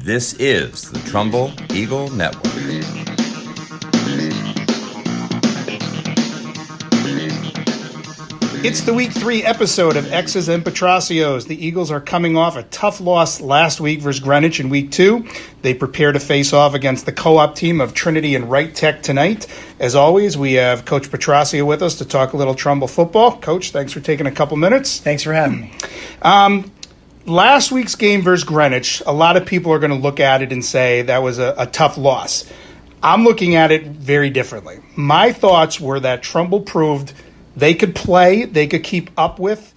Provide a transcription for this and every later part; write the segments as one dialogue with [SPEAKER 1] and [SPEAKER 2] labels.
[SPEAKER 1] This is the Trumbull Eagle Network.
[SPEAKER 2] It's the Week 3 episode of X's and Petracios. The Eagles are coming off a tough loss last week versus Greenwich in Week 2. They prepare to face off against the co-op team of Trinity and Wright Tech tonight. As always, we have Coach Petracio with us to talk a little Trumbull football. Coach, thanks for taking a couple minutes.
[SPEAKER 3] Thanks for having me.
[SPEAKER 2] Last week's game versus Greenwich, a lot of people are going to look at it and say that was a tough loss. I'm looking at it very differently. My thoughts were that Trumbull proved they could play, they could keep up with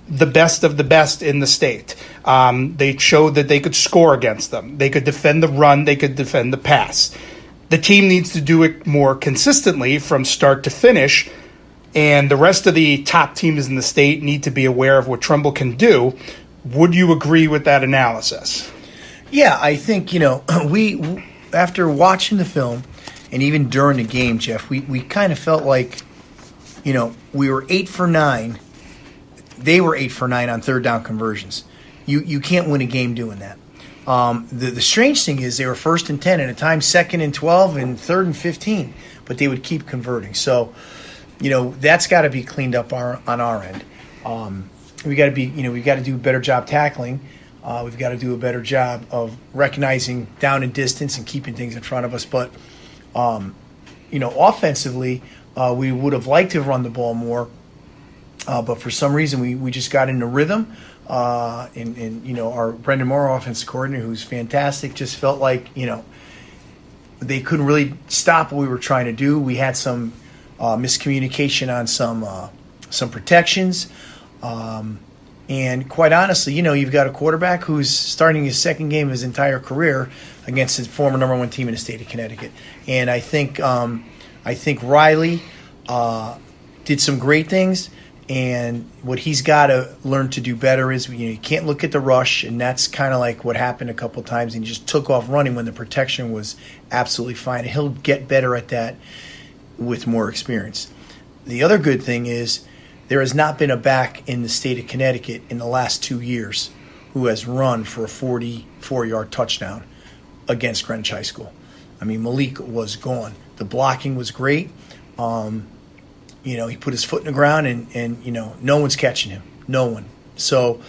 [SPEAKER 2] the best of the best in the state. They showed that they could score against them. They could defend the run, they could defend the pass. The team needs to do it more consistently from start to finish, and the rest of the top teams in the state need to be aware of what Trumbull can do. Would you agree with that analysis?
[SPEAKER 3] Yeah, I think, we after watching the film and even during the game, Jeff, we kind of felt like, we were 8 for 9. They were 8 for 9 on third down conversions. You can't win a game doing that. The strange thing is they were 1st and 10 at a time, 2nd and 12, and 3rd and 15, but they would keep converting. So, that's got to be cleaned up on our end. We got to we've got to do a better job tackling. We've got to do a better job of recognizing down and distance and keeping things in front of us. But, offensively, we would have liked to have run the ball more, but for some reason we just got into rhythm. And our Brendan Moore offensive coordinator, who's fantastic, just felt like they couldn't really stop what we were trying to do. We had some miscommunication on some protections, and quite honestly, you've got a quarterback who's starting his second game of his entire career against his former number one team in the state of Connecticut, and I think Riley did some great things, and what he's got to learn to do better is you can't look at the rush, and that's kind of like what happened a couple times, and he just took off running when the protection was absolutely fine. He'll get better at that with more experience. The other good thing is there has not been a back in the state of Connecticut in the last 2 years who has run for a 44-yard touchdown against Greenwich High School. I mean, Malik was gone. The blocking was great. He put his foot in the ground, and no one's catching him. No one. So,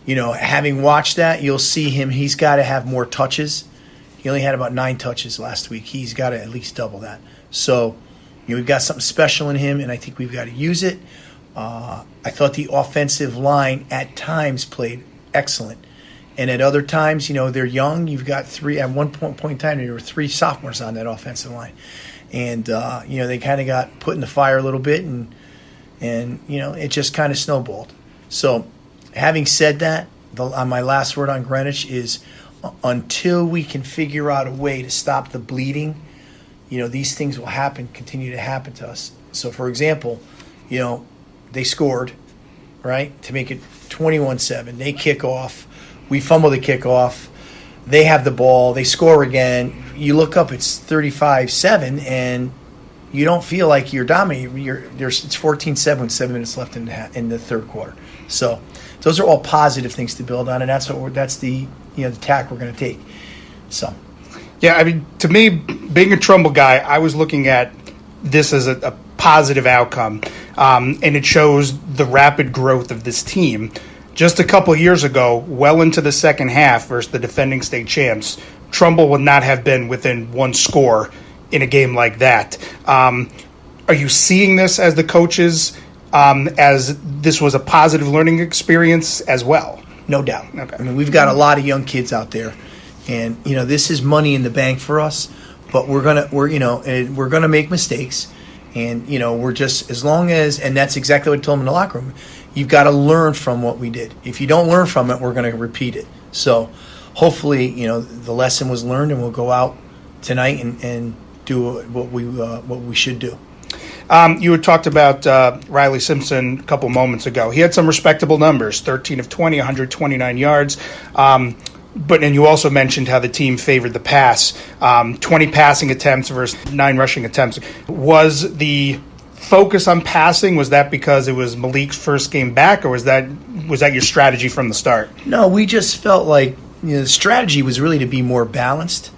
[SPEAKER 3] having watched that, you'll see him. He's got to have more touches. He only had about 9 touches last week. He's got to at least double that. So, we've got something special in him, and I think we've got to use it. I thought the offensive line at times played excellent. And at other times, they're young. You've got 3 – at one point in time, there were 3 sophomores on that offensive line. And, they kind of got put in the fire a little bit, and it just kind of snowballed. So having said that, my last word on Greenwich is until we can figure out a way to stop the bleeding, these things will continue to happen to us. So, for example, they scored, right, to make it 21-7. They kick off. We fumble the kickoff. They have the ball. They score again. You look up, it's 35-7, and you don't feel like you're dominating. It's 14-7 with 7 minutes left in the third quarter. So those are all positive things to build on, and that's the tack we're going to take. So,
[SPEAKER 2] yeah, I mean, to me, being a Trumbull guy, I was looking at this as a positive outcome, and it shows the rapid growth of this team. Just a couple years ago, well into the second half versus the defending state champs, Trumbull would not have been within 1 score in a game like that. Are you seeing this as the coaches, as this was a positive learning experience as well?
[SPEAKER 3] No doubt.
[SPEAKER 2] Okay.
[SPEAKER 3] I mean, we've got a lot of young kids out there, and this is money in the bank for us. But we're gonna make mistakes, and we're just as long as, and that's exactly what I told them in the locker room. You've got to learn from what we did. If you don't learn from it, we're going to repeat it. So hopefully, the lesson was learned, and we'll go out tonight and do what we should do.
[SPEAKER 2] You had talked about Riley Simpson a couple moments ago. He had some respectable numbers, 13 of 20, 129 yards. And you also mentioned how the team favored the pass, 20 passing attempts versus 9 rushing attempts. Was the focus on passing, was that because it was Malik's first game back, or was that your strategy from the start?
[SPEAKER 3] No, we just felt like the strategy was really to be more balanced.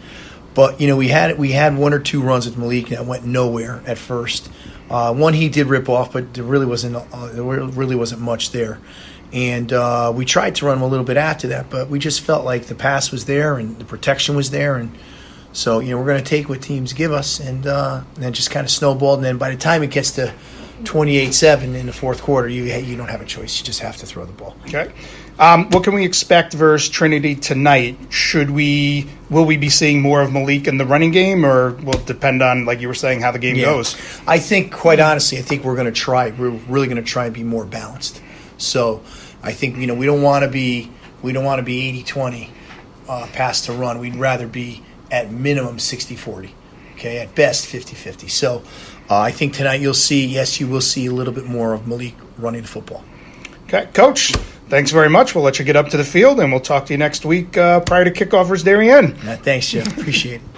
[SPEAKER 3] But we had one or two runs with Malik that went nowhere at first. One he did rip off, but there really wasn't much there. And we tried to run him a little bit after that, but we just felt like the pass was there and the protection was there, and so we're going to take what teams give us, and then just kind of snowballed. And then by the time it gets to 28-7 in the fourth quarter, you don't have a choice. You just have to throw the ball.
[SPEAKER 2] Okay. What can we expect versus Trinity tonight? Will we be seeing more of Malik in the running game, or will it depend on, like you were saying, how the game goes?
[SPEAKER 3] I think, quite honestly, we're going to try. We're really going to try and be more balanced. So I think we don't want to be 80-20 pass to run. We'd rather be at minimum 60-40. Okay, at best 50-50. So I think tonight you will see a little bit more of Malik running the football.
[SPEAKER 2] Okay, Coach. Thanks very much. We'll let you get up to the field, and we'll talk to you next week prior to kickoff versus Darien.
[SPEAKER 3] Thanks, Jeff. Appreciate it.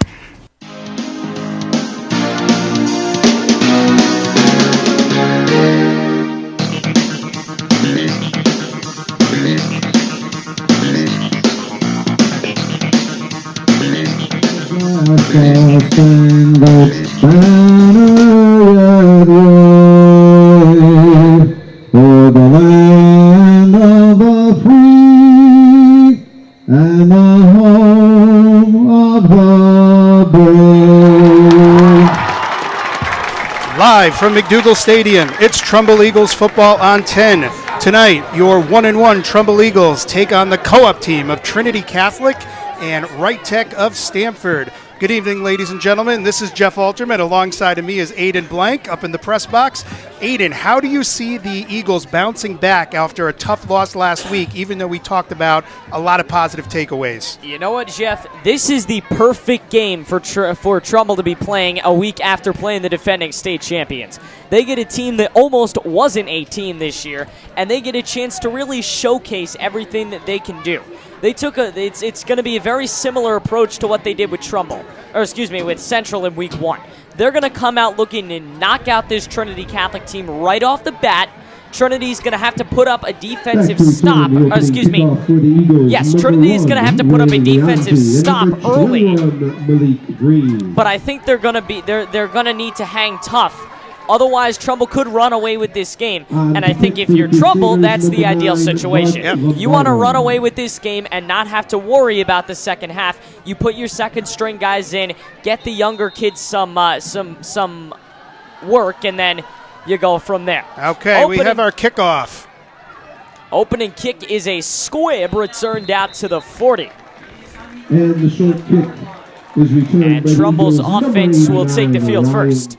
[SPEAKER 4] For the land of the free and the home of the brave.
[SPEAKER 2] Live from McDougall Stadium, it's Trumbull Eagles football on 10. Tonight, your 1-1 Trumbull Eagles take on the co-op team of Trinity Catholic and Right Tech of Stamford. Good evening, ladies and gentlemen. This is Jeff Alterman. Alongside of me is Aiden Blank up in the press box. Aiden, how do you see the Eagles bouncing back after a tough loss last week, even though we talked about a lot of positive takeaways?
[SPEAKER 5] You know what, Jeff? This is the perfect game for Trumbull to be playing a week after playing the defending state champions. They get a team that almost wasn't a team this year, and they get a chance to really showcase everything that they can do. It's going to be a very similar approach to what they did with with Central in week 1. They're going to come out looking to knock out this Trinity Catholic team right off the bat. Trinity's going to have to put up a defensive stop. Yes, Trinity is going to have to put up a defensive stop early. But I think they're going to need to hang tough. Otherwise, Trumbull could run away with this game. And I think if you're Trumbull, that's the ideal situation.
[SPEAKER 2] Yep.
[SPEAKER 5] You want to run away with this game and not have to worry about the second half. You put your second string guys in, get the younger kids some work, and then you go from there.
[SPEAKER 2] Okay, we have our kickoff.
[SPEAKER 5] Opening kick is a squib returned out to the 40.
[SPEAKER 4] And the short kick is returned.
[SPEAKER 5] And Trumbull's offense will take the field first.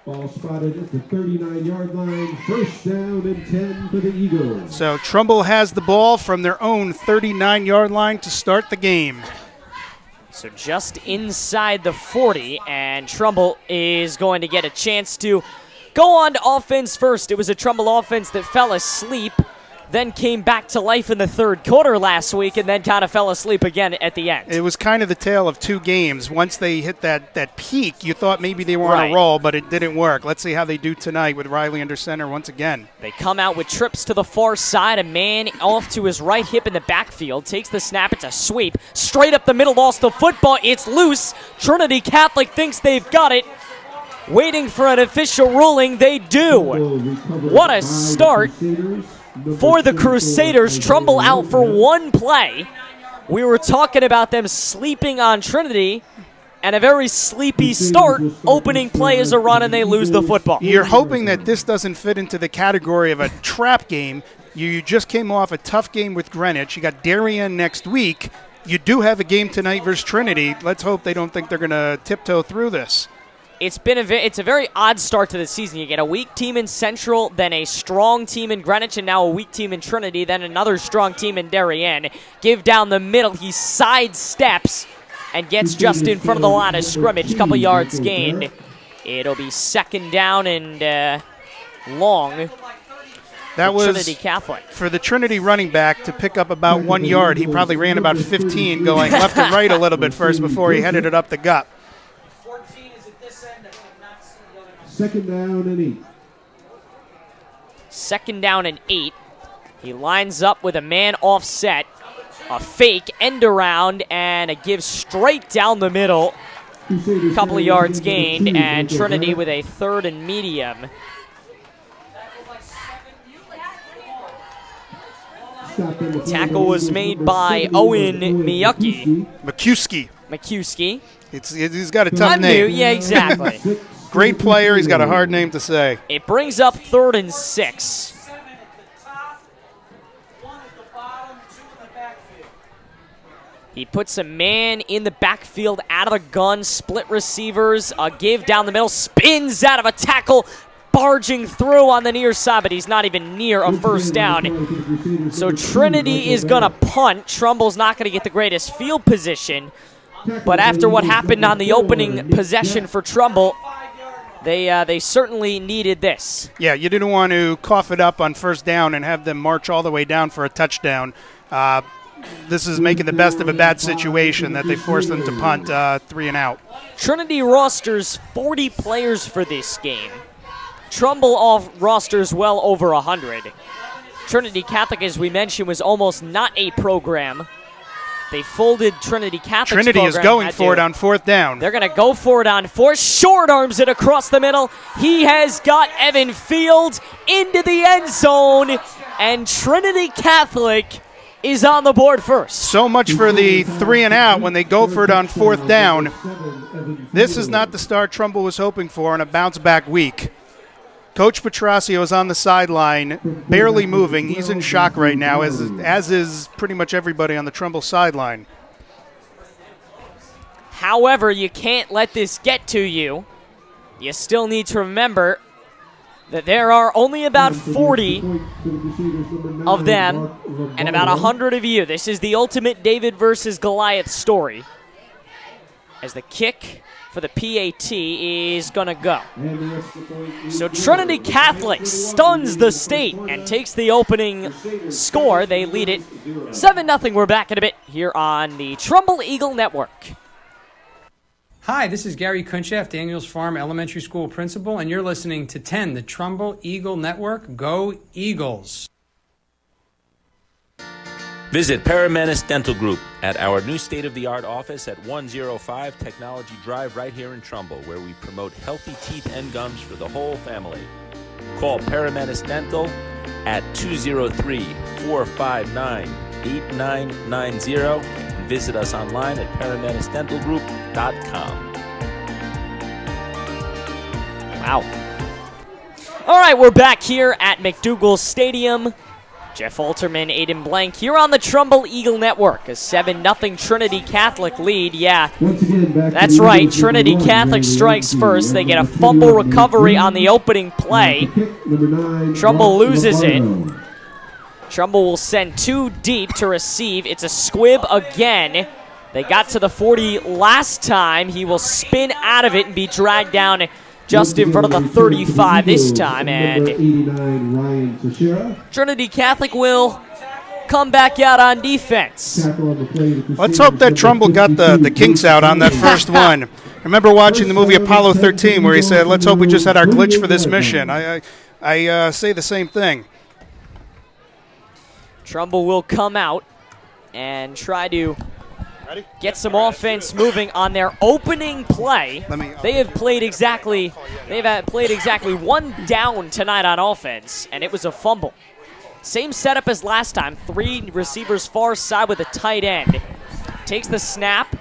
[SPEAKER 4] Ball spotted at the 39-yard line. First down and 10 for the Eagles.
[SPEAKER 2] So Trumbull has the ball from their own 39-yard line to start the game.
[SPEAKER 5] So just inside the 40, and Trumbull is going to get a chance to go on to offense first. It was a Trumbull offense that fell asleep, then came back to life in the third quarter last week, and then kind of fell asleep again at the end.
[SPEAKER 2] It was kind of the tale of two games. Once they hit that peak, you thought maybe they were on a roll, but it didn't work. Let's see how they do tonight with Riley under center once again.
[SPEAKER 5] They come out with trips to the far side. A man off to his right hip in the backfield. Takes the snap. It's a sweep. Straight up the middle. Lost the football. It's loose. Trinity Catholic thinks they've got it. Waiting for an official ruling. They do. What a start for the Crusaders. Trumbull out for one play. We were talking about them sleeping on Trinity, and a very sleepy start. Opening play is a run, and they lose the football.
[SPEAKER 2] You're hoping that this doesn't fit into the category of a trap game. You just came off a tough game with Greenwich. You got Darien next week. You do have a game tonight versus Trinity. Let's hope they don't think they're going to tiptoe through this.
[SPEAKER 5] It's a very odd start to the season. You get a weak team in Central, then a strong team in Greenwich, and now a weak team in Trinity, then another strong team in Darien. Give down the middle. He sidesteps and gets just in front of the line of scrimmage. Couple yards gained. It'll be second down and long.
[SPEAKER 2] That was
[SPEAKER 5] Trinity Catholic.
[SPEAKER 2] For the Trinity running back to pick up about 1 yard. He probably ran about 15, going left and right a little bit first before he headed it up the gut.
[SPEAKER 4] Second down and 8.
[SPEAKER 5] Second down and 8. He lines up with a man offset, a fake end around, and a give straight down the middle. A couple of yards gained, and Trinity with a 3rd and medium. Tackle was made by Owen
[SPEAKER 2] McCuskey. He's got a tough name.
[SPEAKER 5] Yeah, exactly.
[SPEAKER 2] Great player. He's got a hard name to say.
[SPEAKER 5] It brings up 3rd and 6. He puts a man in the backfield out of the gun, split receivers, a give down the middle, spins out of a tackle, barging through on the near side, but he's not even near a first down. So Trinity is going to punt. Trumbull's not going to get the greatest field position, but after what happened on the opening possession for Trumbull, they certainly needed this.
[SPEAKER 2] Yeah, you didn't want to cough it up on first down and have them march all the way down for a touchdown. This is making the best of a bad situation that they forced them to punt 3 and out.
[SPEAKER 5] Trinity rosters 40 players for this game. Trumbull rosters well over 100. Trinity Catholic, as we mentioned, was almost not a program. They folded Trinity Catholic's
[SPEAKER 2] Trinity
[SPEAKER 5] program.
[SPEAKER 2] Is going for it on 4th down.
[SPEAKER 5] They're going to go for it on 4th. Short arms it across the middle. He has got Evan Field into the end zone, and Trinity Catholic is on the board first.
[SPEAKER 2] So much for the 3 and out when they go for it on 4th down. This is not the start Trumbull was hoping for in a bounce-back week. Coach Petrosio is on the sideline, barely moving. He's in shock right now, as is pretty much everybody on the Trumbull sideline.
[SPEAKER 5] However, you can't let this get to you. You still need to remember that there are only about 40 of them and about 100 of you. This is the ultimate David versus Goliath story, as the kick for the PAT is going to go. So Trinity Catholic stuns the state and takes the opening score. They lead it 7-0. We're back in a bit here on the Trumbull Eagle Network.
[SPEAKER 6] Hi, this is Gary Kunchef, Daniels Farm Elementary School Principal, and you're listening to 10, the Trumbull Eagle Network. Go Eagles!
[SPEAKER 7] Visit Paramenis Dental Group at our new state-of-the-art office at 105 Technology Drive right here in Trumbull, where we promote healthy teeth and gums for the whole family. Call Paramenis Dental at 203-459-8990 and visit us online at paramenisdentalgroup.com.
[SPEAKER 5] Wow. All right, we're back here at McDougal Stadium. Jeff Alterman, Aiden Blank here on the Trumbull Eagle Network. A 7-0 Trinity Catholic lead. Yeah, that's right. Trinity Catholic strikes first. They get a fumble recovery on the opening play. Trumbull loses it. Trumbull will send 2 deep to receive. It's a squib again. They got to the 40 last time. He will spin out of it and be dragged down just in front of the 35 this time, and Trinity Catholic will come back out on defense.
[SPEAKER 2] Let's hope that Trumbull got the kinks out on that first one. I remember watching the movie Apollo 13 where he said, let's hope we just had our glitch for this mission. I say the same thing.
[SPEAKER 5] Trumbull will come out and try to get some offense moving on their opening play. They've played exactly 1 down tonight on offense, and it was a fumble. Same setup as last time. 3 receivers far side with a tight end. Takes the snap.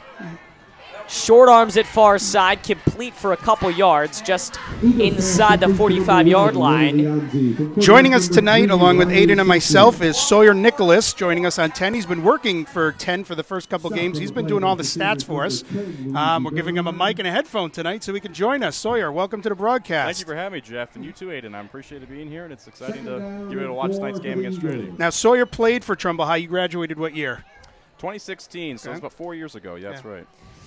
[SPEAKER 5] Short arms at far side, complete for a couple yards, just inside the 45-yard line.
[SPEAKER 2] Joining us tonight, along with Aiden and myself, is Sawyer Nicholas, joining us on 10. He's been working for 10 for the first couple games. He's been doing all the stats for us. We're giving him a mic and a headphone tonight so he can join us. Sawyer, welcome to the broadcast.
[SPEAKER 8] Thank you for having me, Jeff, and you too, Aiden. I appreciate it being here, and it's exciting to give it a watch tonight's game against Trinity.
[SPEAKER 2] Now, Sawyer played for Trumbull High. You graduated what year?
[SPEAKER 8] 2016, so it was about 4 years ago. Yeah, that's right.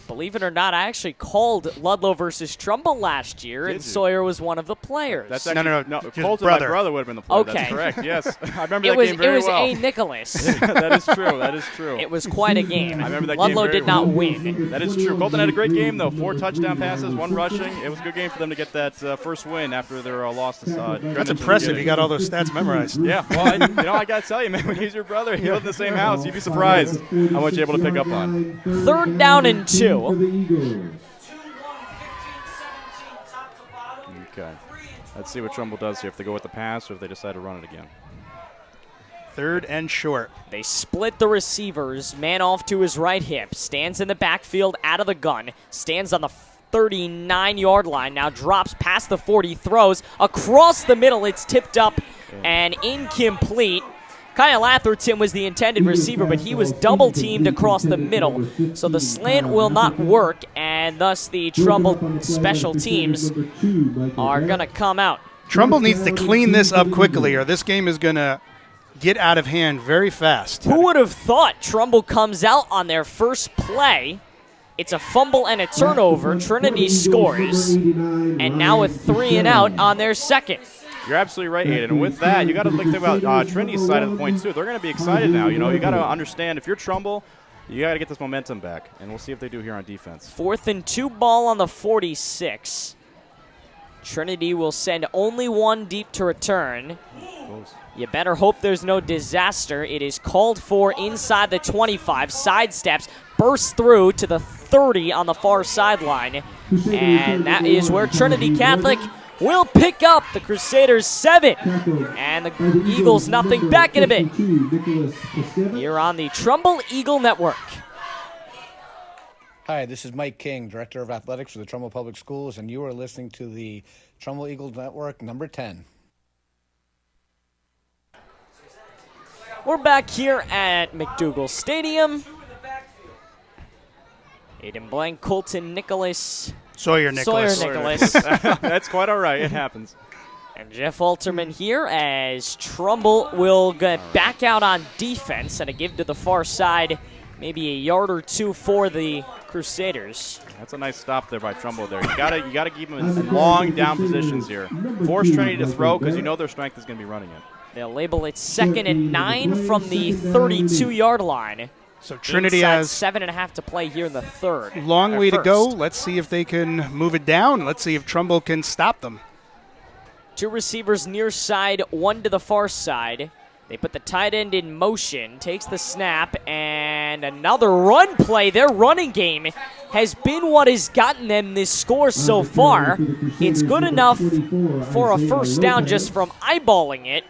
[SPEAKER 5] Believe it or not, I actually called Ludlow versus Trumbull last year, and Sawyer was one of the players.
[SPEAKER 8] That's
[SPEAKER 2] No,
[SPEAKER 8] actually,
[SPEAKER 2] no.
[SPEAKER 8] Colton,
[SPEAKER 2] brother.
[SPEAKER 8] my brother would have been the player.
[SPEAKER 5] Okay.
[SPEAKER 8] That's correct. Yes, I remember
[SPEAKER 5] It
[SPEAKER 8] that
[SPEAKER 5] was
[SPEAKER 8] game very well.
[SPEAKER 5] A. Nicholas.
[SPEAKER 8] That is true. That is true.
[SPEAKER 5] It was quite a game.
[SPEAKER 8] I remember that
[SPEAKER 5] Ludlow
[SPEAKER 8] game very
[SPEAKER 5] did not
[SPEAKER 8] well.
[SPEAKER 5] win.
[SPEAKER 8] That is true. Colton had a great game, though. 4 touchdown passes, 1 rushing. It was a good game for them to get that first win after their loss to Greenwich.
[SPEAKER 2] That's impressive. You got all those stats memorized.
[SPEAKER 8] Yeah. Well, I got to tell you, man, when he's your brother, you live in the same house, you'd be surprised how much you're able to pick up on.
[SPEAKER 4] 3rd
[SPEAKER 5] down and 2.
[SPEAKER 8] Okay. Let's see what Trumbull does here, if they go with the pass or if they decide to run it again.
[SPEAKER 2] 3rd and short.
[SPEAKER 5] They split the receivers. Man off to his right hip. Stands in the backfield out of the gun. Stands on the 39-yard line. Now drops past the 40. Throws across the middle. It's tipped up and incomplete. Kyle Atherton was the intended receiver, but he was double-teamed across the middle. So the slant will not work, and thus the Trumbull special teams are going to come out.
[SPEAKER 2] Trumbull needs to clean this up quickly, or this game is going to get out of hand very fast.
[SPEAKER 5] Who would have thought Trumbull comes out on their first play? It's a fumble and a turnover. Trinity scores, and now a 3-and-out on their second.
[SPEAKER 8] You're absolutely right, Aiden. And with that, you got to think about Trinity's side of the point, too. They're going to be excited now. You got to understand, if you're Trumbull, you got to get this momentum back. And we'll see if they do here on defense.
[SPEAKER 5] 4th and 2 ball on the 46. Trinity will send only 1 deep to return.
[SPEAKER 8] Close.
[SPEAKER 5] You better hope there's no disaster. It is called for inside the 25. Sidesteps, bursts through to the 30 on the far sideline. And that is where Trinity Catholic will pick up the Crusaders 7 and the Eagles nothing. Back in a bit here on the Trumbull Eagle Network.
[SPEAKER 9] Hi, this is Mike King, Director of Athletics for the Trumbull Public Schools, and you are listening to the Trumbull Eagle Network number 10.
[SPEAKER 5] We're back here at McDougal Stadium. Aiden Blank, Colton Nicholas.
[SPEAKER 2] Sawyer Nicholas.
[SPEAKER 8] That's quite all right. It happens.
[SPEAKER 5] And Jeff Alterman here as Trumbull will get back out on defense and a give to the far side, maybe a yard or 2 for the Crusaders.
[SPEAKER 8] That's a nice stop there by Trumbull there. You gotta keep them in long down positions here. Force Trinity to throw because you know their strength is going to be running it.
[SPEAKER 5] They'll label it 2nd and 9 from the 32-yard line.
[SPEAKER 2] So Trinity
[SPEAKER 5] Inside
[SPEAKER 2] has
[SPEAKER 5] 7.5 to play here in the third.
[SPEAKER 2] Long way to go. Let's see if they can move it down. Let's see if Trumbull can stop them.
[SPEAKER 5] 2 receivers near side, 1 to the far side. They put the tight end in motion, takes the snap, and another run play. Their running game has been what has gotten them this score so far. It's good enough for a first down just from eyeballing it.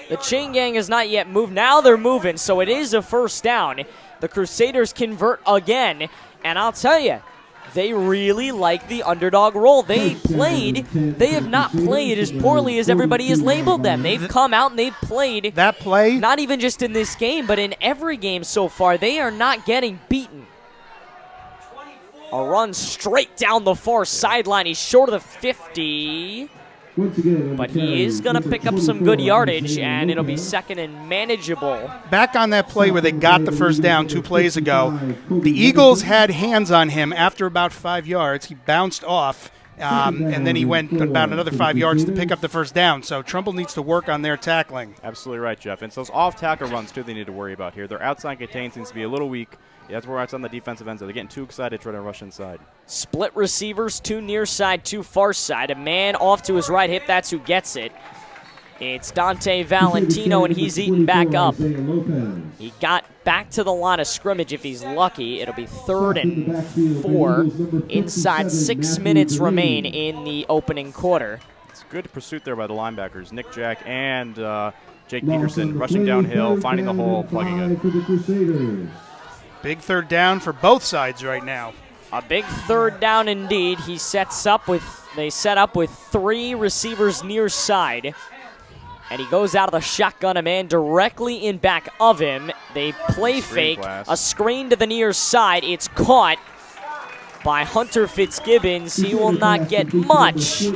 [SPEAKER 5] The chain gang has not yet moved. Now they're moving, so it is a first down. The Crusaders convert again, and I'll tell you, they really like the underdog role. They have not played as poorly as everybody has labeled them. They've come out and they've played.
[SPEAKER 2] That play?
[SPEAKER 5] Not even just in this game, but in every game so far. They are not getting beaten. A run straight down the far sideline. He's short of the 50. But he is going to pick up some good yardage, and it'll be 2nd and manageable.
[SPEAKER 2] Back on that play where they got the first down 2 plays ago, the Eagles had hands on him after about 5 yards. He bounced off, and then he went about another 5 yards to pick up the first down. So Trumbull needs to work on their tackling.
[SPEAKER 8] Absolutely right, Jeff. And so those off-tackle runs, too, they need to worry about here. Their outside contain seems to be a little weak. Yeah, that's where it's on the defensive end. So they're getting too excited to try to rush inside.
[SPEAKER 5] Split receivers, 2 near side, 2 far side. A man off to his right hip, that's who gets it. It's Dante Valentino, and he's eaten back up. He got back to the line of scrimmage if he's lucky. It'll be 3rd and 4. Inside 6 minutes remain in the opening quarter.
[SPEAKER 8] It's good pursuit there by the linebackers, Nick Jack and Jake Peterson, rushing downhill, finding the hole, plugging it.
[SPEAKER 2] Big 3rd down for both sides right now.
[SPEAKER 5] A big 3rd down indeed. They set up with 3 receivers near side. And he goes out of the shotgun, a man directly in back of him. They play fake, a screen to the near side. It's caught. by Hunter Fitzgibbons. He will not get much.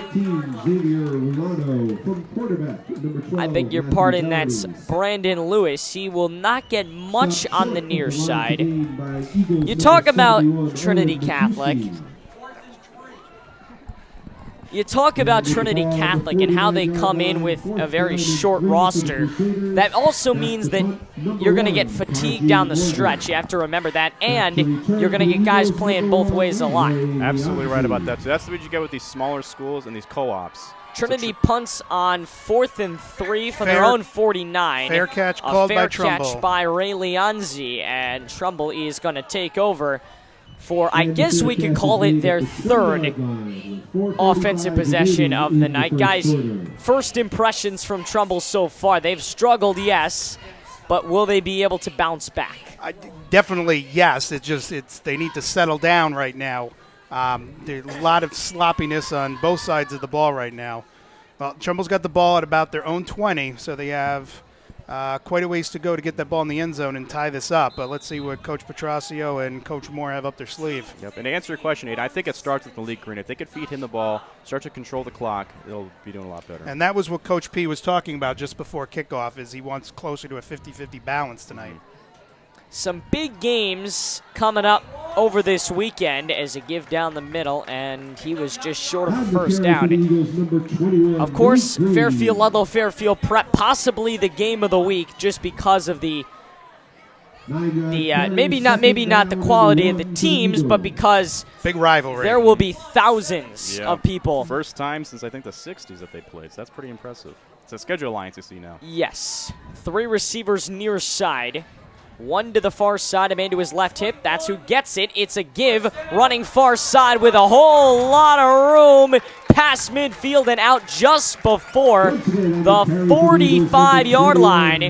[SPEAKER 5] I beg your pardon, that's Brandon Lewis. He will not get much on the near side. You talk about Trinity Catholic. You talk about Trinity Catholic and how they come in with a very short roster. That also means that you're going to get fatigued down the stretch. You have to remember that. And you're going to get guys playing both ways a lot.
[SPEAKER 8] Absolutely right about that. So that's what you get with these smaller schools and these co-ops.
[SPEAKER 5] Trinity punts on 4th and 3 from their own 49.
[SPEAKER 2] Fair catch called by Trumbull.
[SPEAKER 5] Fair catch by Ray Leonzi. And Trumbull is going to take over for, I guess we could call it their third offensive possession of the night. Guys, first impressions from Trumbull so far. They've struggled, yes, but will they be able to bounce back?
[SPEAKER 2] Definitely, yes. They need to settle down right now. There's a lot of sloppiness on both sides of the ball right now. Well, Trumbull's got the ball at about their own 20, so they have quite a ways to go to get that ball in the end zone and tie this up. But let's see what Coach Petrosio and Coach Moore have up their sleeve.
[SPEAKER 8] Yep. And to answer your question, Nate, I think it starts with Malik Green. If they could feed him the ball, start to control the clock, they'll be doing a lot better.
[SPEAKER 2] And that was what Coach P was talking about just before kickoff, is he wants closer to a 50-50 balance tonight.
[SPEAKER 5] Some big games coming up over this weekend as a give down the middle, and he was just short of a first down. Of course, Fairfield, Ludlow Fairfield Prep, possibly the game of the week, just because of the maybe not the quality of the teams, but because
[SPEAKER 2] big rivalry.
[SPEAKER 5] There will be thousands of people.
[SPEAKER 8] First time since I think the 60s that they played. So that's pretty impressive. It's a schedule alliance you see now.
[SPEAKER 5] Yes, 3 receivers near side. 1 to the far side, a man to his left hip. That's who gets it. It's a give. Running far side with a whole lot of room. Past midfield and out just before the 45-yard line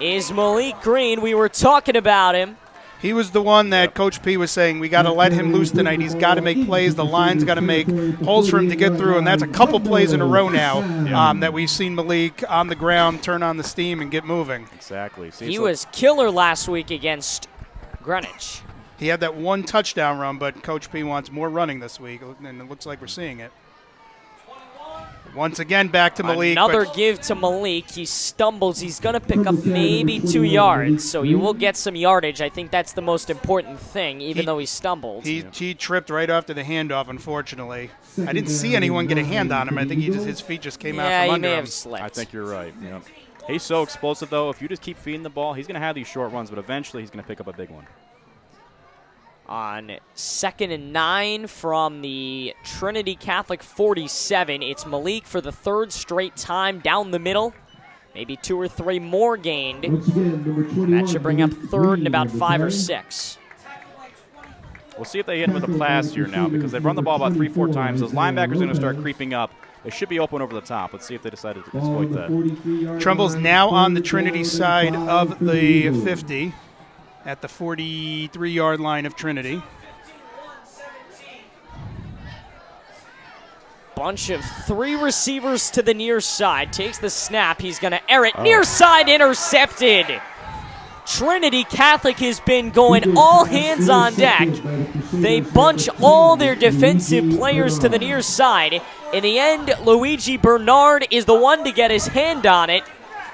[SPEAKER 5] is Malik Green. We were talking about him.
[SPEAKER 2] He was the one that Coach P was saying, we got to let him loose tonight. He's got to make plays. The line's got to make holes for him to get through, and that's a couple plays in a row now that we've seen Malik on the ground turn on the steam and get moving.
[SPEAKER 8] Exactly.
[SPEAKER 5] He was killer last week against Greenwich.
[SPEAKER 2] He had that 1 touchdown run, but Coach P wants more running this week, and it looks like we're seeing it. Once again, back to Malik.
[SPEAKER 5] Another give to Malik. He stumbles. He's going to pick up maybe 2 yards, so you will get some yardage. I think that's the most important thing, even though he stumbled.
[SPEAKER 2] He tripped right after the handoff, unfortunately. I didn't see anyone get a hand on him. I think his feet just came out from under him.
[SPEAKER 5] Yeah, he may have slipped.
[SPEAKER 8] I think you're right. Yeah. He's so explosive, though. If you just keep feeding the ball, he's going to have these short runs, but eventually he's going to pick up a big one.
[SPEAKER 5] On 2nd and 9 from the Trinity Catholic 47. It's Malik for the 3rd straight time down the middle. Maybe 2 or 3 more gained. That should bring up 3rd and about 5 or 6.
[SPEAKER 8] We'll see if they hit him with a pass here now, because they've run the ball about 3-4 times. Those linebackers are going to start creeping up. They should be open over the top. Let's see if they decide to exploit that.
[SPEAKER 2] Trumbull's now on the Trinity side of the 50. At the 43-yard line of Trinity.
[SPEAKER 5] Bunch of 3 receivers to the near side. Takes the snap. He's going to air it. Near side intercepted. Trinity Catholic has been going all hands on deck. They bunch all their defensive players to the near side. In the end, Luigi Bernard is the one to get his hand on it.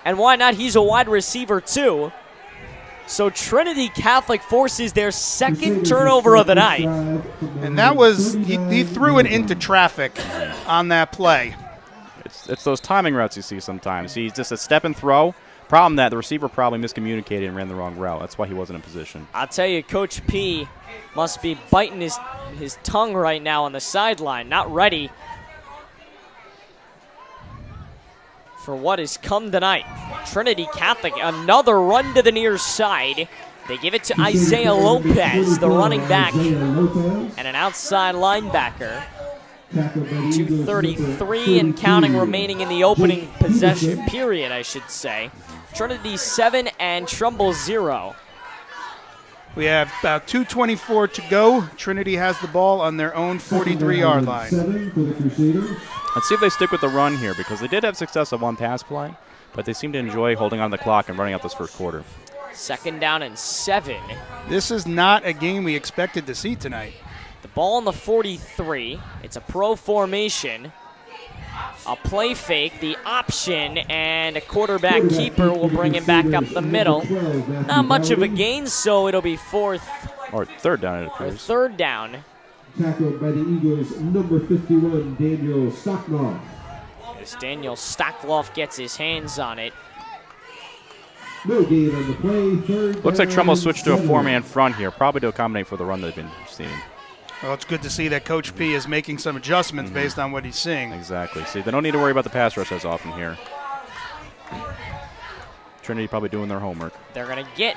[SPEAKER 5] And why not? He's a wide receiver too. So Trinity Catholic forces their 2nd turnover of the night.
[SPEAKER 2] And that was, he threw it into traffic on that play.
[SPEAKER 8] It's those timing routes you see sometimes. He's just a step and throw. Problem that the receiver probably miscommunicated and ran the wrong route. That's why he wasn't in position.
[SPEAKER 5] I'll tell you, Coach P must be biting his tongue right now on the sideline, not ready for what has come tonight. Trinity Catholic, another run to the near side. They give it to Isaiah Lopez, the running back, and an outside linebacker. 2:33 and counting remaining in the opening possession period, I should say. Trinity 7 and Trumbull 0.
[SPEAKER 2] We have about 2:24 to go. Trinity has the ball on their own 43-yard line.
[SPEAKER 8] Let's see if they stick with the run here, because they did have success on 1 pass play, but they seem to enjoy holding on the clock and running out this first quarter.
[SPEAKER 5] 2nd down and 7.
[SPEAKER 2] This is not a game we expected to see tonight.
[SPEAKER 5] The ball on the 43. It's a pro formation. A play fake, the option, and a quarterback keeper will bring him back up the middle. Not much of a gain, so it'll be 4th.
[SPEAKER 8] Or 3rd down, it
[SPEAKER 5] Or
[SPEAKER 8] appears.
[SPEAKER 5] 3rd down.
[SPEAKER 4] Tackled by the Eagles, number 51, Daniel Stocknoff.
[SPEAKER 5] As Daniel Stockloff gets his hands on it.
[SPEAKER 4] No gain on the play. Third
[SPEAKER 8] Looks like
[SPEAKER 4] down,
[SPEAKER 8] Trumbull switched to a
[SPEAKER 4] 7.
[SPEAKER 8] 4-man front here, probably to accommodate for the run they've been seeing.
[SPEAKER 2] Well, it's good to see that Coach P is making some adjustments based on what he's seeing.
[SPEAKER 8] Exactly. See, they don't need to worry about the pass rush as often here. Trinity probably doing their homework.
[SPEAKER 5] They're going to get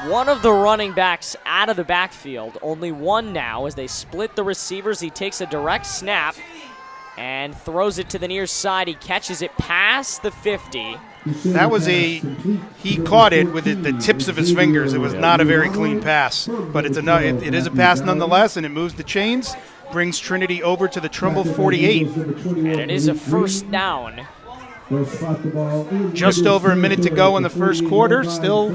[SPEAKER 5] one of the running backs out of the backfield. Only one now as they split the receivers. He takes a direct snap and throws it to the near side. He catches it past the 50.
[SPEAKER 2] That was he caught it with the tips of his fingers. It was not a very clean pass, but it is a pass nonetheless, and it moves the chains, brings Trinity over to the Trumbull 48.
[SPEAKER 5] And it is a 1st down.
[SPEAKER 2] Just over a minute to go in the first quarter, still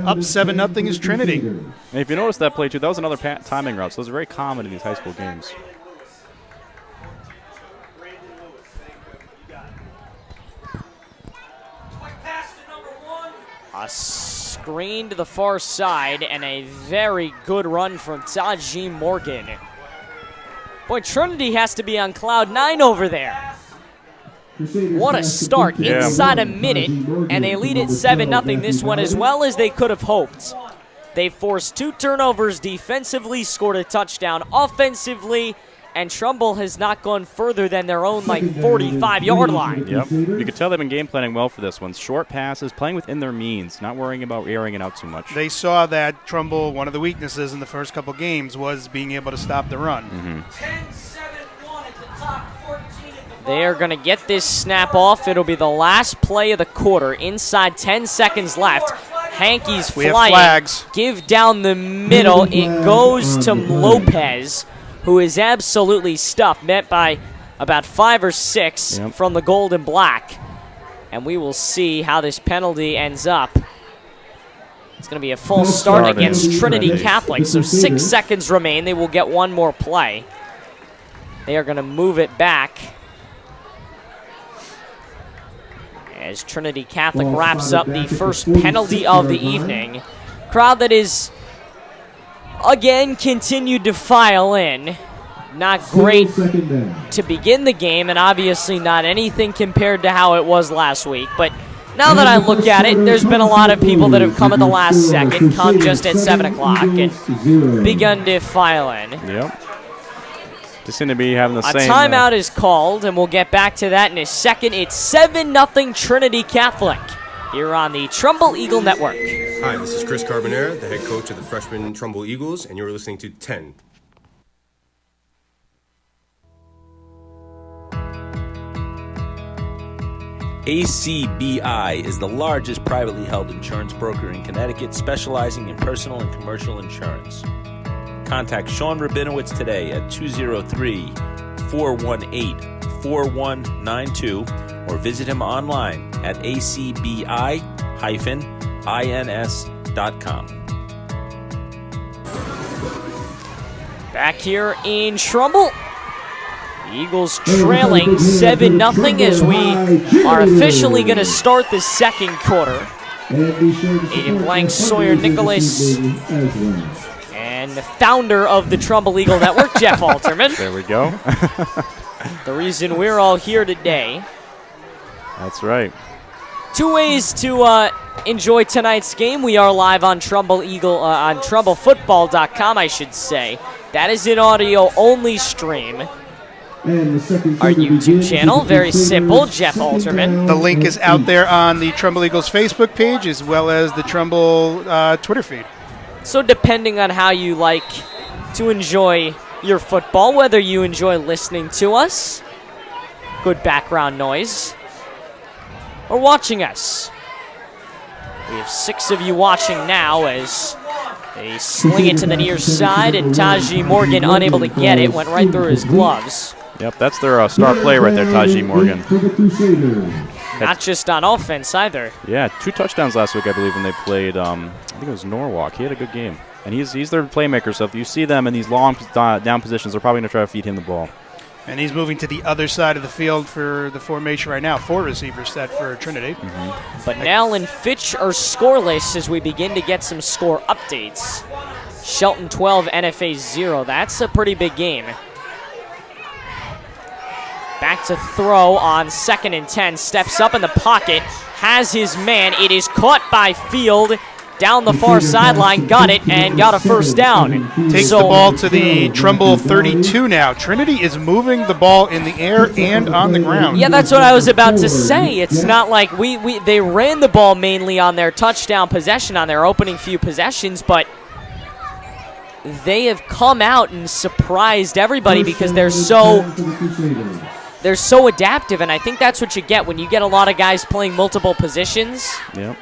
[SPEAKER 2] up 7-0 is Trinity.
[SPEAKER 8] And if you notice that play, too, that was another timing route, so those are very common in these high school games.
[SPEAKER 5] A screen to the far side and a very good run from Taji Morgan. Boy, Trinity has to be on cloud 9 over there. What a start inside a minute, and they lead it 7-0 this one as well as they could have hoped. They forced 2 turnovers defensively, scored a touchdown offensively, and Trumbull has not gone further than their own 45-yard line.
[SPEAKER 8] Yep. You could tell they've been game planning well for this one. Short passes, playing within their means, not worrying about airing it out too much.
[SPEAKER 2] They saw that Trumbull, one of the weaknesses in the first couple games was being able to stop the run.
[SPEAKER 5] They are going to get this snap off. It'll be the last play of the quarter. Inside 10 seconds left. Hankey's
[SPEAKER 2] We have
[SPEAKER 5] flying.
[SPEAKER 2] flags.
[SPEAKER 5] Give down the middle. It goes to Lopez, who is absolutely stuffed, met by about 5 or 6 from the gold and black. And we will see how this penalty ends up. It's going to be a false start against Trinity Catholic, so 6 seconds remain. They will get one more play. They are going to move it back as Trinity Catholic wraps up the first penalty of the evening. Crowd that is, again, continued to file in. Not great to begin the game, and obviously not anything compared to how it was last week. But now that I look at it, there's been a lot of people that have come at the last second, come just at 7 o'clock, and begun to file in.
[SPEAKER 8] Yep. Just seem to be having the
[SPEAKER 5] A
[SPEAKER 8] same.
[SPEAKER 5] timeout is called, and we'll get back to that in a second. It's 7-0 Trinity Catholic here on the Trumbull Eagle Network.
[SPEAKER 10] Hi, this is Chris Carbonera, the head coach of the freshman Trumbull Eagles, and you're listening to 10.
[SPEAKER 7] ACBI is the largest privately held insurance broker in Connecticut, specializing in personal and commercial insurance. Contact Sean Rabinowitz today at 203-418-4192 or visit him online at acbi-ins.com.
[SPEAKER 5] Back here in Trumbull. Eagles trailing 7-0 as we are officially going to start the second quarter. Aiden Blank, Sawyer Nicholas, and the founder of the Trumbull Eagle Network, Jeff Alterman.
[SPEAKER 8] There we go.
[SPEAKER 5] The reason we're all here today.
[SPEAKER 8] That's right.
[SPEAKER 5] 2 ways to enjoy tonight's game. We are live on Trumbull Eagle, on TrumbleFootball.com, I should say. That is an audio-only stream. Our YouTube channel, very simple, Jeff Alterman.
[SPEAKER 2] The link is out there on the Trumbull Eagles Facebook page as well as the Trumbull Twitter feed.
[SPEAKER 5] So depending on how you like to enjoy your football, whether you enjoy listening to us, good background noise, or watching us. We have 6 of you watching now as they sling it to the near side, and Taji Morgan, unable to get it, went right through his gloves.
[SPEAKER 8] Yep, that's their star player right there, Taji Morgan.
[SPEAKER 5] Not just on offense either.
[SPEAKER 8] Yeah, 2 touchdowns last week, I believe, when they played, I think it was Norwalk. He had a good game. And he's their playmaker, so if you see them in these long down positions, they're probably going to try to feed him the ball.
[SPEAKER 2] And he's moving to the other side of the field for the formation right now. 4 receivers set for Trinity.
[SPEAKER 5] But Nell and Fitch are scoreless as we begin to get some score updates. Shelton 12, NFA 0. That's a pretty big game. Back to throw on 2nd and 10. Steps up in the pocket. Has his man. It is caught by Field. Down the far sideline, got it, and got a first down.
[SPEAKER 2] Takes the ball to the Trumbull 32 now. Trinity is moving the ball in the air and on the ground.
[SPEAKER 5] Yeah, that's what I was about to say. It's not like they ran the ball mainly on their touchdown possession, on their opening few possessions, but they have come out and surprised everybody because they're so adaptive, and I think that's what you get when you get a lot of guys playing multiple positions.
[SPEAKER 8] Yep.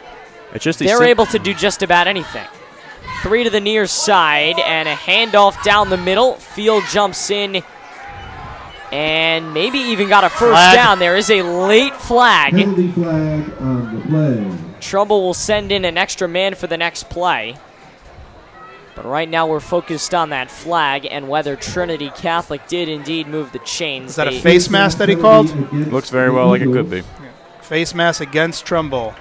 [SPEAKER 8] It's just
[SPEAKER 5] they're able to do just about anything. 3 to the near side and a handoff down the middle. Field jumps in and maybe even got a first down. There is a late flag.
[SPEAKER 4] Penalty flag on the play.
[SPEAKER 5] Trumbull will send in an extra man for the next play. But right now we're focused on that flag and whether Trinity Catholic did indeed move the chains.
[SPEAKER 2] Is that a face mask that he called?
[SPEAKER 8] Looks very well like it could be.
[SPEAKER 2] Face mask against Trumbull.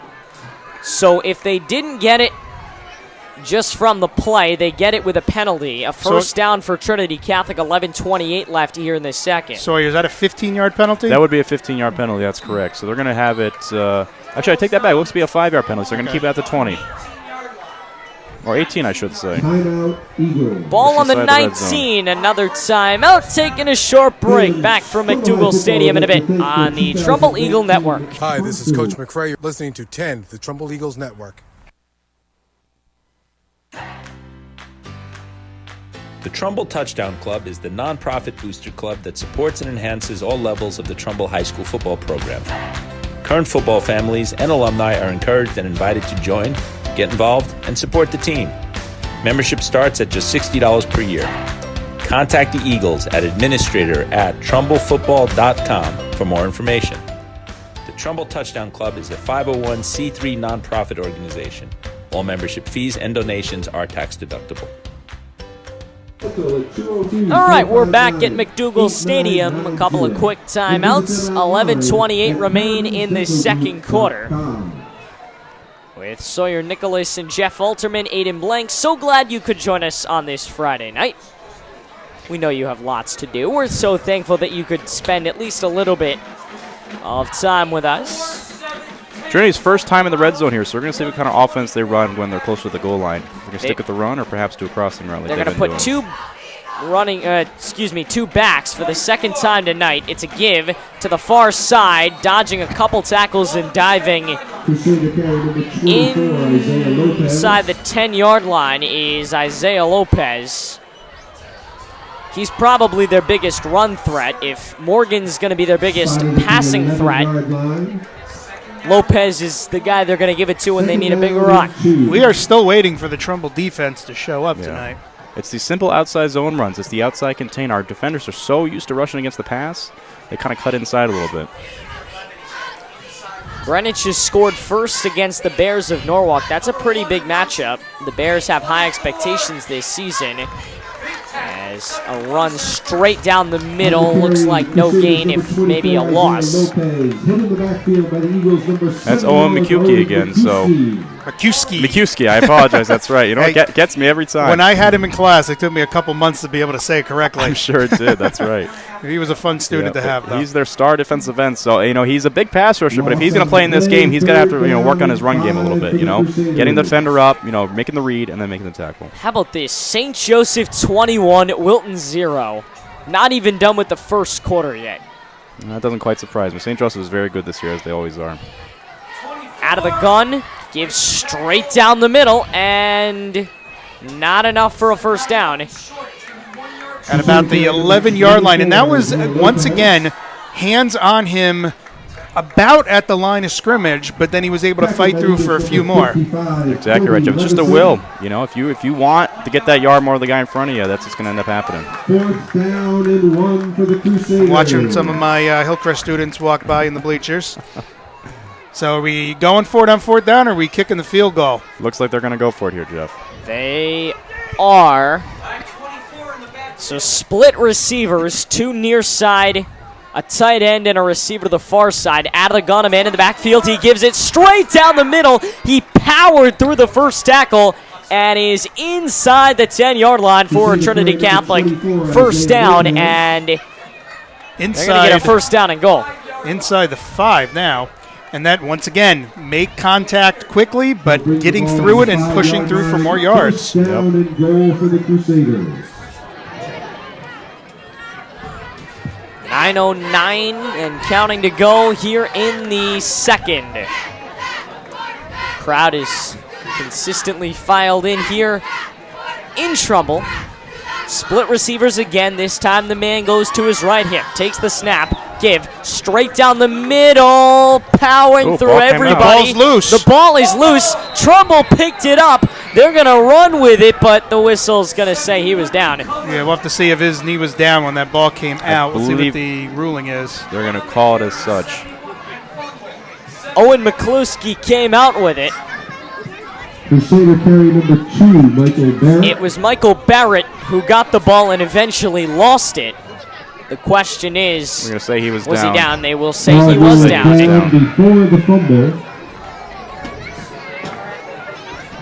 [SPEAKER 5] So if they didn't get it just from the play, they get it with a penalty. A first down for Trinity Catholic, 11:28 left here in the second.
[SPEAKER 2] Sawyer, is that a 15-yard penalty?
[SPEAKER 8] That would be a 15-yard penalty, that's correct. So they're going to have it, actually I take that back, it looks to be a 5-yard penalty, so they're going to keep it at the 20. Or 18, I should say.
[SPEAKER 4] Timeout, Eagles.
[SPEAKER 5] Ball on the 19, another timeout, taking a short break. Back from McDougal Stadium in a bit on the Trumbull Eagle Network.
[SPEAKER 11] Hi, this is Coach McRae. You're listening to 10, the Trumbull Eagles Network.
[SPEAKER 7] The Trumbull Touchdown Club is the nonprofit booster club that supports and enhances all levels of the Trumbull High School football program. Current football families and alumni are encouraged and invited to join, get involved, and support the team. Membership starts at just $60 per year. Contact the Eagles at administrator@trumbullfootball.com for more information. The Trumbull Touchdown Club is a 501c3 nonprofit organization. All membership fees and donations are tax deductible.
[SPEAKER 5] All right, we're back at McDougal Stadium. A couple of quick timeouts. 11:28 remain in the second quarter. With Sawyer Nicholas and Jeff Alterman, Aiden Blank. So glad you could join us on this Friday night. We know you have lots to do. We're so thankful that you could spend at least a little bit of time with us.
[SPEAKER 8] Trinity's first time in the red zone here, so we're going to see what kind of offense they run when they're closer to the goal line. They're going to stick with the run or perhaps do a crossing run.
[SPEAKER 5] They're going to put two backs for the second time tonight. It's a give to the far side, dodging a couple tackles and diving inside the 10-yard line is Isaiah Lopez. He's probably their biggest run threat. If Morgan's going to be their biggest passing threat, Lopez is the guy they're going to give it to when they need a big run.
[SPEAKER 2] We are still waiting for the Trumbull defense to show up tonight.
[SPEAKER 8] It's these simple outside zone runs. It's the outside contain. Our defenders are so used to rushing against the pass, they kind of cut inside a little bit.
[SPEAKER 5] Greenwich has scored first against the Bears of Norwalk. That's a pretty big matchup. The Bears have high expectations this season. As a run straight down the middle, looks like no gain, if maybe a loss.
[SPEAKER 8] That's Owen McCuskey again, so. McCuskey, I apologize, that's right. You know, it gets me every time.
[SPEAKER 2] When I had him in class, it took me a couple months to be able to say it correctly.
[SPEAKER 8] I'm sure it did, that's right.
[SPEAKER 2] He was a fun student to have, though.
[SPEAKER 8] He's their star defensive end, so, you know, he's a big pass rusher, but if he's going to play in this game, he's going to have to, you know, work on his run game a little bit, you know. Getting the defender up, you know, making the read, and then making the tackle.
[SPEAKER 5] How about this? St. Joseph 21, Wilton 0. Not even done with the first quarter yet.
[SPEAKER 8] That doesn't quite surprise me. St. Joseph is very good this year, as they always are.
[SPEAKER 5] Out of the gun, gives straight down the middle, and not enough for a first down.
[SPEAKER 2] At about the 11-yard line, and that was, once again, hands on him about at the line of scrimmage, but then he was able to fight through for a few more.
[SPEAKER 8] Exactly right, Jeff. It's just a will. You know, if you want to get that yard more of the guy in front of you, that's what's going to end up happening.
[SPEAKER 4] 4th down and 1 for the Crusaders.
[SPEAKER 2] Watching some of my Hillcrest students walk by in the bleachers. So are we going for it on 4th down, or are we kicking the field goal?
[SPEAKER 8] Looks like they're going to go for it here, Jeff.
[SPEAKER 5] They are. So split receivers, 2 near side, a tight end and a receiver to the far side. Out of the gun, a man in the backfield. He gives it straight down the middle. He powered through the first tackle and is inside the 10-yard line for Trinity Catholic. First down, and they're going to get a first down and goal.
[SPEAKER 2] Inside the 5 now. And that, once again, make contact quickly, but getting through it and pushing through for more yards.
[SPEAKER 4] First down and goal for the Crusaders.
[SPEAKER 5] 9:09 and counting to go here in the second. Crowd is consistently filed in here in Trumbull. Split receivers again. This time the man goes to his right hip, takes the snap, give straight down the middle, powering through everybody.
[SPEAKER 2] The ball's loose.
[SPEAKER 5] The ball is loose. Trumbull picked it up. They're going to run with it, but the whistle's going to say he was down.
[SPEAKER 2] Yeah, we'll have to see if his knee was down when that ball came out. We'll see what the ruling is.
[SPEAKER 8] They're going to call it as such.
[SPEAKER 5] Owen McCluskey came out with it.
[SPEAKER 4] Crusader carry number 2, Michael Barrett.
[SPEAKER 5] It was Michael Barrett who got the ball and eventually lost it. The question is,
[SPEAKER 8] we're going to say he was
[SPEAKER 5] he
[SPEAKER 8] down.
[SPEAKER 5] down? They will say he was down.
[SPEAKER 4] Before the fumble.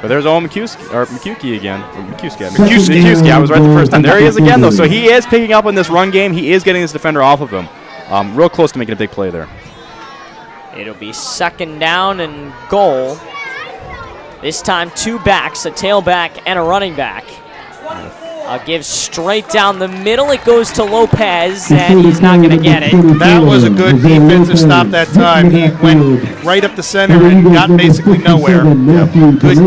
[SPEAKER 8] But there's Owen McCuskey again. McCuskey. I was right the first time. There he is again, though. So he is picking up in this run game. He is getting this defender off of him. Real close to making a big play there.
[SPEAKER 5] It'll be second down and goal. This time 2 backs, a tailback and a running back. I'll give straight down the middle. It goes to Lopez, and he's not going to get it.
[SPEAKER 2] That was a good defensive stop that time. He went right up the center and got basically nowhere. Good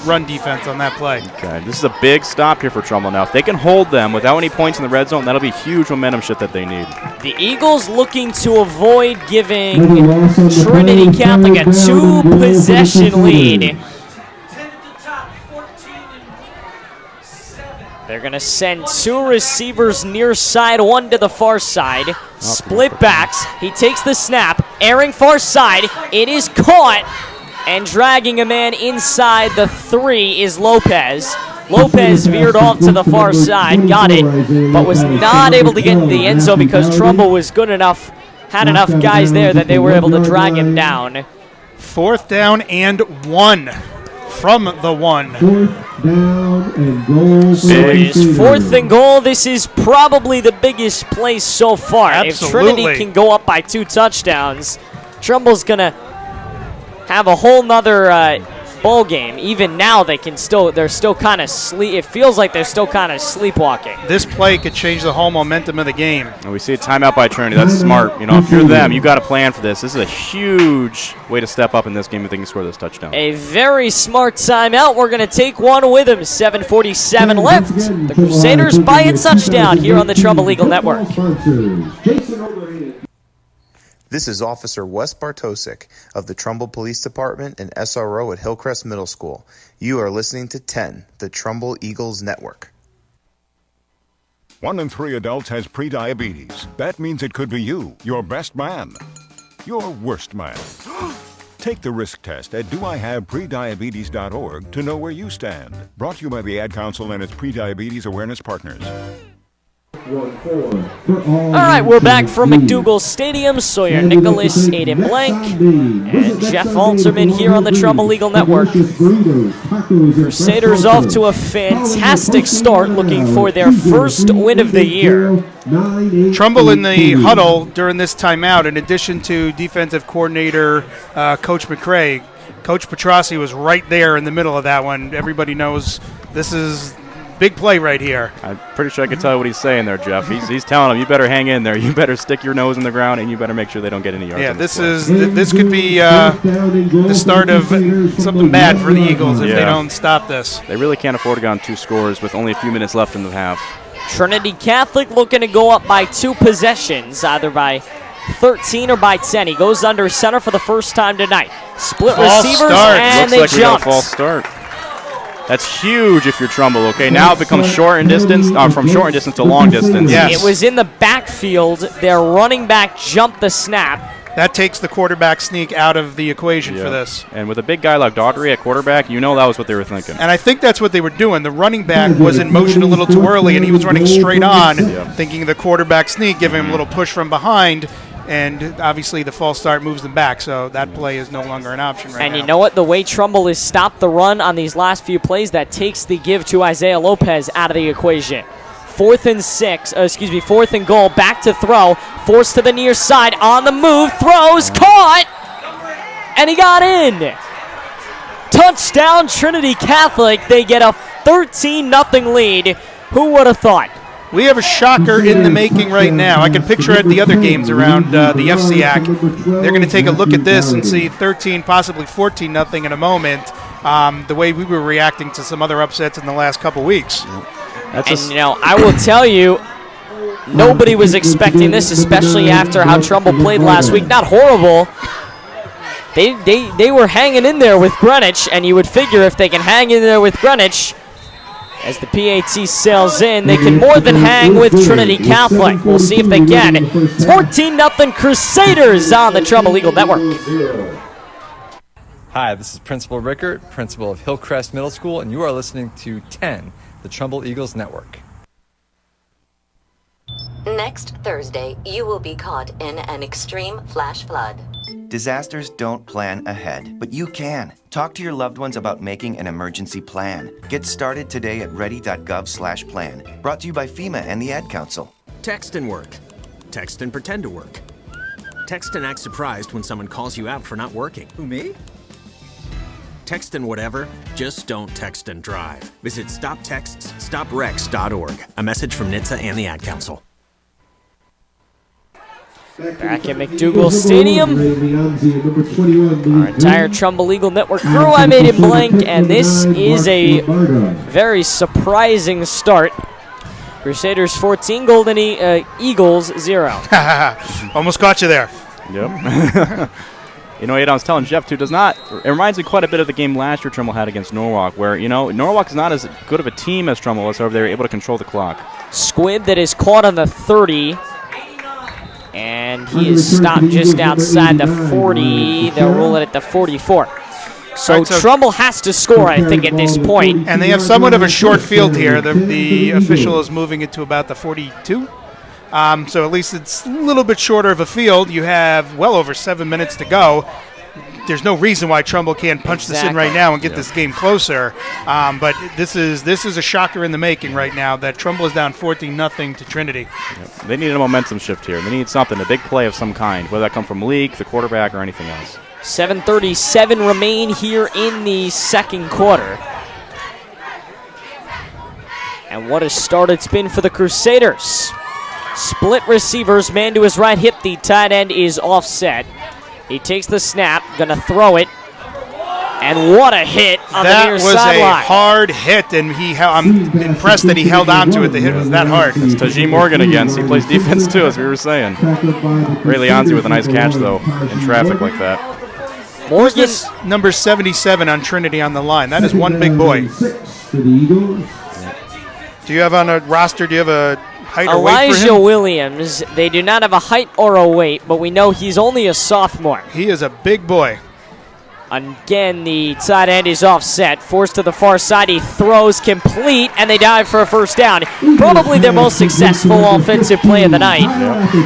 [SPEAKER 2] run defense on that play.
[SPEAKER 8] Okay, this is a big stop here for Trumbull now. If they can hold them without any points in the red zone, that'll be huge momentum shift that they need.
[SPEAKER 5] The Eagles looking to avoid giving Trinity Catholic a 2-possession lead. They're going to send 2 receivers near side, 1 to the far side. Split backs. He takes the snap, airing far side. It is caught, and dragging a man inside the 3 is Lopez. Lopez veered off to the far side, got it, but was not able to get in the end zone because Trumbull was good enough, had enough guys there that they were able to drag him down.
[SPEAKER 2] 4th down and 1 from the 1.
[SPEAKER 4] 4th down and goal.
[SPEAKER 5] So it is 4th and goal. This is probably the biggest play so far.
[SPEAKER 2] Absolutely.
[SPEAKER 5] If Trinity can go up by 2 touchdowns, Trumbull's going to have a whole nother bowl game. Even now, they're still kind of it feels like they're still kind of sleepwalking.
[SPEAKER 2] This play could change the whole momentum of the game.
[SPEAKER 8] And we see a timeout by Trinity. That's smart. You know, if you're them, you got to plan for this. This is a huge way to step up in this game if they can score this touchdown.
[SPEAKER 5] A very smart timeout. We're going to take one with him. 7:47 left. The Crusaders by a touchdown here on the Trumbull Eagle Network.
[SPEAKER 12] This is Officer Wes Bartosik of the Trumbull Police Department and SRO at Hillcrest Middle School. You are listening to 10, the Trumbull Eagles Network.
[SPEAKER 13] 1 in 3 adults has prediabetes. That means it could be you, your best man, your worst man. Take the risk test at doihaveprediabetes.org to know where you stand. Brought to you by the Ad Council and its prediabetes awareness partners.
[SPEAKER 5] All right, we're back from McDougall Stadium. Sawyer Nicholas, Aiden Blank, and Jeff Alterman here on the Trumbull Eagle Network. Crusaders off to a fantastic start, looking for their first win of the year.
[SPEAKER 2] Trumbull in the huddle during this timeout, in addition to defensive coordinator Coach McCray, Coach Petrossi was right there in the middle of that one. Everybody knows this is big play right here.
[SPEAKER 8] I'm pretty sure I can tell you what he's saying there, Jeff. He's telling them, you better hang in there. You better stick your nose in the ground, and you better make sure they don't get any yards.
[SPEAKER 2] Yeah, this could be the start of something bad for the Eagles if they don't stop this.
[SPEAKER 8] They really can't afford to go on 2 scores with only a few minutes left in the half.
[SPEAKER 5] Trinity Catholic looking to go up by 2 possessions, either by 13 or by 10. He goes under center for the first time tonight. Split receivers, and
[SPEAKER 8] Looks like
[SPEAKER 5] they jump.
[SPEAKER 8] We got a false start. That's huge if you're Trumbull, okay? Now it becomes short and distance, from short and distance to long distance.
[SPEAKER 5] Yes. It was in the backfield. Their running back jumped the snap.
[SPEAKER 2] That takes the quarterback sneak out of the equation for
[SPEAKER 8] Yeah.
[SPEAKER 2] this.
[SPEAKER 8] And with a big guy like Daughtry at quarterback, you know that was what they were thinking.
[SPEAKER 2] And I think that's what they were doing. The running back was in motion a little too early, and he was running straight on, thinking the quarterback sneak, giving him a little push from behind, and obviously the false start moves them back, so that play is no longer an option right now.
[SPEAKER 5] And you know what? The way Trumbull has stopped the run on these last few plays, that takes the give to Isaiah Lopez out of the equation. 4th and goal, back to throw, forced to the near side, on the move, throws, caught, and he got in. Touchdown, Trinity Catholic. They get a 13-0 lead. Who would have thought?
[SPEAKER 2] We have a shocker in the making right now. I can picture it the other games around the FCAC. They're going to take a look at this and see 13, possibly 14-0 in a moment, the way we were reacting to some other upsets in the last couple weeks.
[SPEAKER 5] I will tell you, nobody was expecting this, especially after how Trumbull played last week. Not horrible. They were hanging in there with Greenwich, and you would figure if they can hang in there with Greenwich, as the PAT sails in, they can more than hang with Trinity Catholic. We'll see if they can. It's 14-0 Crusaders on the Trumbull Eagle Network.
[SPEAKER 14] Hi, this is Principal Rickert, principal of Hillcrest Middle School, and you are listening to 10, the Trumbull Eagles Network.
[SPEAKER 15] Next Thursday, you will be caught in an extreme flash flood.
[SPEAKER 16] Disasters don't plan ahead, but you can. Talk to your loved ones about making an emergency plan. Get started today at ready.gov/plan. Brought to you by FEMA and the Ad Council.
[SPEAKER 17] Text and work. Text and pretend to work. Text and act surprised when someone calls you out for not working.
[SPEAKER 14] Who, me?
[SPEAKER 17] Text and whatever, just don't text and drive. Visit StopTextsStopWrecks.org. A message from NHTSA and the Ad Council.
[SPEAKER 5] Back at McDougal Stadium, our entire Trumbull Eagle Network crew, I made it blank, and this is a very surprising start. Crusaders 14, Golden Eagles 0.
[SPEAKER 2] Almost got you there.
[SPEAKER 8] Yep. You know, I was telling Jeff, too, it reminds me quite a bit of the game last year Trumbull had against Norwalk, where, Norwalk is not as good of a team as Trumbull was, however, they were able to control the clock.
[SPEAKER 5] Squib that is caught on the 30. And he is stopped just outside the 40. They'll roll it at the 44. So Trumbull has to score, I think, at this point.
[SPEAKER 2] And they have somewhat of a short field here. The official is moving it to about the 42. So at least it's a little bit shorter of a field. You have well over 7 minutes to go. There's no reason why Trumbull can't punch this in right now and get this game closer. But this is a shocker in the making right now that Trumbull is down 14-0 to Trinity.
[SPEAKER 8] Yep. They need a momentum shift here. They need something, a big play of some kind, whether that come from Leak, the quarterback, or anything else.
[SPEAKER 5] 7:37 remain here in the second quarter. And what a start it's been for the Crusaders. Split receivers, man to his right hip. The tight end is offset. He takes the snap, gonna throw it, and what a hit on the near sideline.
[SPEAKER 2] That was a hard hit, and I'm impressed that he held on to it. The hit was that hard.
[SPEAKER 8] It's Tajee Morgan again, so he plays defense too, as we were saying. Ray Leonzi with a nice catch, though, in traffic like that.
[SPEAKER 2] Morgan, number 77 on Trinity on the line. That is one big boy. Do you have on a roster, do you have a height or weight for him?
[SPEAKER 5] Elijah Williams. They do not have a height or a weight, but we know he's only a sophomore.
[SPEAKER 2] He is a big boy.
[SPEAKER 5] Again, the tight end is offset. Forced to the far side. He throws complete, and they dive for a first down. Probably their most successful offensive play of the night.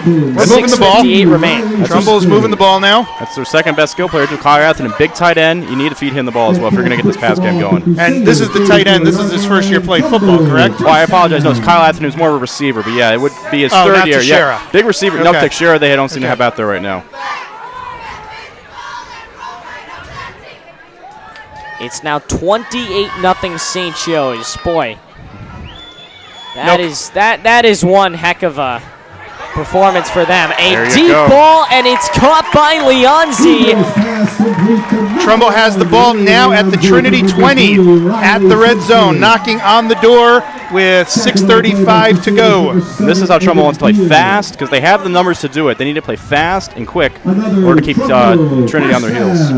[SPEAKER 2] We're moving the ball.
[SPEAKER 5] 6:58 remain.
[SPEAKER 2] Trumbull's moving the ball now.
[SPEAKER 8] That's their second best skill player, Kyle Atherton, big tight end. You need to feed him the ball as well if you're going to get this pass game going.
[SPEAKER 2] And this is the tight end. This is his first year playing football, correct?
[SPEAKER 8] Oh, I apologize. No, it's Kyle Atherton who's more of a receiver, but yeah, it would be his third year.
[SPEAKER 2] Teixeira.
[SPEAKER 8] Yeah, big receiver. Okay. No, Teixeira, they don't seem to have out there right now.
[SPEAKER 5] It's now 28-0 St. Joe's. Boy, that is one heck of a performance for them. A deep ball, and it's caught by Leonzi.
[SPEAKER 2] Trumbull has the ball now at the Trinity 20 at the red zone, knocking on the door with 6:35 to go.
[SPEAKER 8] And this is how Trumbull wants to play fast, because they have the numbers to do it. They need to play fast and quick in order to keep Trinity on their heels.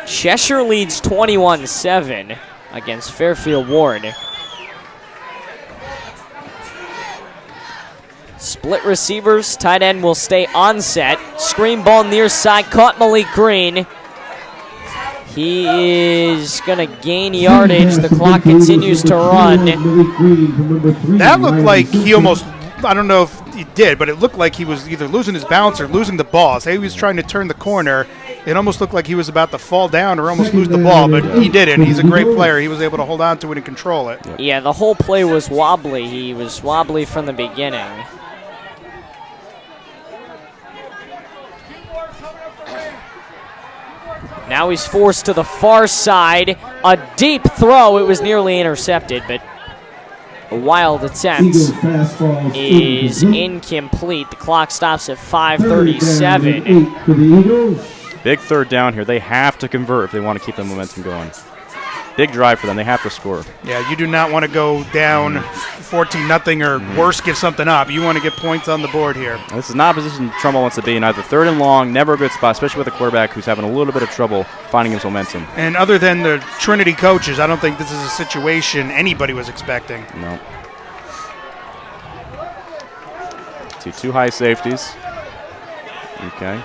[SPEAKER 5] Cheshire leads 21-7 against Fairfield Ward. Split receivers. Tight end will stay on set. Screen ball near side. Caught Malik Green. He is going to gain yardage. The clock continues to run.
[SPEAKER 2] That looked like he almost, I don't know if he did, but it looked like he was either losing his balance or losing the ball. So he was trying to turn the corner. It almost looked like he was about to fall down or almost lose the ball, but he didn't. He's a great player. He was able to hold on to it and control it.
[SPEAKER 5] Yeah, the whole play was wobbly. He was wobbly from the beginning. Now he's forced to the far side. A deep throw. It was nearly intercepted, but a wild attempt is incomplete. The clock stops at 5:37.
[SPEAKER 8] Big third down here. They have to convert if they want to keep the momentum going. Big drive for them. They have to score.
[SPEAKER 2] Yeah, you do not want to go down 14-0 or worse, give something up. You want to get points on the board here.
[SPEAKER 8] This is not a position Trumbull wants to be in. Either third and long, never a good spot, especially with a quarterback who's having a little bit of trouble finding his momentum.
[SPEAKER 2] And other than the Trinity coaches, I don't think this is a situation anybody was expecting.
[SPEAKER 8] No. See two high safeties. Okay.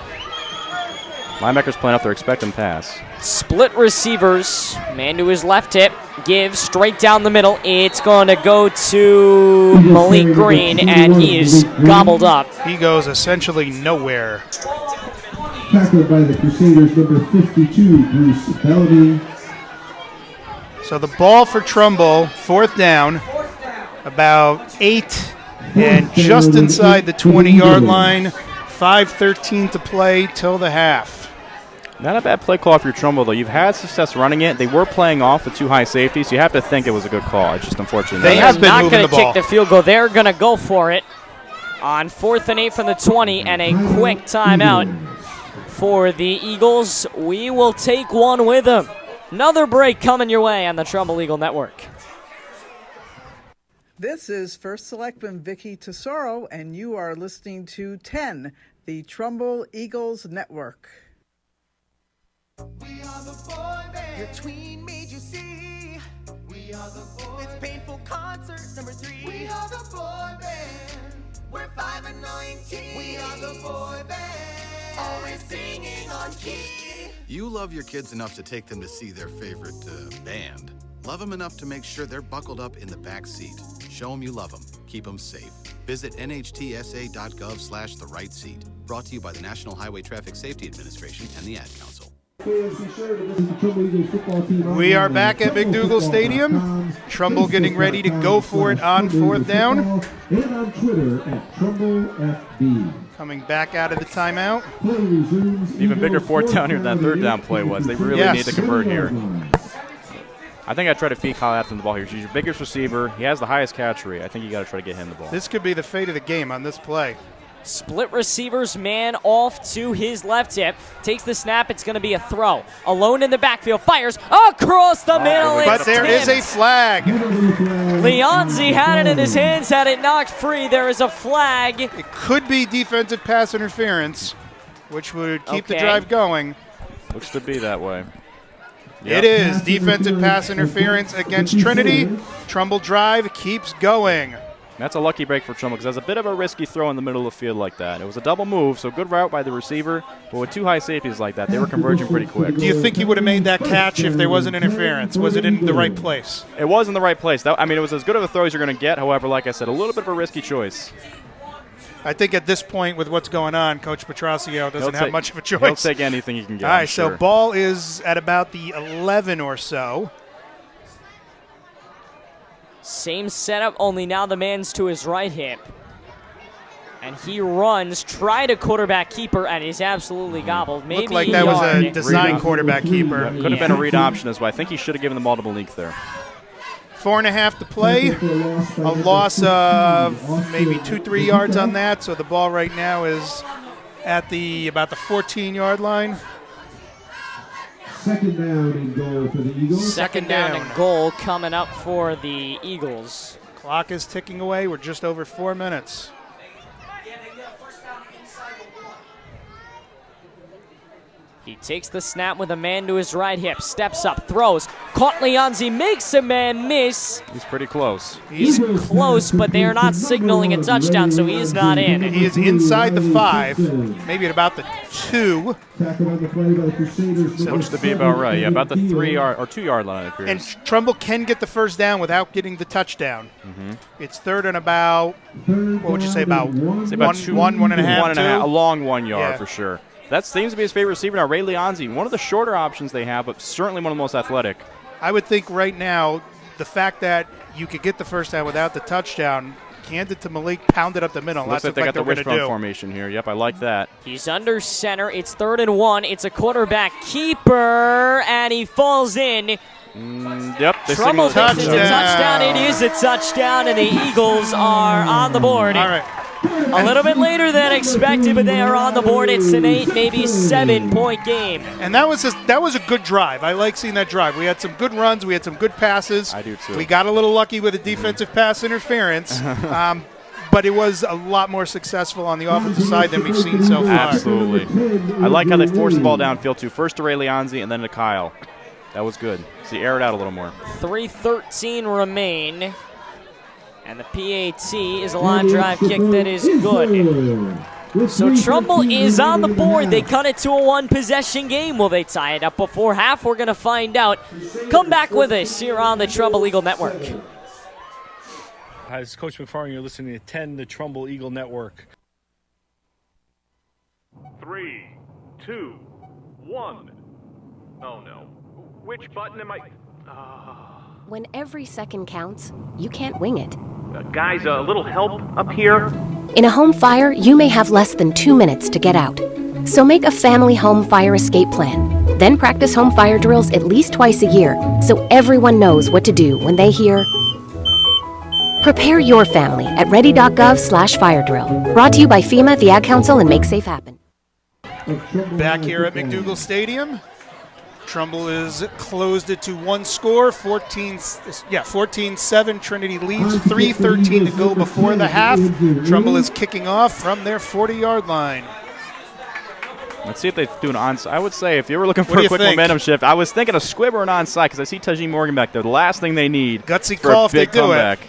[SPEAKER 8] Linebackers playing up their expected pass.
[SPEAKER 5] Split receivers. Man to his left hip. Gives straight down the middle. It's going to go to Malik Green, and he is gobbled up.
[SPEAKER 2] He goes essentially nowhere.
[SPEAKER 4] Tackled by the Crusaders, number 52, Bruce Bellamy.
[SPEAKER 2] So the ball for Trumbull, fourth down, about 8 and just inside the 20-yard line. 5:13 to play till the half.
[SPEAKER 8] Not a bad play call for your Trumbull, though. You've had success running it. They were playing off the two high safeties. You have to think it was a good call. It's just unfortunate.
[SPEAKER 2] They have been moving the ball.
[SPEAKER 5] Not going to kick the field goal. They're going to go for it on 4th and 8 from the 20, and a quick timeout for the Eagles. We will take one with them. Another break coming your way on the Trumbull Eagle Network.
[SPEAKER 18] This is First Selectman Vicky Tesoro, and you are listening to 10, the Trumbull Eagles Network.
[SPEAKER 19] We are the boy band. Your tween made you see. We are the boy. It's painful concert number 3. We are the boy band. We're 5 and 19. We are the boy band. Always singing on key.
[SPEAKER 20] You love your kids enough to take them to see their favorite band. Love them enough to make sure they're buckled up in the back seat. Show them you love them. Keep them safe. Visit nhtsa.gov/the right seat. Brought to you by the National Highway Traffic Safety Administration and the Ad Council.
[SPEAKER 2] We are back at McDougal Stadium. Trumbull getting ready to go for it on 4th down.
[SPEAKER 4] And on Twitter at TrumbleFB.
[SPEAKER 2] Coming back out of the timeout.
[SPEAKER 8] Even bigger 4th down here than that 3rd down play was. They really need to convert here. I think I try to feed Kyle Athens the ball here. He's your biggest receiver. He has the highest catch rate. I think you got to try to get him the ball.
[SPEAKER 2] This could be the fate of the game on this play.
[SPEAKER 5] Split receivers, man off to his left hip. Takes the snap. It's going to be a throw. Alone in the backfield. Fires across the middle.
[SPEAKER 2] But there is a flag.
[SPEAKER 5] Leonzi had it in his hands. Had it knocked free. There is a flag.
[SPEAKER 2] It could be defensive pass interference, which would keep the drive going.
[SPEAKER 8] Looks to be that way.
[SPEAKER 2] Yep. It is defensive pass interference against Trinity. Trumbull drive keeps going.
[SPEAKER 8] That's a lucky break for Trumbull because that's a bit of a risky throw in the middle of the field like that. It was a double move, so good route by the receiver. But with two high safeties like that, they were converging pretty quick.
[SPEAKER 2] Do you think he would have made that catch if there wasn't interference? Was it in the right place?
[SPEAKER 8] It was in the right place. It was as good of a throw as you're going to get. However, like I said, a little bit of a risky choice.
[SPEAKER 2] I think at this point with what's going on, Coach Petrosio doesn't have much of a choice.
[SPEAKER 8] He'll take anything he can get.
[SPEAKER 2] All right, so ball is at about the 11 or so.
[SPEAKER 5] Same setup, only now the man's to his right hip. And he runs, tried a quarterback keeper, and he's absolutely gobbled. Maybe
[SPEAKER 2] looked like that was a design quarterback keeper.
[SPEAKER 8] Could have been a read option as well. I think he should have given the multiple leaks there.
[SPEAKER 2] 4.5 to play. A loss of maybe 2-3 yards on that. So the ball right now is at about the 14-yard line.
[SPEAKER 4] Second down and goal for the Eagles.
[SPEAKER 5] Second down and goal coming up for the Eagles.
[SPEAKER 2] Clock is ticking away. We're just over 4 minutes.
[SPEAKER 5] He takes the snap with a man to his right hip, steps up, throws. Caught Leonzi, makes a man miss.
[SPEAKER 8] He's pretty close.
[SPEAKER 5] He's close, but they are not signaling a touchdown, so he is not in.
[SPEAKER 2] He is inside the 5, maybe at about the 2.
[SPEAKER 8] Looks to be about right. Yeah, about the 3-yard or 2-yard line, it appears.
[SPEAKER 2] And Trumbull can get the first down without getting the touchdown. It's third and about, what would you say, about one and a half,
[SPEAKER 8] a long 1 yard
[SPEAKER 2] Yeah.
[SPEAKER 8] for sure. That seems to be his favorite receiver now, Ray Leonzi. One of the shorter options they have, but certainly one of the most athletic.
[SPEAKER 2] I would think right now, the fact that you could get the first down without the touchdown, hand it to Malik, pound it up the middle.
[SPEAKER 8] Looks like they got the wishbone formation here. Yep, I like that.
[SPEAKER 5] He's under center. It's 3rd and 1. It's a quarterback keeper, and he falls in.
[SPEAKER 8] Yep, they
[SPEAKER 5] Trumbull
[SPEAKER 8] signal
[SPEAKER 5] thinks it's a touchdown. It is a touchdown, and the Eagles are on the board.
[SPEAKER 2] All right.
[SPEAKER 5] A little bit later than expected, but they are on the board. It's an 8, maybe 7-point game.
[SPEAKER 2] And that was a good drive. I like seeing that drive. We had some good runs. We had some good passes.
[SPEAKER 8] I do too.
[SPEAKER 2] We got a little lucky with a defensive pass interference. But it was a lot more successful on the offensive side than we've seen so far.
[SPEAKER 8] Absolutely. I like how they forced the ball downfield too. First to Ray Leonzi and then to Kyle. That was good. So you air it out a little more.
[SPEAKER 5] 3:13 remain. And the PAT is a line drive kick that is good. So Trumbull is on the board. They cut it to a 1-possession game. Will they tie it up before half? We're going to find out. Come back with us here on the Trumbull Eagle Network.
[SPEAKER 21] Hi, this is Coach McFarland. You're listening to 10, the Trumbull Eagle Network.
[SPEAKER 22] 3, 2, 1. Oh no. Which button am I?
[SPEAKER 23] When every second counts, you can't wing it.
[SPEAKER 22] Guys, a little help up here?
[SPEAKER 23] In a home fire, you may have less than 2 minutes to get out. So make a family home fire escape plan. Then practice home fire drills at least twice a year so everyone knows what to do when they hear. Prepare your family at ready.gov/fire drill. Brought to you by FEMA, the Ad Council, and Make Safe Happen.
[SPEAKER 2] Back here at McDougal Stadium, Trumbull is closed it to 1 score, 14-7. Trinity leads, 3:13 to go before the half. Trumbull is kicking off from their 40-yard line.
[SPEAKER 8] Let's see if they do an onside. I would say if you were looking for a quick momentum shift, I was thinking a squib or an onside because I see Tajee Morgan back there. The last thing they need
[SPEAKER 2] Gutsy
[SPEAKER 8] for
[SPEAKER 2] call
[SPEAKER 8] a big
[SPEAKER 2] if they do
[SPEAKER 8] comeback.
[SPEAKER 2] it.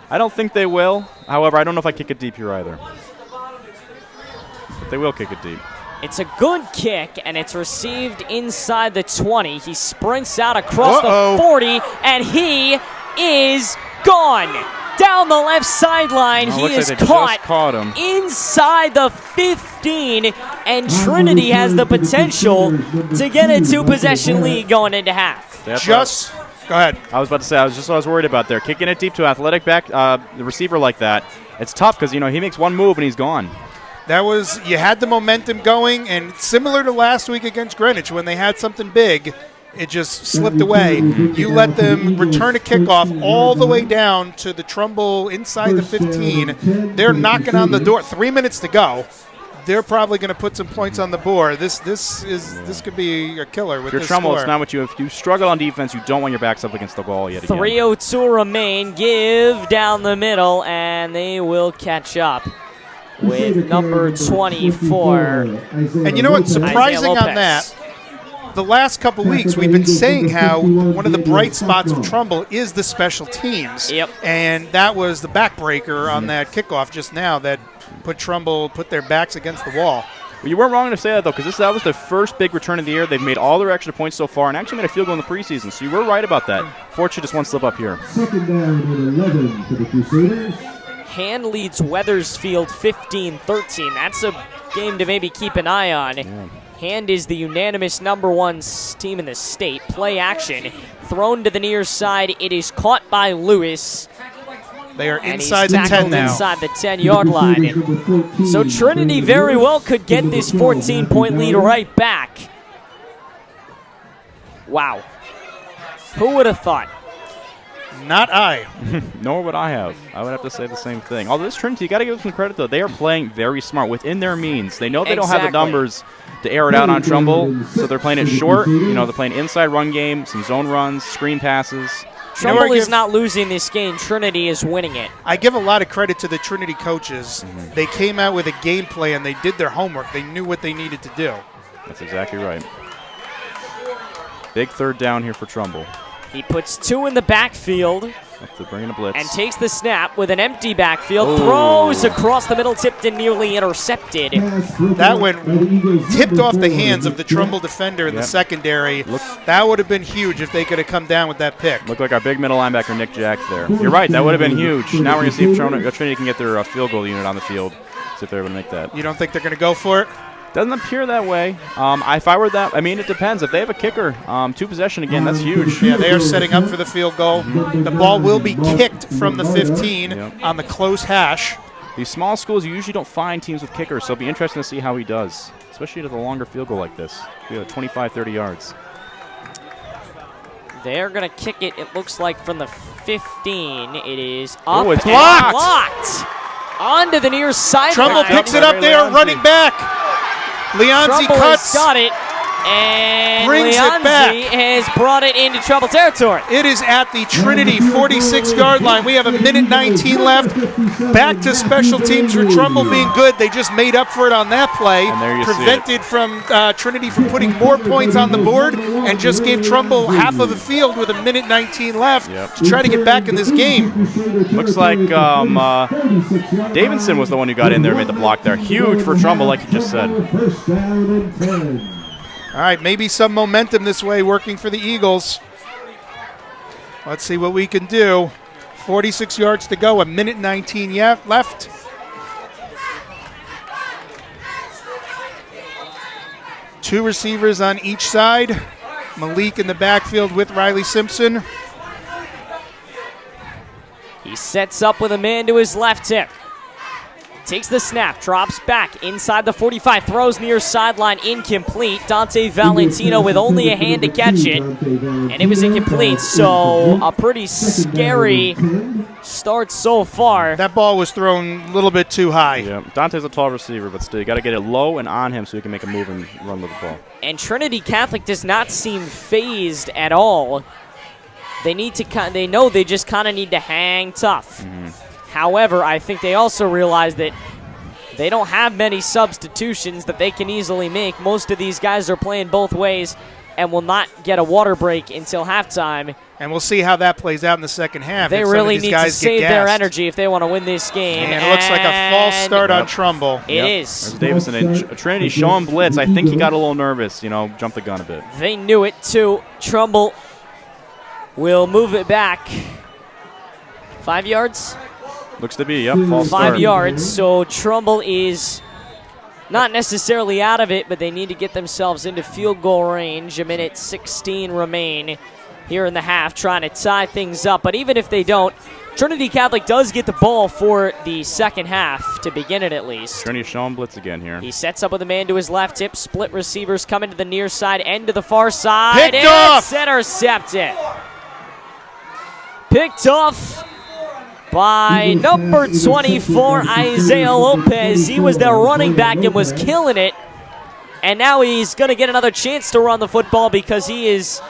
[SPEAKER 8] I don't think they will. However, I don't know if I kick it deep here either. But they will kick it deep.
[SPEAKER 5] It's a good kick, and it's received inside the 20. He sprints out across the 40, and he is gone. Down the left sideline, he is caught
[SPEAKER 8] him
[SPEAKER 5] inside the 15, and Trinity has the potential to get a 2-possession lead going into half.
[SPEAKER 2] Go ahead.
[SPEAKER 8] I was about to say, I was worried about there. Kicking it deep to athletic back, the receiver like that, it's tough because, he makes one move and he's gone.
[SPEAKER 2] You had the momentum going, and similar to last week against Greenwich when they had something big, it just slipped away. You let them return a kickoff all the way down to the Trumbull inside the 15. They're knocking on the door. 3 minutes to go. They're probably going to put some points on the board. This could be a killer with
[SPEAKER 8] if you're
[SPEAKER 2] this
[SPEAKER 8] Trumbull,
[SPEAKER 2] score.
[SPEAKER 8] it's not what if you struggle on defense, you don't want your backs up against the wall yet again.
[SPEAKER 5] 3:02 remain. Give down the middle, and they will catch up with number 24.
[SPEAKER 2] And you know what's surprising on that? The last couple weeks, we've been saying how one of the bright spots of Trumbull is the special teams.
[SPEAKER 5] Yep.
[SPEAKER 2] And that was the backbreaker on that kickoff just now that put their backs against the wall.
[SPEAKER 8] Well, you weren't wrong to say that, though, because that was their first big return of the year. They've made all their extra points so far and actually made a field goal in the preseason. So you were right about that. Fortunately, just one slip up here.
[SPEAKER 4] Second down and 11 for the Crusaders.
[SPEAKER 5] Hand leads Weathersfield 15-13. That's a game to maybe keep an eye on.
[SPEAKER 8] Yeah.
[SPEAKER 5] Hand is the unanimous number 1 team in the state. Play action. Thrown to the near side. It is caught by Lewis.
[SPEAKER 2] They are
[SPEAKER 5] And
[SPEAKER 2] inside
[SPEAKER 5] he's
[SPEAKER 2] the 10
[SPEAKER 5] tackled
[SPEAKER 2] now.
[SPEAKER 5] inside the 10-yard line. So Trinity very well could get this 14-point lead right back. Wow. Who would have thought?
[SPEAKER 2] Not I.
[SPEAKER 8] Nor would I have. I would have to say the same thing. Although this Trinity, you got to give them some credit, though. They are playing very smart within their means. They know they don't have the numbers to air it out on Trumbull, so they're playing it short. They're playing inside run game, some zone runs, screen passes.
[SPEAKER 5] Trumbull is not losing this game. Trinity is winning it.
[SPEAKER 2] I give a lot of credit to the Trinity coaches. They came out with a game plan. They did their homework. They knew what they needed to do.
[SPEAKER 8] That's exactly right. Big third down here for Trumbull.
[SPEAKER 5] He puts 2 in the backfield.
[SPEAKER 8] After bringing a blitz.
[SPEAKER 5] And takes the snap with an empty backfield.
[SPEAKER 8] Ooh.
[SPEAKER 5] Throws across the middle, tipped and nearly intercepted.
[SPEAKER 2] That went tipped off the hands of the Trumbull defender in the secondary. That would have been huge if they could have come down with that pick.
[SPEAKER 8] Looked like our big middle linebacker, Nick Jack, there. You're right, that would have been huge. Now we're going to see if Trinity can get their field goal unit on the field. See if they're able to make that.
[SPEAKER 2] You don't think they're going to go for it?
[SPEAKER 8] Doesn't appear that way. If I were that, I mean, it depends. If they have a kicker, 2 possession again, that's huge.
[SPEAKER 2] Yeah, they are setting up for the field goal. The ball will be kicked from the 15 on the close hash.
[SPEAKER 8] These small schools, you usually don't find teams with kickers, so it'll be interesting to see how he does, especially to the longer field goal like this. 25, 30 yards.
[SPEAKER 5] They're going to kick it, it looks like, from the 15. It is up.
[SPEAKER 8] Oh, it's
[SPEAKER 5] and
[SPEAKER 8] blocked.
[SPEAKER 5] Onto the near sideline.
[SPEAKER 2] Trumbull picks it up there, running back. Leonzi cuts.
[SPEAKER 5] Has got it, and
[SPEAKER 2] brings it back.
[SPEAKER 5] has brought it into Trumbull territory.
[SPEAKER 2] It is at the Trinity 46-yard line. We have a minute 19 left. Back to special teams for Trumbull being good. They just made up for it on that play.
[SPEAKER 8] And there you
[SPEAKER 2] prevented from Trinity from putting more points on the board, and just gave Trumbull half of the field with a minute 19 left to try to get back in this game.
[SPEAKER 8] Looks like Davidson was the one who got in there and made the block there. Huge for Trumbull, like you just said.
[SPEAKER 2] All right, maybe some momentum this way working for the Eagles. Let's see what we can do. 46 yards to go, a minute 19 left. Two receivers on each side. Malik in the backfield with Riley Simpson.
[SPEAKER 5] He sets up with a man to his left hip. Takes the snap, drops back inside the 45, throws near sideline, incomplete. Dante Valentino with only a hand to catch it, and it was incomplete. So a pretty scary start so far.
[SPEAKER 2] That ball was thrown a little bit too high.
[SPEAKER 8] Yeah, Dante's a tall receiver, but still, you got to get it low and on him so he can make a move and run with the ball.
[SPEAKER 5] And Trinity Catholic does not seem phased at all. They know they just kind of need to hang tough. However, I think they also realize that they don't have many substitutions that they can easily make. Most of these guys are playing both ways and will not get a water break until halftime.
[SPEAKER 2] And we'll see how that plays out in the second half.
[SPEAKER 5] They really need to save their energy if they want to win this game.
[SPEAKER 2] And it looks like a false start on Trumbull.
[SPEAKER 5] It is.
[SPEAKER 8] There's Davison and Trinity showing blitz. I think he got a little nervous, jumped the gun a bit.
[SPEAKER 5] They knew it too. Trumbull will move it back. 5 yards?
[SPEAKER 8] Looks to be, yep, false
[SPEAKER 5] 5 yards, so Trumbull is not necessarily out of it, but they need to get themselves into field goal range. A minute 16 remain here in the half, trying to tie things up. But even if they don't, Trinity Catholic does get the ball for the second half, to begin it at least.
[SPEAKER 8] Trinity showing blitz again here.
[SPEAKER 5] He sets up with a man to his left hip, split receivers coming to the near side and to the far side.
[SPEAKER 2] Picked off!
[SPEAKER 5] Intercepted. Picked off by number 24, Isaiah Lopez. He was their running back and was killing it. And now he's going to get another chance to run the football because he is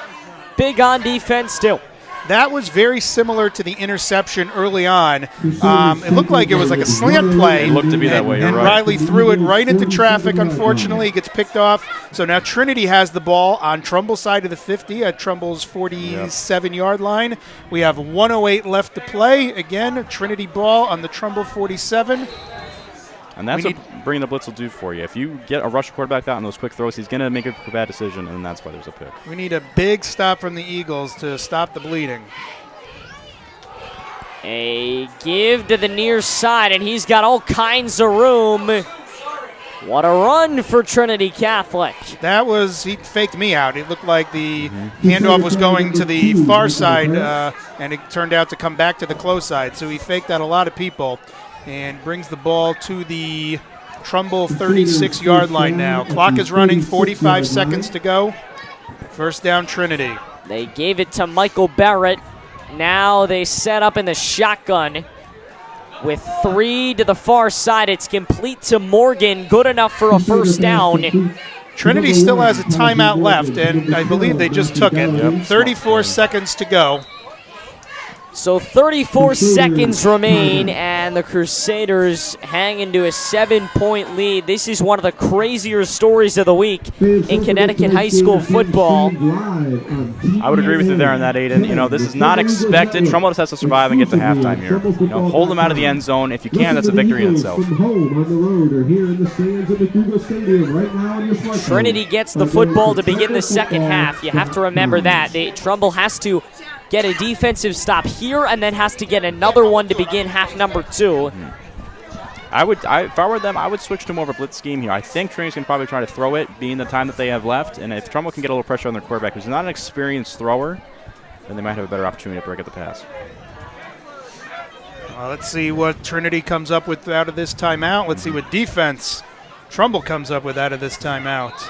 [SPEAKER 5] big on defense too.
[SPEAKER 2] That was very similar to the interception early on. It looked like it was like a slant play.
[SPEAKER 8] It looked to be that way, you're
[SPEAKER 2] and
[SPEAKER 8] right.
[SPEAKER 2] Riley threw it right into traffic. Unfortunately, he gets picked off. So now Trinity has the ball on Trumbull's side of the 50 at Trumbull's 47-yard line. We have 1:08 left to play. Again, Trinity ball on the Trumbull 47.
[SPEAKER 8] And that's what bringing the blitz will do for you. If you get a rush quarterback out on those quick throws, he's going to make a bad decision, and that's why there's a pick.
[SPEAKER 2] We need a big stop from the Eagles to stop the bleeding.
[SPEAKER 5] A give to the near side, and he's got all kinds of room. What a run for Trinity Catholic.
[SPEAKER 2] He faked me out. It looked like the handoff was going to the far side, and it turned out to come back to the close side. So he faked out a lot of people and brings the ball to the Trumbull 36-yard line now. Clock is running, 45 seconds to go. First down, Trinity.
[SPEAKER 5] They gave it to Michael Barrett. Now they set up in the shotgun with 3 to the far side. It's complete to Morgan. Good enough for a first down.
[SPEAKER 2] Trinity still has a timeout left, and I believe they just took it. 34 seconds to go.
[SPEAKER 5] So 34 seconds remain, and the Crusaders hang into a 7-point lead. This is one of the crazier stories of the week in Connecticut high school football.
[SPEAKER 8] I would agree with you there on that, Aiden. You know, this is not expected. Trumbull just has to survive and get to halftime here. You know, hold them out of the end zone. If you can, that's a victory in itself.
[SPEAKER 5] Trinity gets the football to begin the second half. You have to remember that. Trumbull has to get a defensive stop here and then has to get another one to begin half number 2.
[SPEAKER 8] If I were them, I would switch to more of a blitz scheme here. I think Trinity's going to probably try to throw it, being the time that they have left. And if Trumbull can get a little pressure on their quarterback, who's not an experienced thrower, then they might have a better opportunity to break at the pass.
[SPEAKER 2] Let's see what Trinity comes up with out of this timeout. Let's see what defense Trumbull comes up with out of this timeout.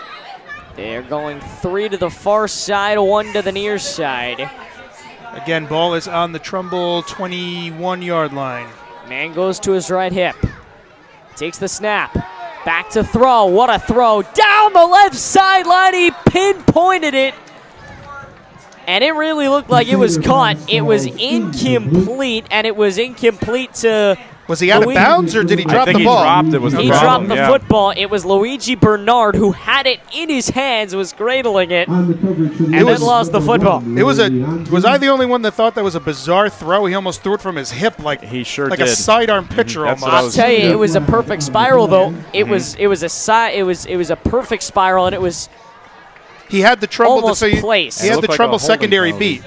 [SPEAKER 5] They're going 3 to the far side, 1 to the near side.
[SPEAKER 2] Again, ball is on the Trumbull 21-yard line.
[SPEAKER 5] Man goes to his right hip. Takes the snap. Back to throw. What a throw. Down the left sideline. He pinpointed it. And it really looked like it was caught. It was incomplete, and it was incomplete to...
[SPEAKER 2] Was he out of bounds, or did he drop the ball?
[SPEAKER 8] I think he dropped it. Was the problem.
[SPEAKER 5] Dropped the football. It was Luigi Bernard who had it in his hands, was cradling it, and then lost the football.
[SPEAKER 2] Was I the only one that thought that was a bizarre throw? He almost threw it from his hip like
[SPEAKER 8] he sure
[SPEAKER 2] like
[SPEAKER 8] did.
[SPEAKER 2] A sidearm pitcher almost.
[SPEAKER 5] I'll tell you, it was a perfect spiral though. It was a perfect spiral, and it was
[SPEAKER 2] he had the Trumbull
[SPEAKER 5] almost placed.
[SPEAKER 2] He had the Trumbull secondary beat.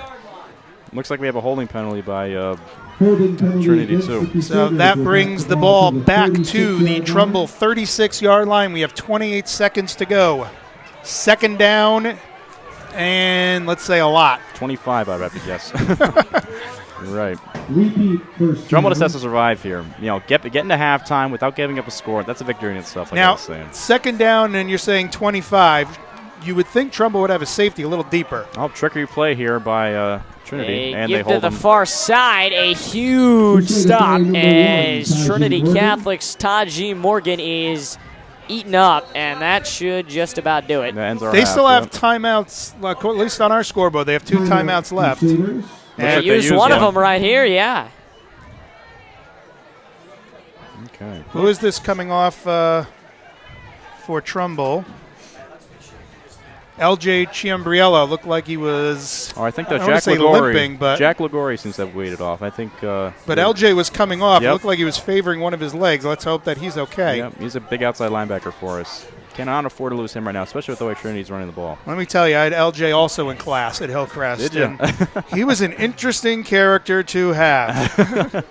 [SPEAKER 8] Looks like we have a holding penalty by Trinity too.
[SPEAKER 2] So that brings the ball back to the Trumbull 36-yard line. We have 28 seconds to go. Second down, and let's say a lot.
[SPEAKER 8] 25, I'd have to guess. Right. Trumbull just has to survive here. You know, get into halftime without giving up a score. That's a victory in itself, like I was saying.
[SPEAKER 2] Second down, and you're saying 25. You would think Trumbull would have a safety a little deeper.
[SPEAKER 8] Oh, trickery play here by Trinity, and
[SPEAKER 5] they
[SPEAKER 8] hold
[SPEAKER 5] to the
[SPEAKER 8] them.
[SPEAKER 5] far side, a huge stop as Trinity Catholic's Todd G. Morgan is eaten up, and that should just about do it.
[SPEAKER 2] They still have timeouts, at least on our scoreboard. They have 2 timeouts left.
[SPEAKER 5] And they used one of them right here, yeah.
[SPEAKER 8] Okay.
[SPEAKER 2] Who is this coming off for Trumbull? LJ Chiambriello looked like he was.
[SPEAKER 8] Oh, I think
[SPEAKER 2] that
[SPEAKER 8] Jack
[SPEAKER 2] limping, but
[SPEAKER 8] Jack Ligori seems to have weighted off. I think.
[SPEAKER 2] But LJ was coming off. Yep. It looked like he was favoring one of his legs. Let's hope that he's okay.
[SPEAKER 8] Yep, he's a big outside linebacker for us. Cannot afford to lose him right now, especially with the way Trinity's running the ball.
[SPEAKER 2] Let me tell you, I had LJ also in class at Hillcrest.
[SPEAKER 8] Did you?
[SPEAKER 2] He was an interesting character to have.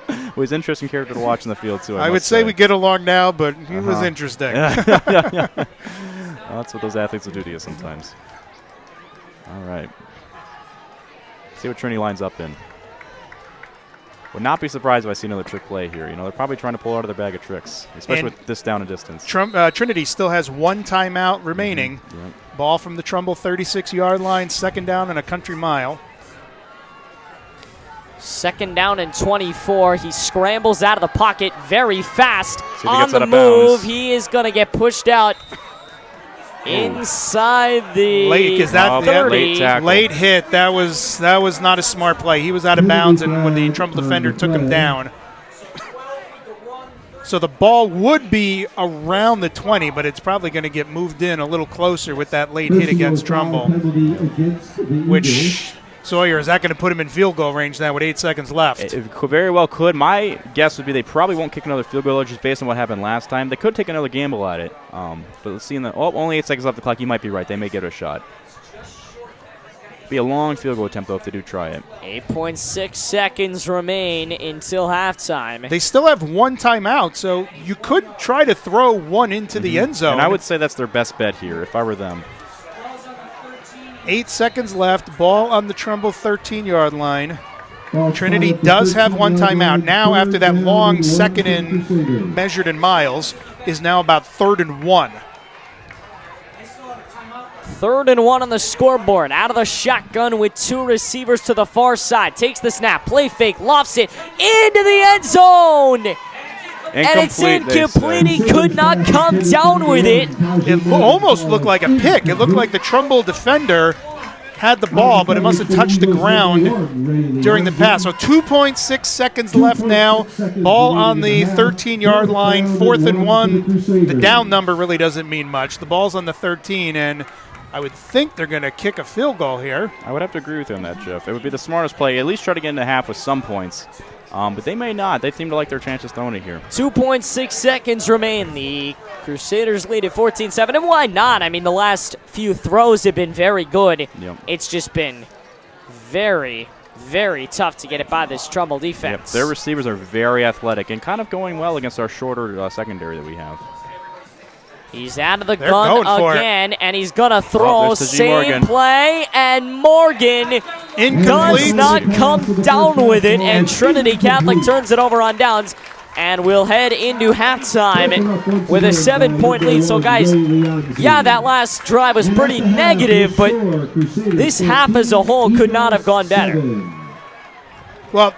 [SPEAKER 8] Well, he's an interesting character to watch in the field too.
[SPEAKER 2] I would say we get along now, but he was interesting.
[SPEAKER 8] Well, that's what those athletes will do to you sometimes. All right. See what Trinity lines up in. Would not be surprised if I see another trick play here. You know, they're probably trying to pull out of their bag of tricks, especially with this down and distance.
[SPEAKER 2] Trinity still has 1 timeout remaining.
[SPEAKER 8] Yep.
[SPEAKER 2] Ball from the Trumbull 36-yard line, second down and a country mile.
[SPEAKER 5] Second down and 24. He scrambles out of the pocket very fast. On the move,
[SPEAKER 8] bounds.
[SPEAKER 5] he is going to get pushed out. Inside the
[SPEAKER 2] late, is that
[SPEAKER 5] 30.
[SPEAKER 2] Late hit. That was not a smart play. He was out of bounds, and when the Trumbull defender took him down. So the ball would be around the 20, but it's probably going to get moved in a little closer with that late hit against Trumbull. Which, Sawyer, is that going to put him in field goal range now with 8 seconds left?
[SPEAKER 8] It very well could. My guess would be they probably won't kick another field goal just based on what happened last time. They could take another gamble at it. But let's see. Only 8 seconds left the clock. You might be right. They may give it a shot. Be a long field goal attempt, though, if they do try it.
[SPEAKER 5] 8.6 seconds remain until halftime.
[SPEAKER 2] They still have 1 timeout, so you could try to throw one into the end zone.
[SPEAKER 8] And I would say that's their best bet here if I were them.
[SPEAKER 2] 8 seconds left. Ball on the Trumbull 13-yard line. Trinity does have 1 timeout. Now, after that long second and measured in miles, is now about 3rd and 1.
[SPEAKER 5] 3rd and 1 on the scoreboard. Out of the shotgun with 2 receivers to the far side. Takes the snap. Play fake. Lofts it into the end zone. And it's incomplete. He could not come down with it.
[SPEAKER 2] It almost looked like a pick. It looked like the Trumbull defender had the ball, but it must have touched the ground during the pass. So 2.6 seconds left now. Ball on the 13-yard line, 4th and 1. The down number really doesn't mean much. The ball's on the 13, and I would think they're going to kick a field goal here.
[SPEAKER 8] I would have to agree with you on that, Jeff. It would be the smartest play. At least try to get into half with some points. But they may not. They seem to like their chances throwing it here.
[SPEAKER 5] 2.6 seconds remain. The Crusaders lead at 14-7. And why not? I mean, the last few throws have been very good.
[SPEAKER 8] Yep.
[SPEAKER 5] It's just been very, very tough to get it by this Trumbull defense.
[SPEAKER 8] Yep. Their receivers are very athletic and kind of going well against our shorter secondary that we have.
[SPEAKER 5] He's out of the gun again, and he's going to throw. Same play, and Morgan does not come down with it, and Trinity Catholic turns it over on downs, and we'll head into halftime with a 7-point lead. So, guys, yeah, that last drive was pretty negative, but this half as a whole could not have gone better.
[SPEAKER 2] Well,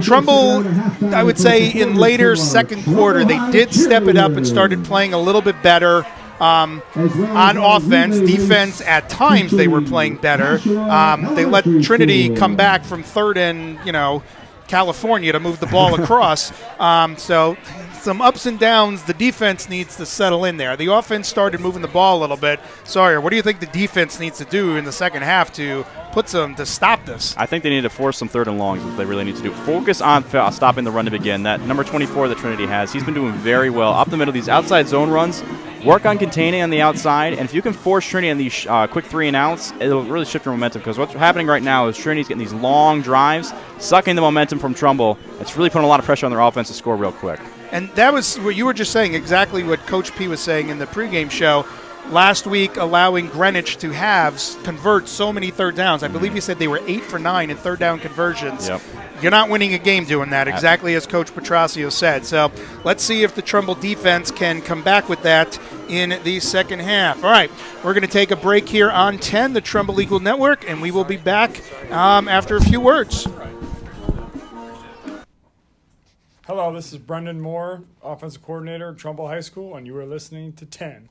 [SPEAKER 2] Trumbull, I would say in later second quarter, they did step it up and started playing a little bit better on offense. Defense, at times, they were playing better. They let Trinity come back from 3rd and, California to move the ball across. So some ups and downs. The defense needs to settle in there. The offense started moving the ball a little bit. Sawyer, what do you think the defense needs to do in the second half to stop this?
[SPEAKER 8] I think they need to force some 3rd and longs. What they really need to do. Focus on stopping the run to begin. That number 24 that Trinity has, he's been doing very well. Up the middle, these outside zone runs, work on containing on the outside, and if you can force Trinity on these quick 3 and outs, it'll really shift your momentum, because what's happening right now is Trinity's getting these long drives, sucking the momentum from Trumbull. It's really putting a lot of pressure on their offense to score real quick.
[SPEAKER 2] And that was what you were just saying, exactly what Coach P was saying in the pregame show. Last week, allowing Greenwich to convert so many 3rd downs. I believe you said they were 8 for 9 in 3rd down conversions.
[SPEAKER 8] Yep.
[SPEAKER 2] You're not winning a game doing that, exactly as Coach Petrosio said. So let's see if the Trumbull defense can come back with that in the second half. All right, we're going to take a break here on 10, the Trumbull Eagle Network, and we will be back after a few words.
[SPEAKER 1] Hello, this is Brendan Moore, offensive coordinator at Trumbull High School, and you are listening to 10.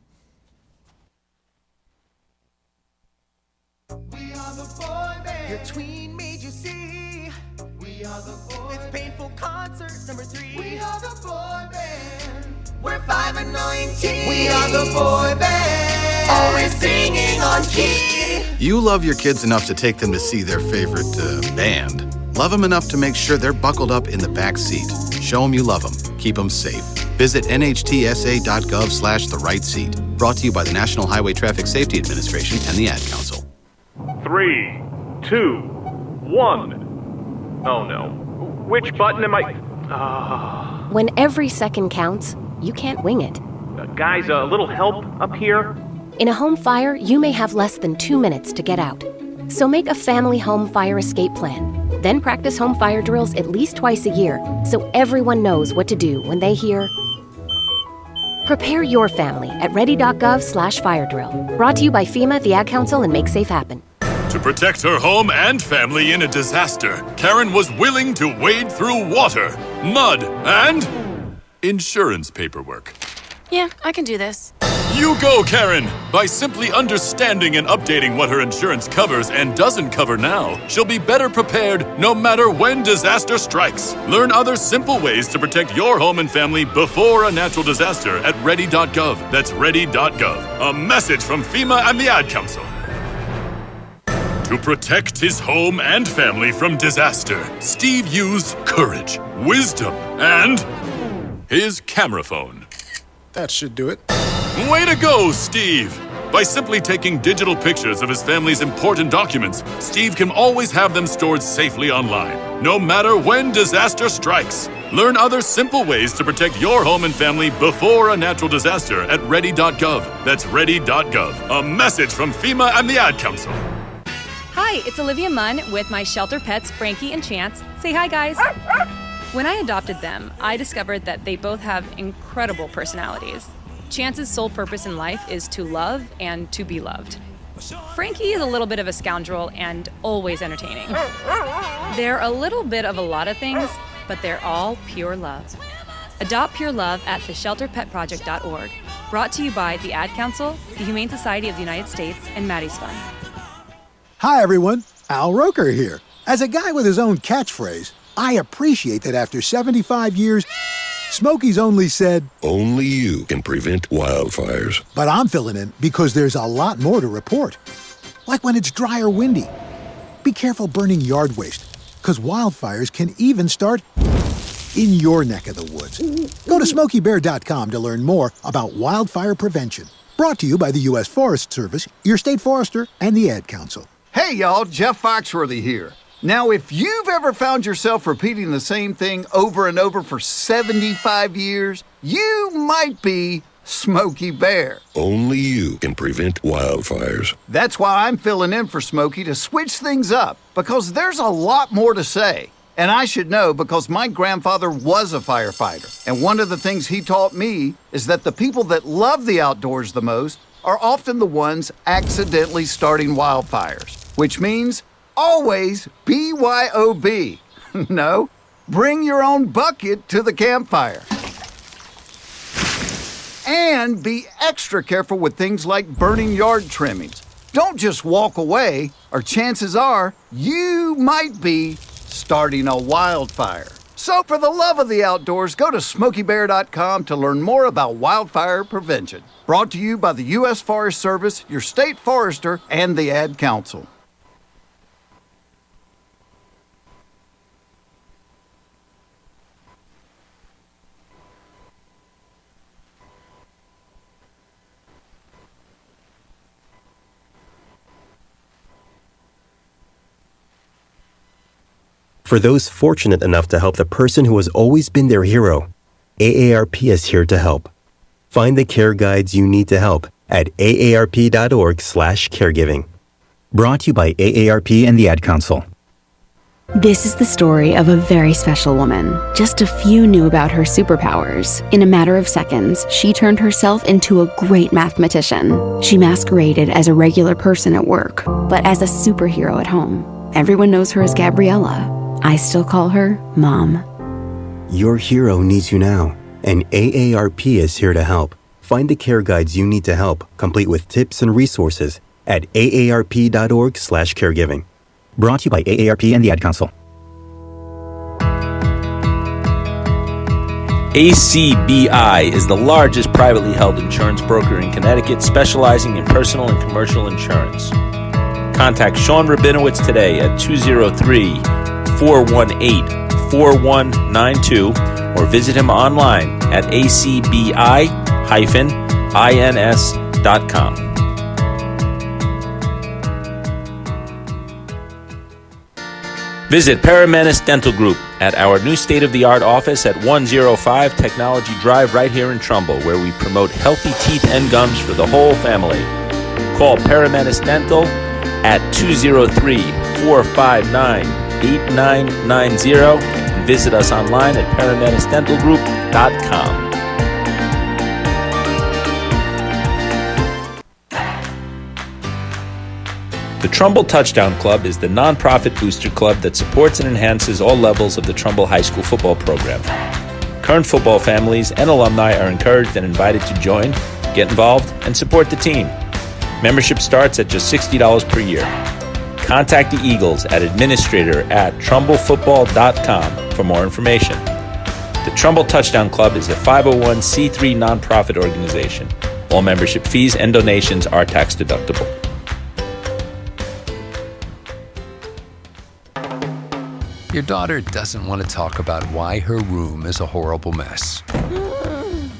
[SPEAKER 19] We are the boy band. Your tween made you see. We are the boy. It's painful concert number 3. We are the boy band. We're 5 and 19. We are the boy band. Always singing on key.
[SPEAKER 20] You love your kids enough to take them to see their favorite band. Love them enough to make sure they're buckled up in the back seat. Show them you love them. Keep them safe. Visit nhtsa.gov/the right seat. Brought to you by the National Highway Traffic Safety Administration and the Ad Council.
[SPEAKER 22] 3, 2, 1. Oh no. Which button am I?
[SPEAKER 23] When every second counts, you can't wing it.
[SPEAKER 22] Guys, a little help up here?
[SPEAKER 23] In a home fire, you may have less than 2 minutes to get out. So make a family home fire escape plan. Then practice home fire drills at least twice a year so everyone knows what to do when they hear. Prepare your family at ready.gov/fire drill. Brought to you by FEMA, the Ad Council, and Make Safe Happen.
[SPEAKER 3] To protect her home and family in a disaster, Karen was willing to wade through water, mud, and insurance paperwork.
[SPEAKER 6] Yeah, I can do this.
[SPEAKER 3] You go, Karen! By simply understanding and updating what her insurance covers and doesn't cover now, she'll be better prepared no matter when disaster strikes. Learn other simple ways to protect your home and family before a natural disaster at ready.gov. That's ready.gov. A message from FEMA and the Ad Council. To protect his home and family from disaster, Steve used courage, wisdom, and his camera phone.
[SPEAKER 11] That should do it.
[SPEAKER 3] Way to go, Steve! By simply taking digital pictures of his family's important documents, Steve can always have them stored safely online, no matter when disaster strikes. Learn other simple ways to protect your home and family before a natural disaster at ready.gov. That's ready.gov. A message from FEMA and the Ad Council.
[SPEAKER 6] Hi, it's Olivia Munn with my shelter pets, Frankie and Chance. Say hi, guys. When I adopted them, I discovered that they both have incredible personalities. Chance's sole purpose in life is to love and to be loved. Frankie is a little bit of a scoundrel and always entertaining. They're a little bit of a lot of things, but they're all pure love. Adopt pure love at theshelterpetproject.org. Brought to you by the Ad Council, the Humane Society of the United States, and Maddie's Fund.
[SPEAKER 7] Hi, everyone. Al Roker here. As a guy with his own catchphrase, I appreciate that after 75 years, Smokey's only said,
[SPEAKER 9] "Only you can prevent wildfires."
[SPEAKER 7] But I'm filling in because there's a lot more to report. Like when it's dry or windy. Be careful burning yard waste, because wildfires can even start in your neck of the woods. Go to SmokeyBear.com to learn more about wildfire prevention. Brought to you by the U.S. Forest Service, your state forester, and the Ad Council.
[SPEAKER 10] Hey, y'all, Jeff Foxworthy here. Now, if you've ever found yourself repeating the same thing over and over for 75 years, you might be Smokey Bear.
[SPEAKER 9] Only you can prevent wildfires.
[SPEAKER 10] That's why I'm filling in for Smokey to switch things up, because there's a lot more to say. And I should know because my grandfather was a firefighter. And one of the things he taught me is that the people that love the outdoors the most are often the ones accidentally starting wildfires, which means always BYOB. No, bring your own bucket to the campfire. And be extra careful with things like burning yard trimmings. Don't just walk away, or chances are you might be starting a wildfire. So for the love of the outdoors, go to SmokeyBear.com to learn more about wildfire prevention. Brought to you by the U.S. Forest Service, your state forester, and the Ad Council.
[SPEAKER 24] For those fortunate enough to help the person who has always been their hero, AARP is here to help. Find the care guides you need to help at aarp.org/caregiving. Brought to you by AARP and the Ad Council.
[SPEAKER 23] This is the story of a very special woman. Just a few knew about her superpowers. In a matter of seconds, she turned herself into a great mathematician. She masqueraded as a regular person at work, but as a superhero at home. Everyone knows her as Gabriella. I still call her Mom.
[SPEAKER 24] Your hero needs you now, and AARP is here to help. Find the care guides you need to help, complete with tips and resources at aarp.org/caregiving. Brought to you by AARP and the Ad Council.
[SPEAKER 25] ACBI is the largest privately held insurance broker in Connecticut, specializing in personal and commercial insurance. Contact Sean Rabinowitz today at 203-418-4192 or visit him online at acbi-ins.com. Visit Paramenis Dental Group at our new state-of-the-art office at 105 Technology Drive right here in Trumbull, where we promote healthy teeth and gums for the whole family. Call Paramenis Dental at 203-459-8990 and visit us online at paramenisdentalgroup.com. The Trumbull Touchdown Club is the nonprofit booster club that supports and enhances all levels of the Trumbull High School football program. Current football families and alumni are encouraged and invited to join, get involved, and support the team. Membership starts at just $60 per year. Contact the Eagles at administrator@trumbullfootball.com for more information. The Trumbull Touchdown Club is a 501c3 nonprofit organization. All membership fees and donations are tax deductible.
[SPEAKER 26] Your daughter doesn't want to talk about why her room is a horrible mess.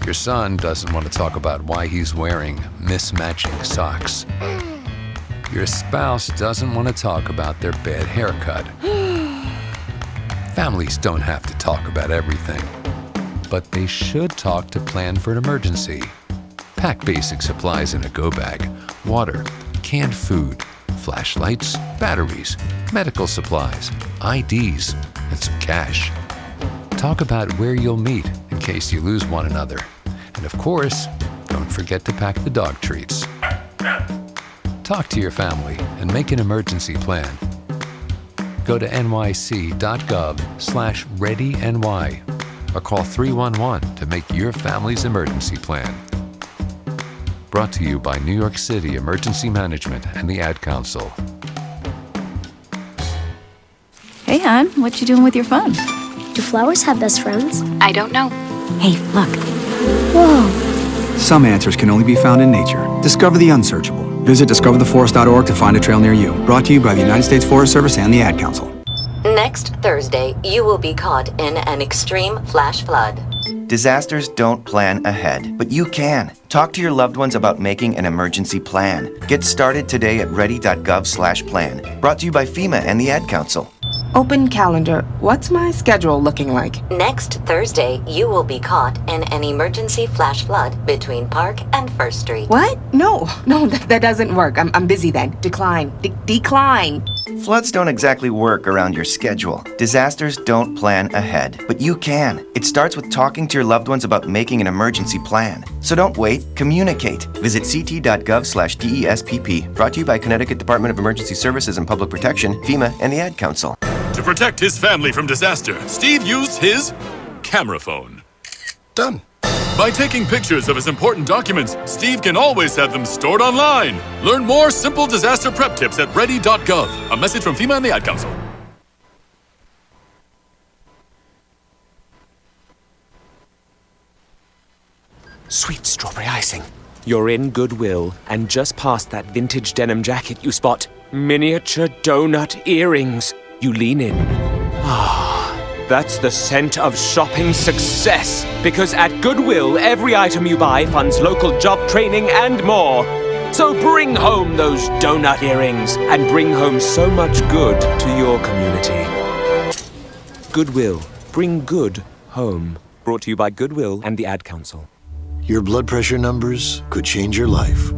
[SPEAKER 26] Your son doesn't want to talk about why he's wearing mismatching socks. Your spouse doesn't want to talk about their bad haircut. Families don't have to talk about everything, but they should talk to plan for an emergency. Pack basic supplies in a go bag: water, canned food, flashlights, batteries, medical supplies, IDs, and some cash. Talk about where you'll meet in case you lose one another. And of course, don't forget to pack the dog treats. Talk to your family and make an emergency plan. Go to nyc.gov/readyny or call 311 to make your family's emergency plan. Brought to you by New York City Emergency Management and the Ad Council.
[SPEAKER 12] hon, what you doing with your phone?
[SPEAKER 13] Do flowers have best friends?
[SPEAKER 23] I don't know.
[SPEAKER 12] Hey, look.
[SPEAKER 13] Whoa.
[SPEAKER 14] Some answers can only be found in nature. Discover the unsearchable. Visit discovertheforest.org to find a trail near you. Brought to you by the United States Forest Service and the Ad Council.
[SPEAKER 15] Next Thursday, you will be caught in an extreme flash flood.
[SPEAKER 16] Disasters don't plan ahead, but you can. Talk to your loved ones about making an emergency plan. Get started today at ready.gov/plan. Brought to you by FEMA and the Ad Council.
[SPEAKER 17] Open calendar. What's my schedule looking like?
[SPEAKER 15] Next Thursday, you will be caught in an emergency flash flood between Park and First Street.
[SPEAKER 17] What? No, that doesn't work. I'm busy then. Decline. Decline.
[SPEAKER 16] Floods don't exactly work around your schedule. Disasters don't plan ahead, but you can. It starts with talking to your loved ones about making an emergency plan. So don't wait, communicate. Visit ct.gov/DESPP. Brought to you by Connecticut Department of Emergency Services and Public Protection, FEMA, and the Ad Council.
[SPEAKER 3] To protect his family from disaster, Steve used his camera phone.
[SPEAKER 11] Done.
[SPEAKER 3] By taking pictures of his important documents, Steve can always have them stored online. Learn more simple disaster prep tips at ready.gov. A message from FEMA and the Ad Council.
[SPEAKER 27] Sweet strawberry icing. You're in Goodwill, and just past that vintage denim jacket you spot miniature donut earrings. You lean in. That's the scent of shopping success. Because at Goodwill, every item you buy funds local job training and more. So bring home those donut earrings and bring home so much good to your community. Goodwill. Bring good home. Brought to you by Goodwill and the Ad Council.
[SPEAKER 28] Your blood pressure numbers could change your life.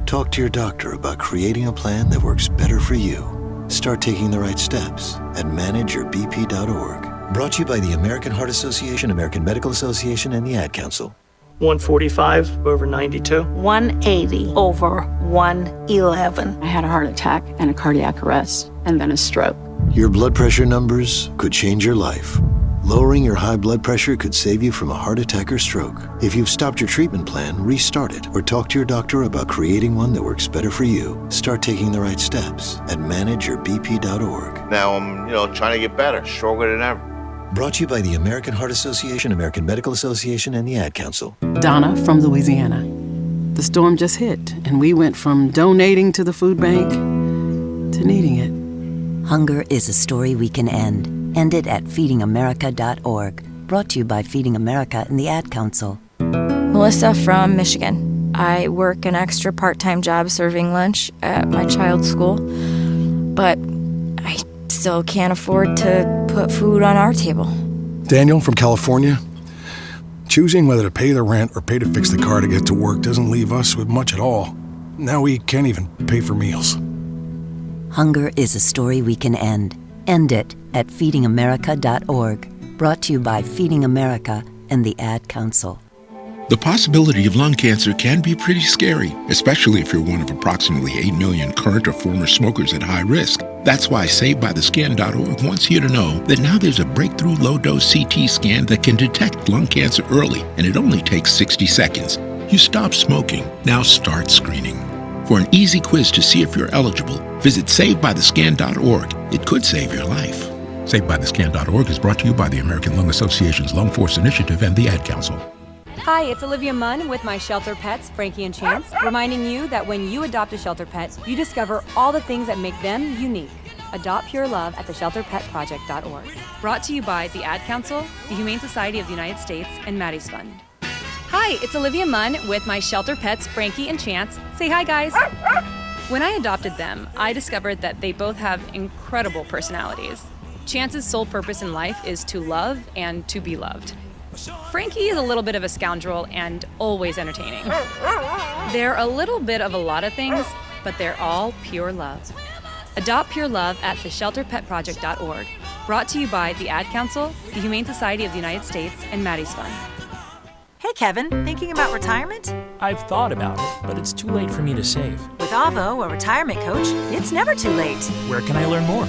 [SPEAKER 28] Talk to your doctor about creating a plan that works better for you. Start taking the right steps at manageyourbp.org. Brought to you by the American Heart Association, American Medical Association, and the Ad Council.
[SPEAKER 29] 145 over 92.
[SPEAKER 30] 180 over 111. I had a heart attack and a cardiac arrest, and then a stroke.
[SPEAKER 28] Your blood pressure numbers could change your life. Lowering your high blood pressure could save you from a heart attack or stroke. If you've stopped your treatment plan, restart it or talk to your doctor about creating one that works better for you. Start taking the right steps at manageyourbp.org.
[SPEAKER 31] Now I'm, trying to get better, stronger than ever.
[SPEAKER 28] Brought to you by the American Heart Association, American Medical Association, and the Ad Council.
[SPEAKER 32] Donna from Louisiana. The storm just hit, and we went from donating to the food bank to needing it.
[SPEAKER 33] Hunger is a story we can end. End it at feedingamerica.org. Brought to you by Feeding America and the Ad Council.
[SPEAKER 34] Melissa from Michigan. I work an extra part-time job serving lunch at my child's school, but I still can't afford to put food on our table.
[SPEAKER 11] Daniel from California. Choosing whether to pay the rent or pay to fix the car to get to work doesn't leave us with much at all. Now we can't even pay for meals.
[SPEAKER 33] Hunger is a story we can end. End it at feedingamerica.org. Brought to you by Feeding America and the Ad Council.
[SPEAKER 35] The possibility of lung cancer can be pretty scary, especially if you're one of approximately 8 million current or former smokers at high risk. That's why SaveByTheScan.org wants you to know that now there's a breakthrough low-dose CT scan that can detect lung cancer early, and it only takes 60 seconds. You stop smoking, now start screening. For an easy quiz to see if you're eligible, visit SaveByTheScan.org. It could save your life. SaveByTheScan.org is brought to you by the American Lung Association's Lung Force Initiative and the Ad Council.
[SPEAKER 36] Hi, it's Olivia Munn with my shelter pets, Frankie and Chance, reminding you that when you adopt a shelter pet, you discover all the things that make them unique. Adopt pure love at theshelterpetproject.org. Brought to you by the Ad Council, the Humane Society of the United States, and Maddie's Fund. Hi, it's Olivia Munn with my shelter pets, Frankie and Chance. Say hi, guys. When I adopted them, I discovered that they both have incredible personalities. Chance's sole purpose in life is to love and to be loved. Frankie is a little bit of a scoundrel and always entertaining. They're a little bit of a lot of things, but they're all pure love. Adopt pure love at theshelterpetproject.org. Brought to you by the Ad Council, the Humane Society of the United States, and Maddie's Fund.
[SPEAKER 37] Hey Kevin, thinking about retirement?
[SPEAKER 38] I've thought about it, but it's too late for me to save.
[SPEAKER 37] With Avo, a retirement coach, it's never too late.
[SPEAKER 38] Where can I learn more?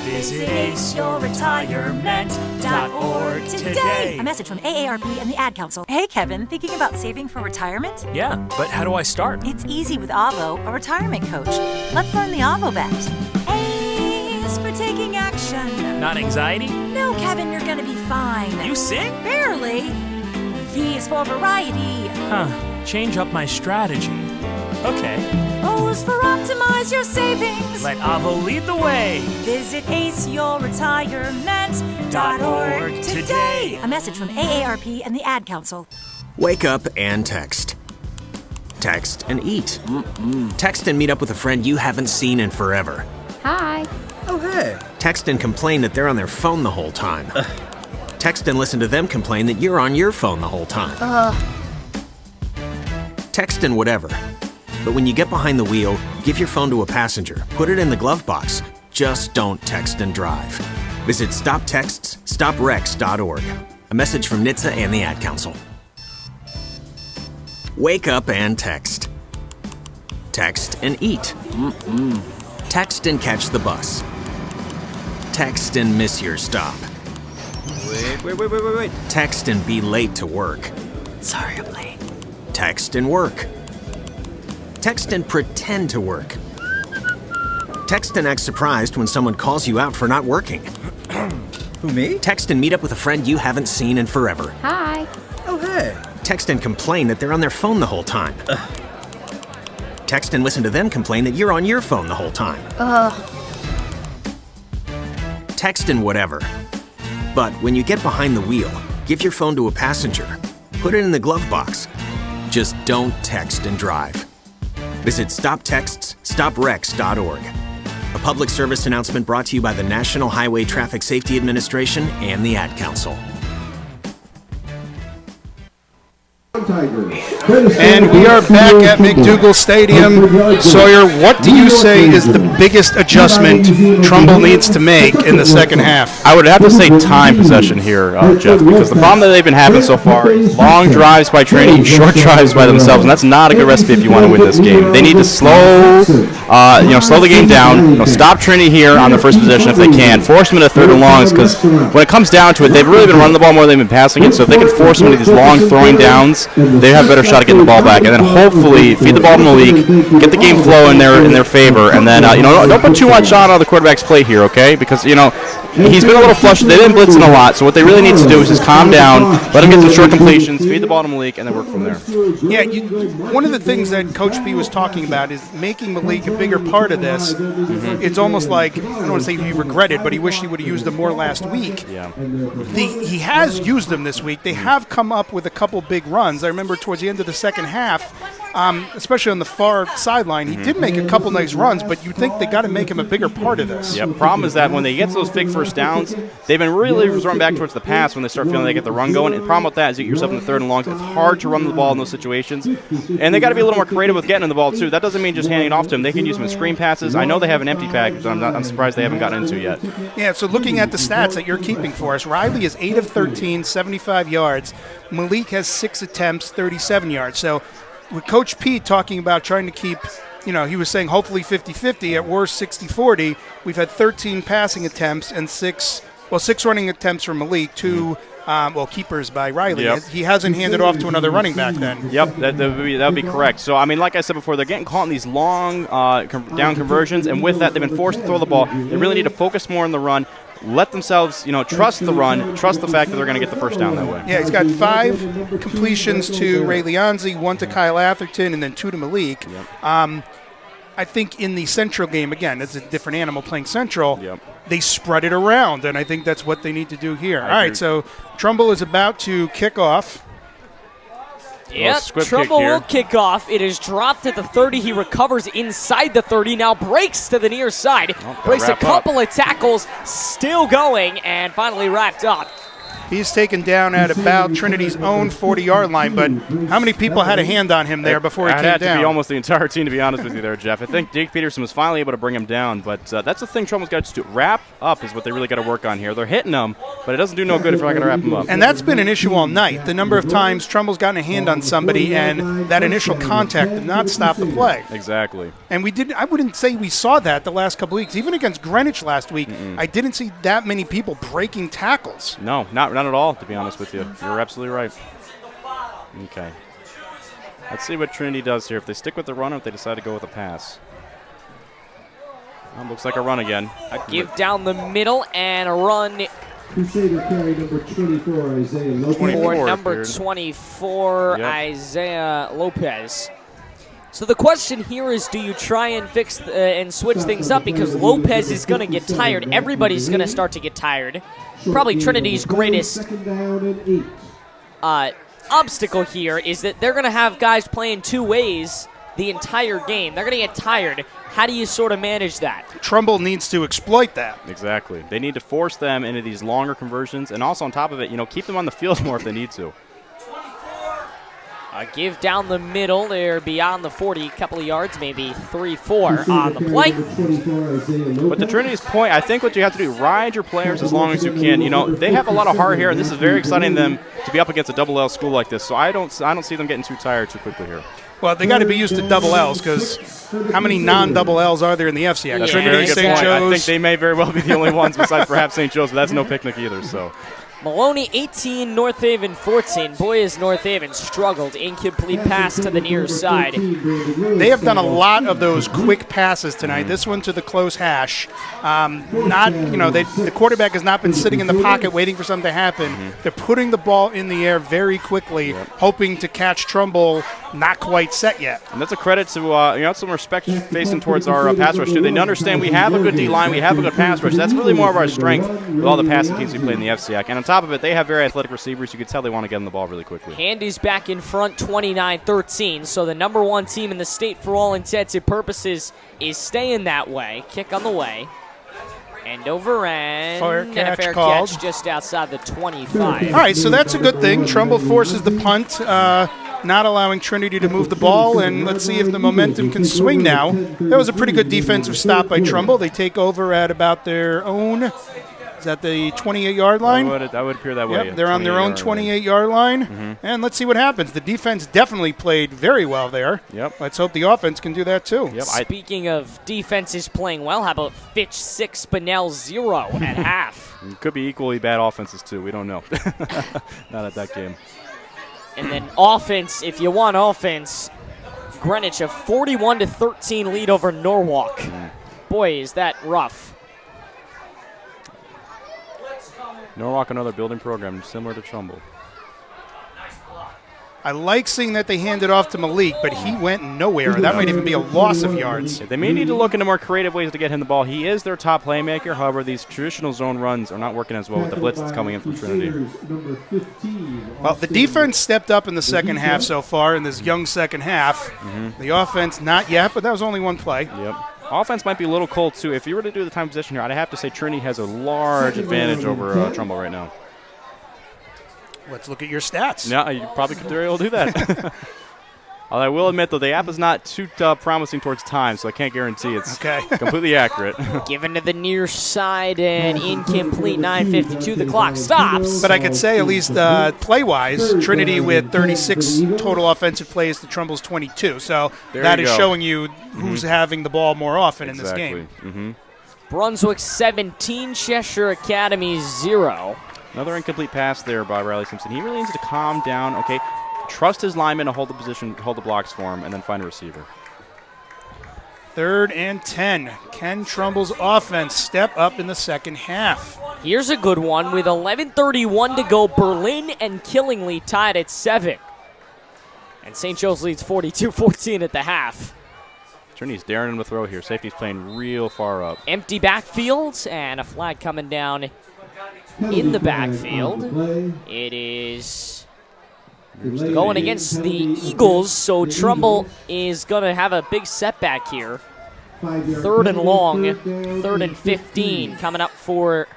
[SPEAKER 37] Visit aceyourretirement.org today. A message from AARP and the Ad Council. Hey Kevin, thinking about saving for retirement?
[SPEAKER 38] Yeah, but how do I start?
[SPEAKER 37] It's easy with Avo, a retirement coach. Let's learn the Avo bet. A is for taking action.
[SPEAKER 38] Not anxiety?
[SPEAKER 37] No, Kevin, you're gonna be fine.
[SPEAKER 38] You sing?
[SPEAKER 37] Barely. V is for variety.
[SPEAKER 38] Huh. Change up my strategy. Okay.
[SPEAKER 37] O is for optimize your savings.
[SPEAKER 38] Let Avo lead the way.
[SPEAKER 37] Visit aceyourretirement.org today. A message from AARP and the Ad Council.
[SPEAKER 1] Wake up and text. Text and eat. Text and meet up with a friend you haven't seen in forever.
[SPEAKER 12] Hi.
[SPEAKER 2] Oh, hey.
[SPEAKER 1] Text and complain that they're on their phone the whole time. Text and listen to them complain that you're on your phone the whole time. Text and whatever. But when you get behind the wheel, give your phone to a passenger. Put it in the glove box. Just don't text and drive. Visit StopTextsStopWrecks.org. A message from NHTSA and the Ad Council. Wake up and text. Text and eat. Text and catch the bus. Text and miss your stop.
[SPEAKER 2] Wait.
[SPEAKER 1] Text and be late to work.
[SPEAKER 2] Sorry, I'm late.
[SPEAKER 1] Text and work. Text and pretend to work. Text and act surprised when someone calls you out for not working.
[SPEAKER 2] Who, me?
[SPEAKER 1] Text and meet up with a friend you haven't seen in forever.
[SPEAKER 12] Hi.
[SPEAKER 2] Oh, hey.
[SPEAKER 1] Text and complain that they're on their phone the whole time. Text and listen to them complain that you're on your phone the whole time. Text and whatever. But when you get behind the wheel, give your phone to a passenger. Put it in the glove box. Just don't text and drive. Visit StopTextsStopWrecks.org. A public service announcement brought to you by the National Highway Traffic Safety Administration and the Ad Council.
[SPEAKER 4] And we are back at McDougal Stadium. Sawyer, what do you say is the biggest adjustment Trumbull needs to make in the second half?
[SPEAKER 5] I would have to say time possession here, Jeff, because the problem that they've been having so far is long drives by Trinity, short drives by themselves, and that's not a good recipe if you want to win this game. They need to slow the game down, stop Trinity here on their first possession if they can, force them into third and longs, because when it comes down to it, they've really been running the ball more than they've been passing it, so if they can force them into these long throwing downs, they have a better shot at getting the ball back, and then hopefully feed the ball to Malik, get the game flow in their favor, and then don't put too much on the quarterback's plate here, okay? Because he's been a little flushed. They didn't blitz in a lot, so what they really need to do is just calm down, let him get some short completions, feed the ball to Malik, and then work from there.
[SPEAKER 4] Yeah, one of the things that Coach P was talking about is making Malik a bigger part of this. It's almost like, I don't want to say he regretted, but he wished he would have used them more last week.
[SPEAKER 5] Yeah.
[SPEAKER 4] He has used them this week. They have come up with a couple big runs. I remember towards the end of the second half, especially on the far sideline, he did make a couple nice runs, but you think they got to make him a bigger part of this.
[SPEAKER 5] Yeah, problem is that when they get those big first downs, they've been really resorting back towards the pass when they start feeling they get the run going. And the problem with that is you get yourself in the third and longs. It's hard to run the ball in those situations. And they got to be a little more creative with getting in the ball, too. That doesn't mean just handing it off to them. They can use them in screen passes. I know they have an empty package that I'm surprised they haven't gotten into yet.
[SPEAKER 4] Yeah, so looking at the stats that you're keeping for us, Riley is 8 of 13, 75 yards. Malik has 6 attempts, 37 yards. So with Coach Pete talking about trying to keep, he was saying hopefully 50-50, at worst 60-40. We've had 13 passing attempts and 6 running attempts from Malik, 2 keepers by Riley.
[SPEAKER 5] Yep.
[SPEAKER 4] He hasn't handed off to another running back then.
[SPEAKER 5] Yep, that would be correct. So, like I said before, they're getting caught in these long down conversions, and with that, they've been forced to throw the ball. They really need to focus more on the run. Let themselves, trust the run, trust the fact that they're going to get the first down that way.
[SPEAKER 4] Yeah, he's got 5 completions to Ray Leonzi, 1 to Kyle Atherton, and then 2 to Malik.
[SPEAKER 5] Yep.
[SPEAKER 4] I think in the Central game, again, it's a different animal playing Central,
[SPEAKER 5] Yep.
[SPEAKER 4] They spread it around, and I think that's what they need to do here. All right, so Trumbull is about to kick off.
[SPEAKER 6] Yep, Trumbull will kick off. It is dropped at the 30. He recovers inside the 30. Now breaks to the near side. Breaks a couple of tackles, still going, and finally wrapped up.
[SPEAKER 4] He's taken down at about Trinity's own 40-yard line, but how many people had a hand on him there before he came down?
[SPEAKER 5] It had to be almost the entire team, to be honest with you there, Jeff. I think Jake Peterson was finally able to bring him down, but that's the thing Trumbull's got to do. Wrap up is what they really got to work on here. They're hitting them, but it doesn't do no good if you're not going to wrap them up.
[SPEAKER 4] And that's been an issue all night. The number of times Trumbull's gotten a hand on somebody, and that initial contact did not stop the play.
[SPEAKER 5] Exactly.
[SPEAKER 4] And I wouldn't say we saw that the last couple weeks. Even against Greenwich last week, I didn't see that many people breaking tackles.
[SPEAKER 5] No, not at all, to be honest with you. You're absolutely right. Okay. Let's see what Trinity does here. If they stick with the run or if they decide to go with a pass. Looks like a run again.
[SPEAKER 6] A give down the middle and a run.
[SPEAKER 7] Crusader carry number 24, Isaiah Lopez.
[SPEAKER 6] For number 24, Isaiah Lopez. So the question here is, do you try and fix and switch things up? Because Lopez is going to get tired. Everybody's going to start to get tired. Probably Trinity's greatest obstacle here is that they're going to have guys playing two ways the entire game. They're going to get tired. How do you sort of manage that?
[SPEAKER 4] Trumbull needs to exploit that.
[SPEAKER 5] Exactly. They need to force them into these longer conversions, and also on top of it, keep them on the field more if they need to.
[SPEAKER 6] A give down the middle. They're beyond the 40, a couple of yards, maybe 3-4 on the play.
[SPEAKER 5] But to Trinity's point, I think what you have to do, ride your players as long as you can. They have a lot of heart here, and this is very exciting them to be up against a double L school like this. So I don't see them getting too tired too quickly here.
[SPEAKER 4] Well, they got to be used to double L's because how many non-double L's are there in the FCX?
[SPEAKER 5] That's
[SPEAKER 4] Trinity, St. Joe's.
[SPEAKER 5] I think they may very well be the only ones besides perhaps St. Joe's, but that's no picnic either. So.
[SPEAKER 6] Maloney 18, North Haven 14. Boy, has North Haven struggled. Incomplete pass to the near side.
[SPEAKER 4] They have done a lot of those quick passes tonight. This one to the close hash. The quarterback has not been sitting in the pocket waiting for something to happen. They're putting the ball in the air very quickly, hoping to catch Trumbull. Not quite set yet.
[SPEAKER 5] And that's a credit to some respect facing towards our pass rush too. They understand we have a good D line, we have a good pass rush. That's really more of our strength with all the passing teams we play in the FCAC. And on top of it, they have very athletic receivers. You can tell they want to get them the ball really quickly.
[SPEAKER 6] Handy's back in front, 29-13. So the number one team in the state for all intents and purposes is staying that way. Kick on the way. End over end.
[SPEAKER 4] Fair
[SPEAKER 6] a fair
[SPEAKER 4] called.
[SPEAKER 6] catch just outside the 25.
[SPEAKER 4] All right, so that's a good thing. Trumbull forces the punt, not allowing Trinity to move the ball, and let's see if the momentum can swing now. That was a pretty good defensive stop by Trumbull. They take over at about their own, is that the 28-yard line?
[SPEAKER 5] That would appear that way.
[SPEAKER 4] Yep, they're on their own 28-yard line, and let's see what happens. The defense definitely played very well there.
[SPEAKER 5] Yep.
[SPEAKER 4] Let's hope the offense can do that too.
[SPEAKER 5] Yep.
[SPEAKER 6] Speaking of defenses playing well, how about Fitch 6, Bunnell 0 at half?
[SPEAKER 5] It could be equally bad offenses too. We don't know. Not at that game.
[SPEAKER 6] And then offense, if you want offense, Greenwich a 41-13 lead over Norwalk. Boy, is that rough.
[SPEAKER 5] Norwalk, another building program similar to Trumbull.
[SPEAKER 4] I like seeing that they handed off to Malik, but he went nowhere. That might even be a loss of yards.
[SPEAKER 5] They may need to look into more creative ways to get him the ball. He is their top playmaker. However, these traditional zone runs are not working as well with the blitz that's coming in from Trinity.
[SPEAKER 4] Well, the defense stepped up in the second half so far in this young second half. The offense, not yet, but that was only one play.
[SPEAKER 5] Yep. Offense might be a little cold, too. If you were to do the time position here, I'd have to say Trinity has a large advantage over Trumbull right now.
[SPEAKER 4] Let's look at your stats.
[SPEAKER 5] Yeah, you probably could very well do that. Although I will admit, though, the app is not too promising towards time, so I can't guarantee it's completely accurate.
[SPEAKER 6] Given to the near side and incomplete, 9:52. The clock stops.
[SPEAKER 4] But I could say, at least play-wise, Trinity with 36 total offensive plays to Trumbull's 22. So that is showing you who's having the ball more often in this game.
[SPEAKER 6] Brunswick 17, Cheshire Academy 0.
[SPEAKER 5] Another incomplete pass there by Riley Simpson. He really needs to calm down. Okay, trust his lineman to hold the position, hold the blocks for him, and then find a receiver.
[SPEAKER 4] 3rd and 10. Can Trumbull's offense step up in the second half?
[SPEAKER 6] Here's a good one with 11:31 to go. Berlin and Killingly tied at 7. And St. Joe's leads 42-14 at the half.
[SPEAKER 5] Trinity's daring him to throw here. Safety's playing real far up.
[SPEAKER 6] Empty backfield and a flag coming down in the backfield. It is going against the Eagles, so Trumbull is going to have a big setback here. 3rd and long, 3rd and 15 coming up for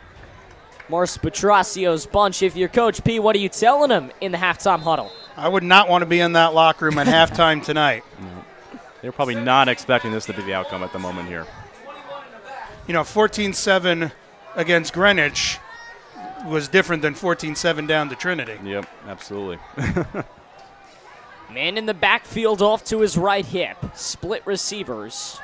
[SPEAKER 6] Morris Petracio's bunch. If you're Coach P, what are you telling him in the halftime huddle?
[SPEAKER 4] I would not want to be in that locker room at halftime tonight.
[SPEAKER 5] They're probably not expecting this to be the outcome at the moment here.
[SPEAKER 4] 14-7 against Greenwich was different than 14-7 down to Trinity.
[SPEAKER 5] Yep, absolutely.
[SPEAKER 6] Man in the backfield off to his right hip. Split receivers.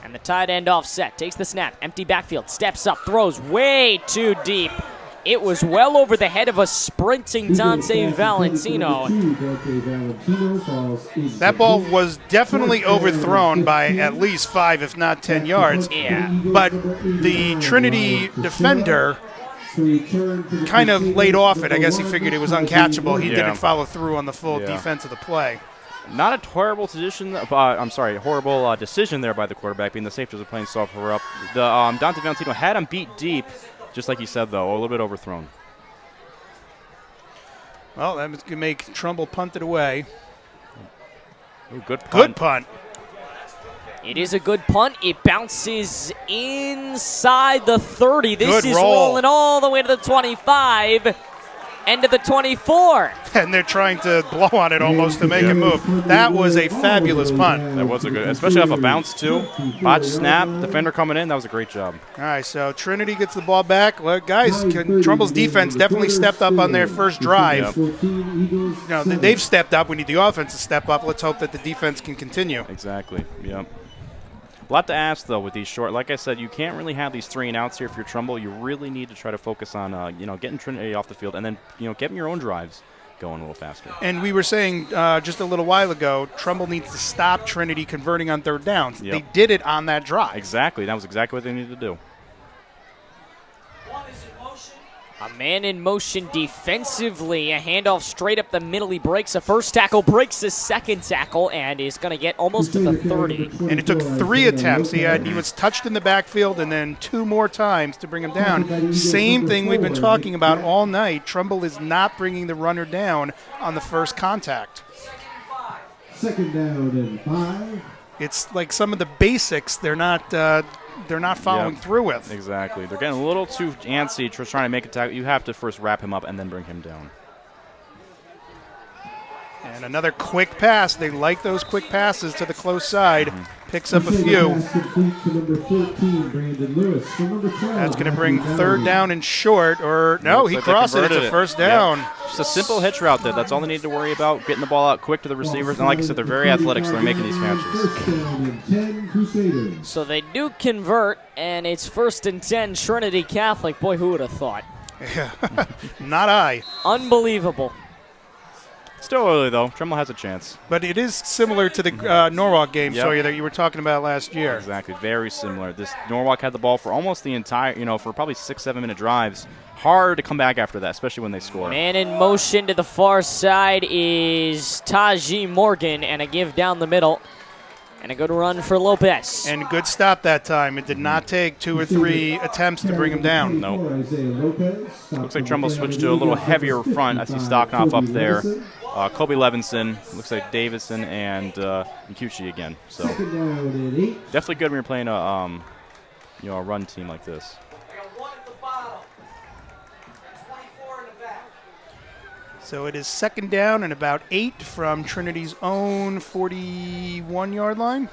[SPEAKER 6] And the tight end offset. Takes the snap. Empty backfield. Steps up. Throws way too deep. It was well over the head of a sprinting Dante Valentino.
[SPEAKER 4] That ball was definitely overthrown by at least 5, if not 10 yards.
[SPEAKER 6] Yeah.
[SPEAKER 4] But the Trinity defender kind of laid off it. I guess he figured it was uncatchable. He didn't follow through on the full defense of the play.
[SPEAKER 5] Not a horrible decision. Horrible decision there by the quarterback, being the safeties are playing soft her up. The Dante Valentino had him beat deep, just like you said, though, a little bit overthrown.
[SPEAKER 4] Well, that's going to make Trumbull punt it away.
[SPEAKER 5] Ooh, good punt.
[SPEAKER 4] Good punt.
[SPEAKER 6] It is a good punt. It bounces inside the 30. This
[SPEAKER 4] Good
[SPEAKER 6] is
[SPEAKER 4] roll.
[SPEAKER 6] rolling all the way to the 25. End of the 24.
[SPEAKER 4] And they're trying to blow on it almost to make it move. That was a fabulous punt.
[SPEAKER 5] That was a good, especially off a bounce, too. Botch snap, defender coming in. That was a great job.
[SPEAKER 4] All right, so Trinity gets the ball back. Look, guys, Trumbull's defense definitely stepped up on their first drive.
[SPEAKER 5] Yep.
[SPEAKER 4] They've stepped up. We need the offense to step up. Let's hope that the defense can continue.
[SPEAKER 5] Exactly, yep. A lot to ask, though, with these short. Like I said, you can't really have these 3 and outs here if you're Trumbull. You really need to try to focus on, getting Trinity off the field and then, getting your own drives going a little faster.
[SPEAKER 4] And we were saying just a little while ago, Trumbull needs to stop Trinity converting on third downs.
[SPEAKER 5] Yep.
[SPEAKER 4] They did it on that drive.
[SPEAKER 5] Exactly. That was exactly what they needed to do.
[SPEAKER 6] A man in motion defensively. A handoff straight up the middle. He breaks a first tackle, breaks the second tackle, and is going to get almost to the 30.
[SPEAKER 4] And it took 3 attempts. He was touched in the backfield and then 2 more times to bring him down. Same thing we've been talking about all night. Trumbull is not bringing the runner down on the first contact.
[SPEAKER 7] 2nd down and 5.
[SPEAKER 4] It's like some of the basics they're not following through with.
[SPEAKER 5] Exactly. They're getting a little too antsy trying to make a tackle. You have to first wrap him up and then bring him down.
[SPEAKER 4] And another quick pass. They like those quick passes to the close side. Picks up a few. That's going to bring 3rd down and short. Or no, he crossed it. It's a first down.
[SPEAKER 5] Yep. Just a simple hitch route there. That's all they need to worry about, getting the ball out quick to the receivers. And like I said, they're very athletic, so they're making these catches.
[SPEAKER 6] So they do convert, and it's 1st and 10, Trinity Catholic. Boy, who would have thought?
[SPEAKER 4] Not I.
[SPEAKER 6] Unbelievable.
[SPEAKER 5] Still early, though. Trumbull has a chance.
[SPEAKER 4] But it is similar to the Norwalk game, Sawyer, that you were talking about last year.
[SPEAKER 5] Exactly. Very similar. This Norwalk had the ball for almost the entire, for probably 6-7 minute drives. Hard to come back after that, especially when they score.
[SPEAKER 6] Man in motion to the far side is Taji Morgan, and a give down the middle. And a good run for Lopez.
[SPEAKER 4] And good stop that time. It did not take 2 or 3 attempts to bring him down.
[SPEAKER 5] Nope. Looks like Trumbull switched to a little heavier front. I see Stocknoff up there. Kobe Levinson, looks like Davidson, and Nkuchi again. So definitely good when you're playing a run team like this.
[SPEAKER 4] So it is 2nd down and about 8 from Trinity's own 41-yard line.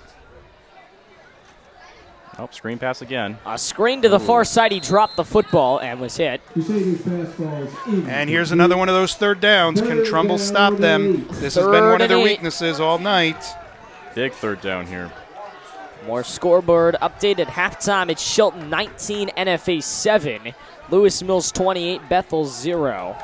[SPEAKER 5] Oh, screen pass again.
[SPEAKER 6] A screen to the far side. He dropped the football and was hit.
[SPEAKER 4] And here's another one of those 3rd downs. Can Trumbull stop them? This has been one of their weaknesses all night.
[SPEAKER 5] Big 3rd down here.
[SPEAKER 6] More scoreboard update at halftime. It's Shelton 19, NFA 7. Lewis Mills 28, Bethel 0.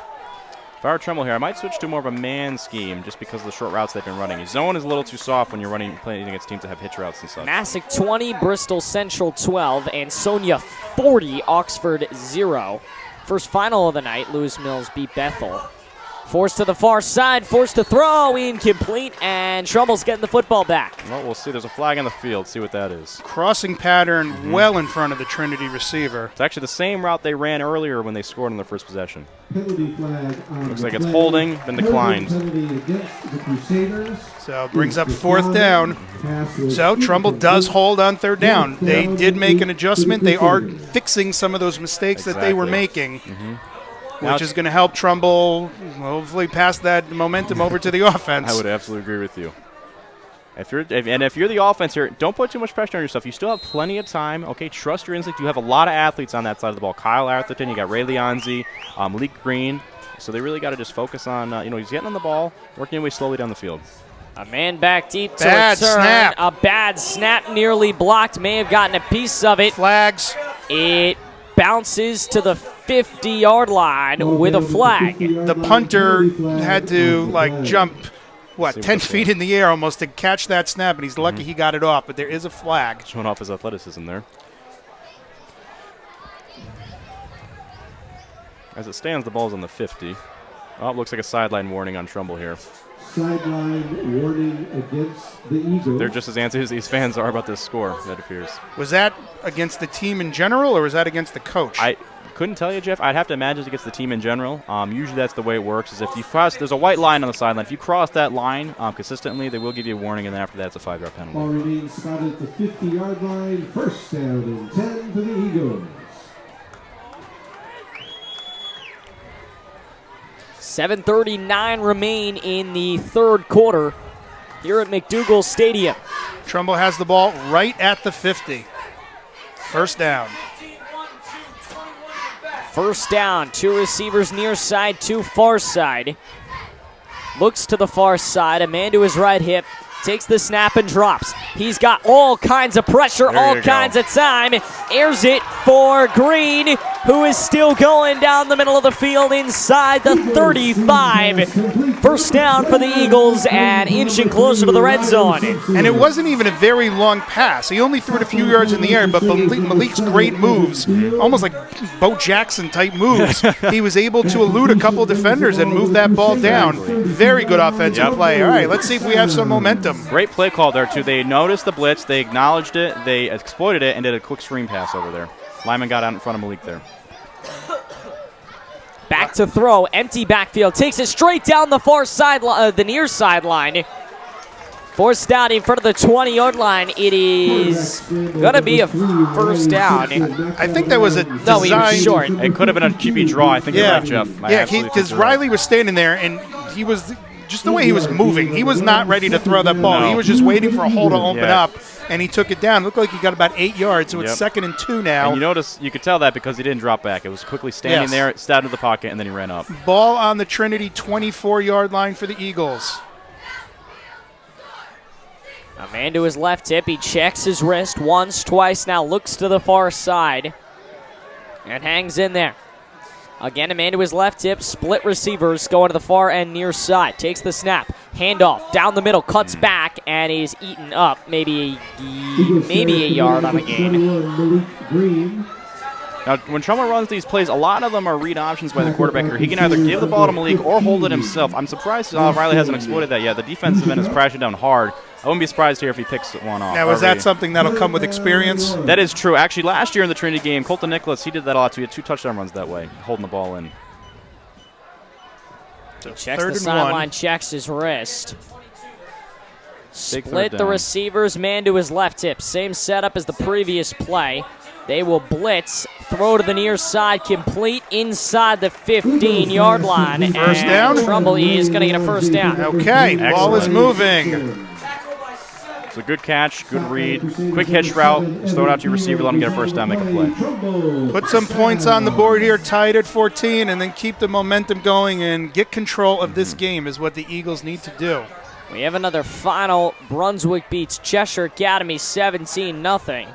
[SPEAKER 5] If I were Trumbull here, I might switch to more of a man scheme just because of the short routes they've been running. Zone is a little too soft when you're playing against teams that have hitch routes and such.
[SPEAKER 6] Massac 20, Bristol Central 12, and Sonia 40, Oxford 0. First final of the night, Lewis Mills beat Bethel. Forced to the far side, forced to throw, incomplete, and Trumbull's getting the football back.
[SPEAKER 5] Well, we'll see. There's a flag on the field. See what that is.
[SPEAKER 4] Crossing pattern well in front of the Trinity receiver.
[SPEAKER 5] It's actually the same route they ran earlier when they scored on their first possession.
[SPEAKER 7] Penalty flag on
[SPEAKER 5] Looks like it's holding, been declined.
[SPEAKER 4] So it brings up 4th down. So Trumbull does hold on 3rd down. They did make an adjustment. They are fixing some of those mistakes that they were making. Which is going to help Trumbull hopefully pass that momentum over to the offense.
[SPEAKER 5] I would absolutely agree with you. If you're the offense here, don't put too much pressure on yourself. You still have plenty of time. Okay, trust your instinct. You have a lot of athletes on that side of the ball. Kyle Atherton, you got Ray Leonzi, Malik Green. So they really got to just focus on, he's getting on the ball, working his way slowly down the field.
[SPEAKER 6] A man back deep to
[SPEAKER 4] bad
[SPEAKER 6] return.
[SPEAKER 4] Snap.
[SPEAKER 6] A bad snap, nearly blocked. May have gotten a piece of it.
[SPEAKER 4] Flags.
[SPEAKER 6] It bounces to the 50-yard line with a flag.
[SPEAKER 4] The punter had to, jump, 10 feet in the air almost to catch that snap, and he's lucky he got it off, but there is a flag.
[SPEAKER 5] Showing off his athleticism there. As it stands, the ball's on the 50. Oh, it looks like a sideline warning on Trumbull here.
[SPEAKER 7] Sideline warning against the Eagles.
[SPEAKER 5] They're just as antsy as these fans are about this score, it appears.
[SPEAKER 4] Was that against the team in general, or was that against the coach?
[SPEAKER 5] I couldn't tell you, Jeff. I'd have to imagine it's against the team in general. Usually that's the way it works, is if you cross, there's a white line on the sideline. If you cross that line consistently, they will give you a warning, and then after that, it's a 5-yard penalty.
[SPEAKER 7] Ball remains spotted at the 50-yard line. First down and 10 for the Eagles.
[SPEAKER 6] 7:39 remain in the third quarter here at McDougall Stadium.
[SPEAKER 4] Trumbull has the ball right at the 50. First down.
[SPEAKER 6] First down, 2 receivers near side, 2 far side. Looks to the far side, a man to his right hip, takes the snap and drops. He's got all kinds of pressure, all kinds of time. Airs it for Green, who is still going down the middle of the field inside the 35. First down for the Eagles and inching closer to the red zone.
[SPEAKER 4] And it wasn't even a very long pass. He only threw it a few yards in the air, but Malik's great moves, almost like Bo Jackson type moves, he was able to elude a couple defenders and move that ball down. Very good offensive play. All right, let's see if we have some momentum.
[SPEAKER 5] Great play call there, too. They noticed the blitz, they acknowledged it, they exploited it, and did a quick screen pass over there. Lyman got out in front of Malik there.
[SPEAKER 6] Back to throw, empty backfield, takes it straight down the far side, the near sideline. Forced down in front of the 20-yard line. It is going to be a first down.
[SPEAKER 4] I think that was a design.
[SPEAKER 6] No, he was short.
[SPEAKER 5] It could have been a QB draw, I think you're right, Jeff.
[SPEAKER 4] Because Riley was standing there, and he was just the way he was moving. He was not ready to throw that ball. No. He was just waiting for a hole to open up, and he took it down. It looked like he got about 8 yards, so it's 2nd and 2 now.
[SPEAKER 5] And you notice, you could tell that because he didn't drop back. It was quickly standing there, stepped into the pocket, and then he ran up.
[SPEAKER 4] Ball on the Trinity 24-yard line for the Eagles.
[SPEAKER 6] A man to his left hip. He checks his wrist once, twice, now looks to the far side and hangs in there. Again, a man to his left hip, split receivers going to the far end near side. Takes the snap, handoff, down the middle, cuts back, and is eaten up. Maybe a yard on the game.
[SPEAKER 5] Now, when Trumbull runs these plays, a lot of them are read options by the quarterback here. He can either give the ball to Malik or hold it himself. I'm surprised Riley hasn't exploited that yet. The defensive end is crashing down hard. I wouldn't be surprised here if he picks one off.
[SPEAKER 4] Now, is that something that'll come with experience?
[SPEAKER 5] That is true. Actually, last year in the Trinity game, Colton Nicholas, he did that a lot too. He had 2 touchdown runs that way, holding the ball in.
[SPEAKER 6] So checks the sideline, checks his wrist. Split the receivers, man to his left hip. Same setup as the previous play. They will blitz, throw to the near side, complete inside the 15-yard line.
[SPEAKER 4] First down?
[SPEAKER 6] Trumbull is going to get a first down.
[SPEAKER 4] Okay, ball is moving.
[SPEAKER 5] It's a good catch, good read, quick hitch route, just throw it out to your receiver, let him get a first down, make a play.
[SPEAKER 4] Put some points on the board here, tied at 14, and then keep the momentum going and get control of this game is what the Eagles need to do.
[SPEAKER 6] We have another final. Brunswick beats Cheshire Academy 17-0.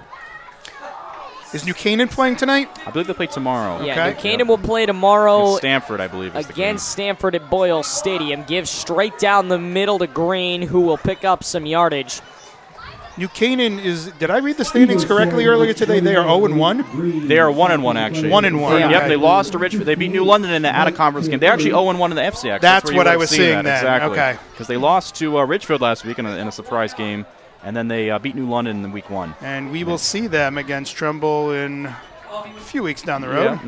[SPEAKER 4] Is New Canaan playing tonight?
[SPEAKER 5] I believe they play tomorrow.
[SPEAKER 6] Yeah, New Canaan will play tomorrow.
[SPEAKER 5] Against Stanford, I believe.
[SPEAKER 6] Against Stanford at Boyle Stadium. Gives straight down the middle to Green, who will pick up some yardage.
[SPEAKER 4] New Canaan is, did I read the standings correctly earlier today? They are 0-1?
[SPEAKER 5] They are 1-1, actually.
[SPEAKER 4] 1-1.
[SPEAKER 5] Yep, they lost to Richmond. They beat New London in the out-of-conference game. They're actually 0-1 in the FCX.
[SPEAKER 4] That's what I was seeing then.
[SPEAKER 5] Exactly.
[SPEAKER 4] Okay.
[SPEAKER 5] Because they lost to Richfield last week in a surprise game, and then they beat New London in week 1.
[SPEAKER 4] And we will see them against Trumbull in a few weeks down the road.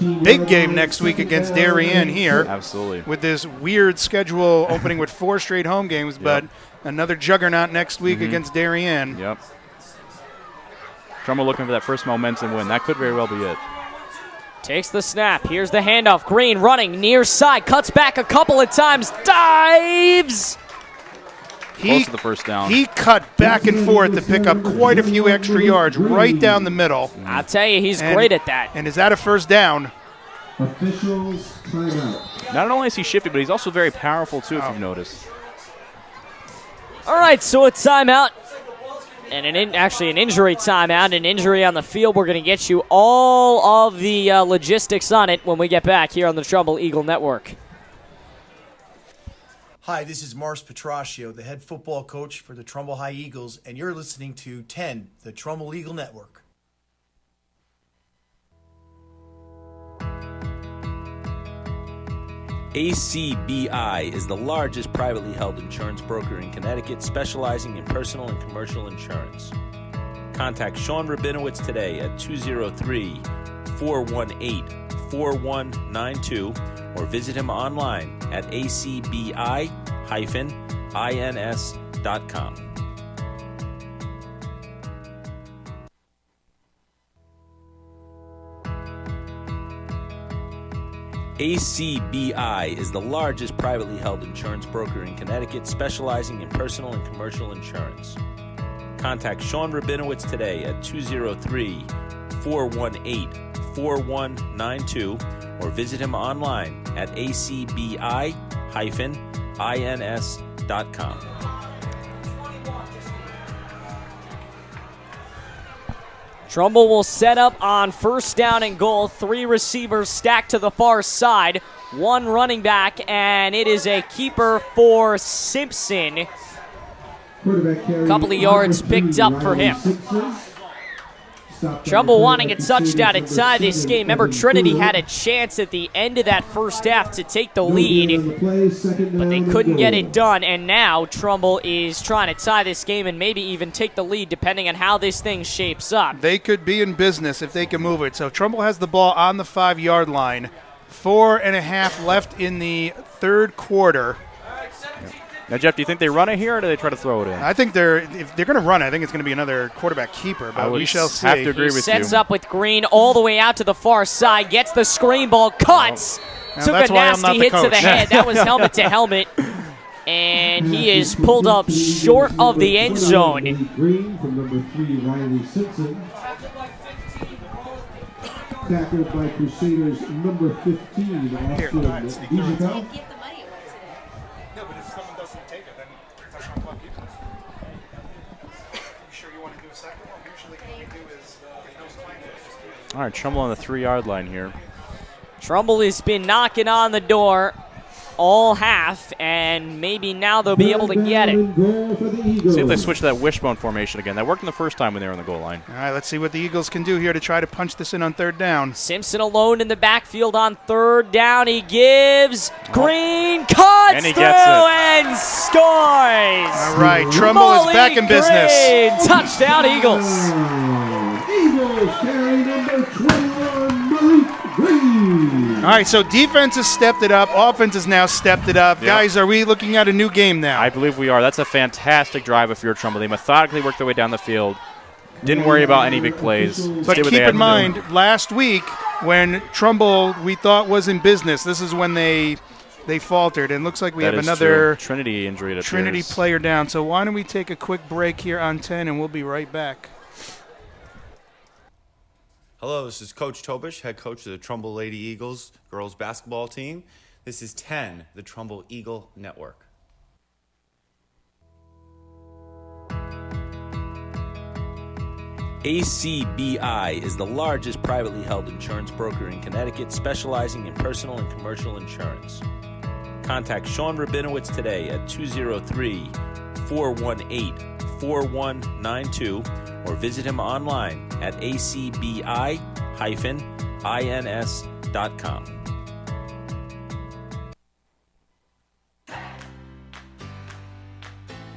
[SPEAKER 5] Yeah.
[SPEAKER 4] Big game next week against Darien here.
[SPEAKER 5] Absolutely.
[SPEAKER 4] With this weird schedule opening with 4 straight home games, but another juggernaut next week against Darien.
[SPEAKER 5] Yep. Trumbull looking for that first momentum win. That could very well be it.
[SPEAKER 6] Takes the snap. Here's the handoff. Green running near side. Cuts back a couple of times. Dives!
[SPEAKER 5] Close to the first down.
[SPEAKER 4] He cut back and forth to pick up quite a few extra yards right down the middle.
[SPEAKER 6] I'll tell you, he's great at that.
[SPEAKER 4] And is that a first down?
[SPEAKER 7] Officials timeout.
[SPEAKER 5] Not only is he shifty, but he's also very powerful, too, if you've noticed.
[SPEAKER 6] All right, so a timeout. And actually an injury timeout, an injury on the field. We're going to get you all of the logistics on it when we get back here on the Trumbull Eagle Network.
[SPEAKER 3] Hi, this is Mars Petraccio, the head football coach for the Trumbull High Eagles, and you're listening to 10, the Trumbull Eagle Network.
[SPEAKER 8] ACBI is the largest privately held insurance broker in Connecticut, specializing in personal and commercial insurance. Contact Sean Rabinowitz today at 203-418-4192 or visit him online at acbi-ins.com. ACBI is the largest privately held insurance broker in Connecticut, specializing in personal and commercial insurance. Contact Sean Rabinowitz today at 203-418-4192 or visit him online at acbi-ins.com.
[SPEAKER 6] Trumbull will set up on first down and goal. 3 receivers stacked to the far side. 1 running back, and it is a keeper for Simpson. A couple of yards picked up for him. Trumbull wanting a touchdown to tie this game. Remember, Trinity had a chance at the end of that first half to take the lead, but they couldn't get it done, and now Trumbull is trying to tie this game and maybe even take the lead depending on how this thing shapes up.
[SPEAKER 4] They could be in business if they can move it. So Trumbull has the ball on the 5-yard line. 4.5 left in the third quarter.
[SPEAKER 5] Now, Jeff, do you think they run it here, or do they try to throw it in?
[SPEAKER 4] I think if they're going to run it, I think it's going to be another quarterback keeper, but we shall see.
[SPEAKER 5] I have to agree with you.
[SPEAKER 6] Sets up with Green all the way out to the far side, gets the screen ball, cuts, took a nasty hit to the head. That was helmet to helmet, and he is pulled up short of the end zone.
[SPEAKER 7] Green from number 3, Riley Simpson. Tackled by Crusaders number 15, Austin Dijita.
[SPEAKER 5] All right, Trumbull on the 3-yard line here.
[SPEAKER 6] Trumbull has been knocking on the door all half, and maybe now they'll be able to get it.
[SPEAKER 5] See if they switch to that wishbone formation again. That worked in the first time when they were on the goal line.
[SPEAKER 4] All right, let's see what the Eagles can do here to try to punch this in on third down.
[SPEAKER 6] Simpson alone in the backfield on third down. He gives. Green cuts
[SPEAKER 5] and he
[SPEAKER 6] through
[SPEAKER 5] gets it.
[SPEAKER 6] and scores.
[SPEAKER 4] All right, Trumbull is back in business.
[SPEAKER 6] Green, touchdown, Eagles.
[SPEAKER 7] Eagles carry number 21, Malik Green.
[SPEAKER 4] All right, so defense has stepped it up. Offense has now stepped it up.
[SPEAKER 5] Yep.
[SPEAKER 4] Guys, are we looking at a new game now?
[SPEAKER 5] I believe we are. That's a fantastic drive if you're Trumbull. They methodically worked their way down the field. Didn't worry about any big plays.
[SPEAKER 4] But keep in mind, last week when Trumbull we thought was in business, this is when they faltered. And looks like we have another
[SPEAKER 5] Trinity injury.
[SPEAKER 4] Trinity player down. So why don't we take a quick break here on 10, and we'll be right back.
[SPEAKER 9] Hello, this is Coach Tobish, head coach of the Trumbull Lady Eagles girls basketball team. This is 10, the Trumbull Eagle Network.
[SPEAKER 8] ACBI is the largest privately held insurance broker in Connecticut, specializing in personal and commercial insurance. Contact Sean Rabinowitz today at 203-418-4192 or visit him online at acbi-ins.com.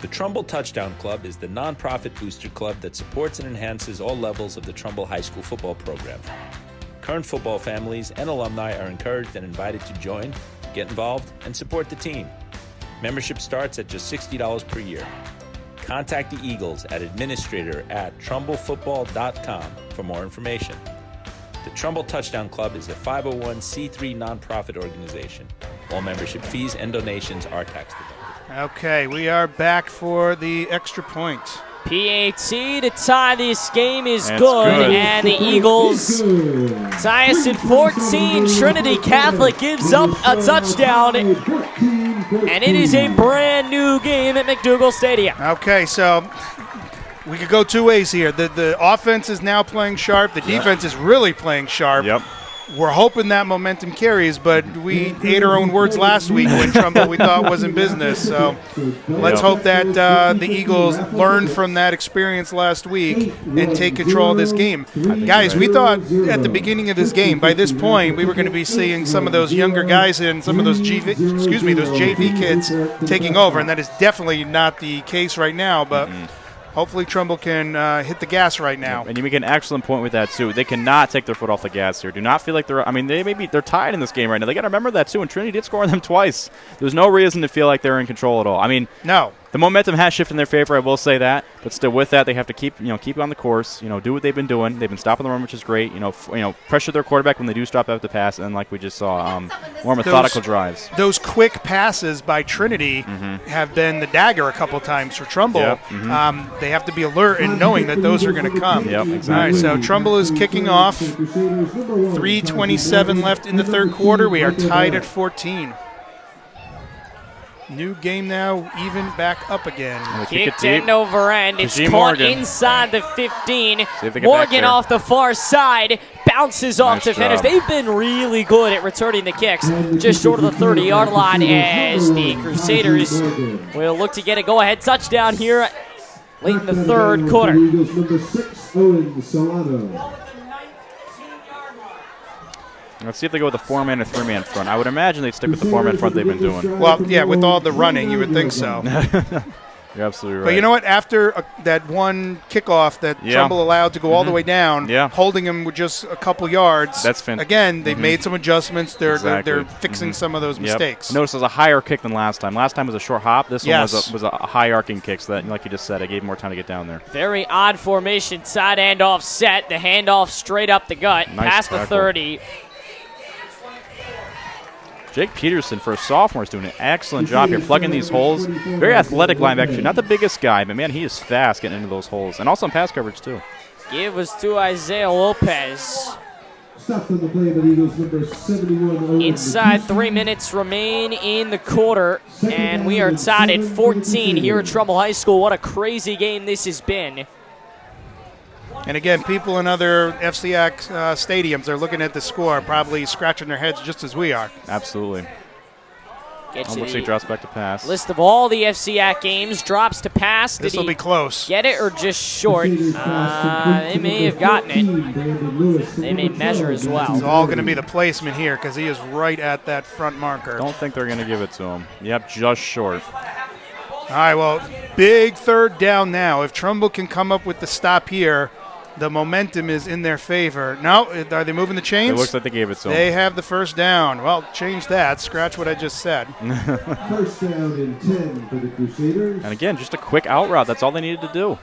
[SPEAKER 8] The Trumbull Touchdown Club is the nonprofit booster club that supports and enhances all levels of the Trumbull High School football program. Current football families and alumni are encouraged and invited to join, get involved, and support the team. Membership starts at just $60 per year. Contact the Eagles at administrator@trumbullfootball.com for more information. The Trumbull Touchdown Club is a 501c3 nonprofit organization. All membership fees and donations are tax deductible.
[SPEAKER 4] Okay, we are back for the extra point.
[SPEAKER 6] PAT to tie this game is good, and the Eagles tie us at 14. Trinity Catholic gives up a touchdown, and it is a brand new game at McDougal Stadium.
[SPEAKER 4] Okay, so We could go two ways here. The offense is now playing sharp. The defense is really playing sharp.
[SPEAKER 5] Yep.
[SPEAKER 4] We're hoping that momentum carries, but we ate our own words last week when Trumbull we thought was in business. So let's hope that the Eagles learn from that experience last week and take control of this game. Guys, we thought at the beginning of this game, by this point, we were going to be seeing some of those younger guys and some of those JV kids taking over, and that is definitely not the case right now. But hopefully Trumbull can hit the gas right now.
[SPEAKER 5] And you make an excellent point with that, too. They cannot take their foot off the gas here. Do not feel like they're tied in this game right now. They got to remember that, too, and Trinity did score on them twice. There's no reason to feel like they're in control at all.
[SPEAKER 4] No.
[SPEAKER 5] The momentum has shifted in their favor, I will say that. But still, with that, they have to keep on the course. Do what they've been doing. They've been stopping the run, which is great. Pressure their quarterback when they do stop after the pass, and like we just saw, more methodical drives.
[SPEAKER 4] Those quick passes by Trinity have been the dagger a couple times for Trumbull.
[SPEAKER 5] Yep.
[SPEAKER 4] They have to be alert in knowing that those are going to come.
[SPEAKER 5] Yep, exactly.
[SPEAKER 4] All right, so Trumbull is kicking off. 3:27 left in the third quarter. We are tied at 14. New game now, even back up again.
[SPEAKER 6] Kicked end over end. It's caught inside the 15. Morgan off the far side. Bounces off defenders. They've been really good at returning the kicks. Just short of the 30-yard line as the Crusaders will look to get a go-ahead touchdown here late in the third quarter.
[SPEAKER 5] Let's see if they go with a 4-man or 3-man front. I would imagine they'd stick with the 4-man front they've been doing.
[SPEAKER 4] Well, yeah, with all the running, you would think so.
[SPEAKER 5] You're absolutely right.
[SPEAKER 4] But you know what? After that one kickoff that Trumbull allowed to go all the way down, holding him with just a couple yards.
[SPEAKER 5] That's fantastic.
[SPEAKER 4] Again, they've made some adjustments. They're fixing some of those mistakes.
[SPEAKER 5] Notice it was a higher kick than last time. Last time was a short hop. This one was a high arcing kick, so that, like you just said, it gave more time to get down there.
[SPEAKER 6] Very odd formation. Side handoff set. The handoff straight up the gut. Past the 30.
[SPEAKER 5] Jake Peterson, for a sophomore, is doing an excellent job here, plugging these holes. Very athletic linebacker. Not the biggest guy, but, man, he is fast getting into those holes. And also in pass coverage, too.
[SPEAKER 6] Give us to Isaiah Lopez. Inside 3 minutes remain in the quarter, and we are tied at 14 here at Trumbull High School. What a crazy game this has been.
[SPEAKER 4] And again, people in other FCAC stadiums are looking at the score, probably scratching their heads just as we are.
[SPEAKER 5] Absolutely.
[SPEAKER 6] Looks
[SPEAKER 5] like drops back to pass.
[SPEAKER 6] List of all the FCAC games, drops to pass.
[SPEAKER 4] This will be close.
[SPEAKER 6] Get it or just short? They may have gotten it. They may measure as well.
[SPEAKER 4] It's all going to be the placement here because he is right at that front marker.
[SPEAKER 5] Don't think they're going to give it to him. Yep, just short.
[SPEAKER 4] All right, well, big third down now. If Trumbull can come up with the stop here, the momentum is in their favor. No, are they moving the chains?
[SPEAKER 5] It looks like they gave it to them.
[SPEAKER 4] They have the first down. Well, change that. Scratch what I just said.
[SPEAKER 7] First down and 10 for the Crusaders.
[SPEAKER 5] And again, just a quick out route. That's all they needed to do.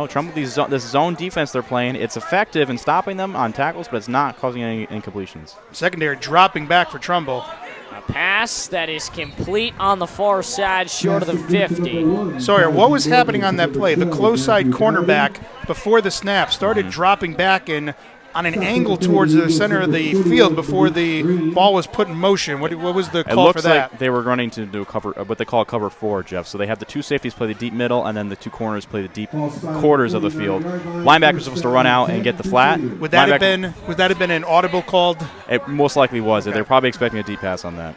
[SPEAKER 5] Trumbull, this zone defense they're playing, it's effective in stopping them on tackles, but it's not causing any incompletions.
[SPEAKER 4] Secondary dropping back for Trumbull.
[SPEAKER 6] A pass that is complete on the far side, short of the 50.
[SPEAKER 4] Sawyer, what was happening on that play? The close side cornerback before the snap started dropping back in on an angle towards the center of the field before the ball was put in motion. What was the call for that?
[SPEAKER 5] It looks like they were running to do cover, what they call cover 4, Jeff. So they have the two safeties play the deep middle, and then the two corners play the deep quarters of the field. Linebackers supposed to run out and get the flat.
[SPEAKER 4] Would that have been an audible called?
[SPEAKER 5] It most likely was. Okay. They're probably expecting a deep pass on that.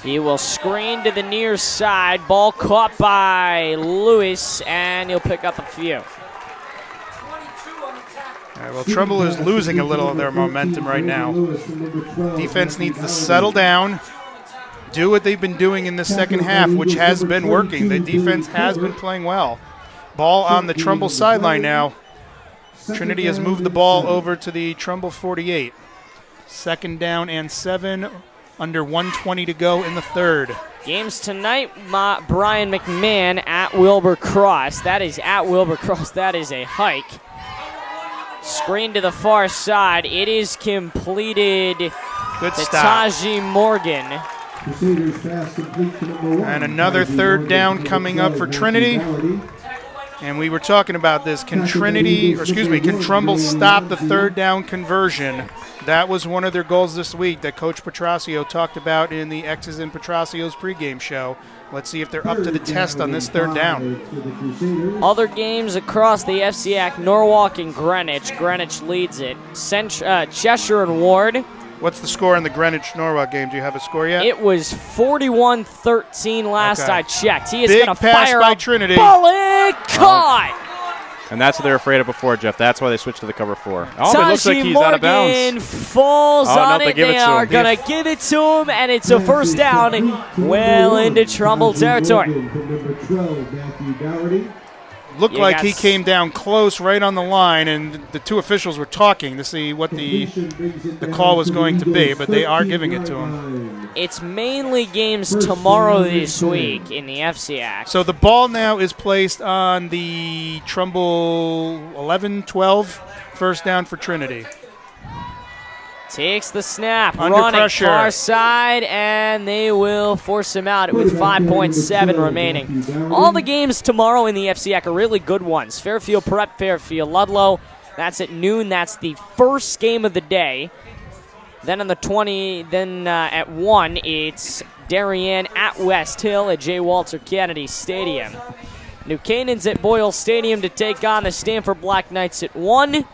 [SPEAKER 6] He will screen to the near side. Ball caught by Lewis, and he'll pick up a few.
[SPEAKER 4] All right, well, Trumbull is losing a little of their momentum right now. Defense needs to settle down, do what they've been doing in the second half, which has been working. The defense has been playing well. Ball on the Trumbull sideline now. Trinity has moved the ball over to the Trumbull 48. Second down and 7, under 1:20 to go in the third.
[SPEAKER 6] Games tonight, Brian McMahon at Wilbur Cross. That is at Wilbur Cross. That is a hike. Screen to the far side. It is completed.
[SPEAKER 4] Good stop.
[SPEAKER 6] Taji Morgan.
[SPEAKER 4] And another third down coming up for Trinity. And we were talking about this. Can Trumbull stop the third down conversion? That was one of their goals this week that Coach Petrosio talked about in the X's and Petrosio's pregame show. Let's see if they're up to the test on this third down.
[SPEAKER 6] Other games across the FCAC, Norwalk and Greenwich. Greenwich leads it. Cheshire and Ward.
[SPEAKER 4] What's the score in the Greenwich-Norwalk game? Do you have a score yet?
[SPEAKER 6] It was 41-13 last I checked. He is
[SPEAKER 4] Big
[SPEAKER 6] going to
[SPEAKER 4] pass
[SPEAKER 6] fire
[SPEAKER 4] by
[SPEAKER 6] up.
[SPEAKER 4] Trinity.
[SPEAKER 6] Bullet caught.
[SPEAKER 5] And that's what they were afraid of before, Jeff. That's why they switched to the cover 4. Oh, it looks like he's out of bounds.
[SPEAKER 6] Morgan falls on it. They are going to give it to him, and it's a first down well into Trumbull territory.
[SPEAKER 4] Looked like he came down close right on the line, and the two officials were talking to see what the call was going to be, but they are giving it to him.
[SPEAKER 6] It's mainly games tomorrow this week in the FCAC.
[SPEAKER 4] So the ball now is placed on the Trumbull 11-12, first down for Trinity.
[SPEAKER 6] Takes the snap,
[SPEAKER 4] Under
[SPEAKER 6] running
[SPEAKER 4] pressure.
[SPEAKER 6] far side, and they will force him out with 5.7 remaining. All the games tomorrow in the FCAC are really good ones. Fairfield Prep, Fairfield Ludlow. That's at noon. That's the first game of the day. Then on the 20, at 1, it's Darien at West Hill at J. Walter Kennedy Stadium. New Canaan's at Boyle Stadium to take on the Stanford Black Knights at 1.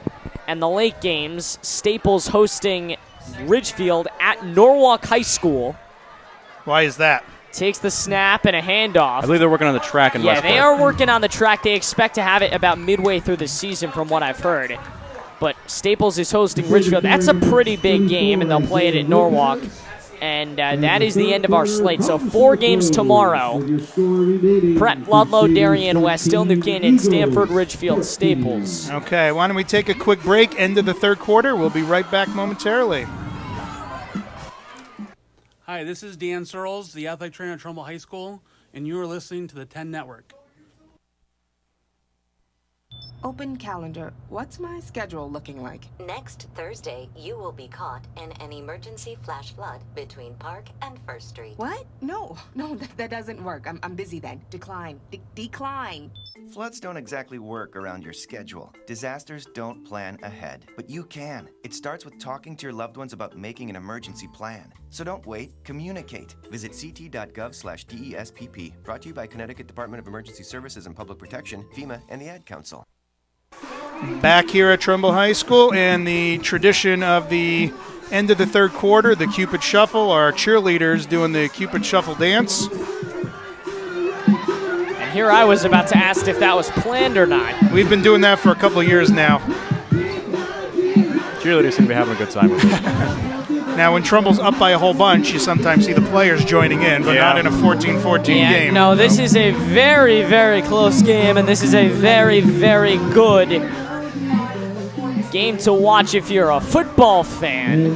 [SPEAKER 6] And the late games, Staples hosting Ridgefield at Norwalk High School.
[SPEAKER 4] Why is that?
[SPEAKER 6] Takes the snap and a handoff.
[SPEAKER 5] I believe they're working on the track in Westport.
[SPEAKER 6] Yeah, they are working on the track. They expect to have it about midway through the season from what I've heard. But Staples is hosting Ridgefield. That's a pretty big game, and they'll play it at Norwalk. And that is the end of our slate. So 4 games tomorrow. Prep, Ludlow, Darien, West Hill, New Canaan, Stanford, Ridgefield, Staples.
[SPEAKER 4] Okay, why don't we take a quick break, end of the third quarter. We'll be right back momentarily.
[SPEAKER 10] Hi, this is Dan Searles, the athletic trainer at Trumbull High School, and you are listening to the 10 Network.
[SPEAKER 13] Open calendar. What's my schedule looking like?
[SPEAKER 33] Next Thursday, you will be caught in an emergency flash flood between Park and First Street.
[SPEAKER 13] What? No, that doesn't work. I'm busy then. Decline. Decline.
[SPEAKER 14] Floods don't exactly work around your schedule. Disasters don't plan ahead, but you can. It starts with talking to your loved ones about making an emergency plan. So don't wait, communicate. Visit ct.gov/DESPP. Brought to you by Connecticut Department of Emergency Services and Public Protection, FEMA, and the Ad Council.
[SPEAKER 4] Back here at Trumbull High School, and the tradition of the end of the third quarter, the Cupid Shuffle, our cheerleaders doing the Cupid Shuffle dance.
[SPEAKER 6] And here I was about to ask if that was planned or not.
[SPEAKER 4] We've been doing that for a couple of years now.
[SPEAKER 5] Cheerleaders seem to be having a good time with it.
[SPEAKER 4] Now, when Trumbull's up by a whole bunch, you sometimes see the players joining in, but not in a 14-14 game.
[SPEAKER 6] No, this is a very, very close game, and this is a very, very good game to watch if you're a football fan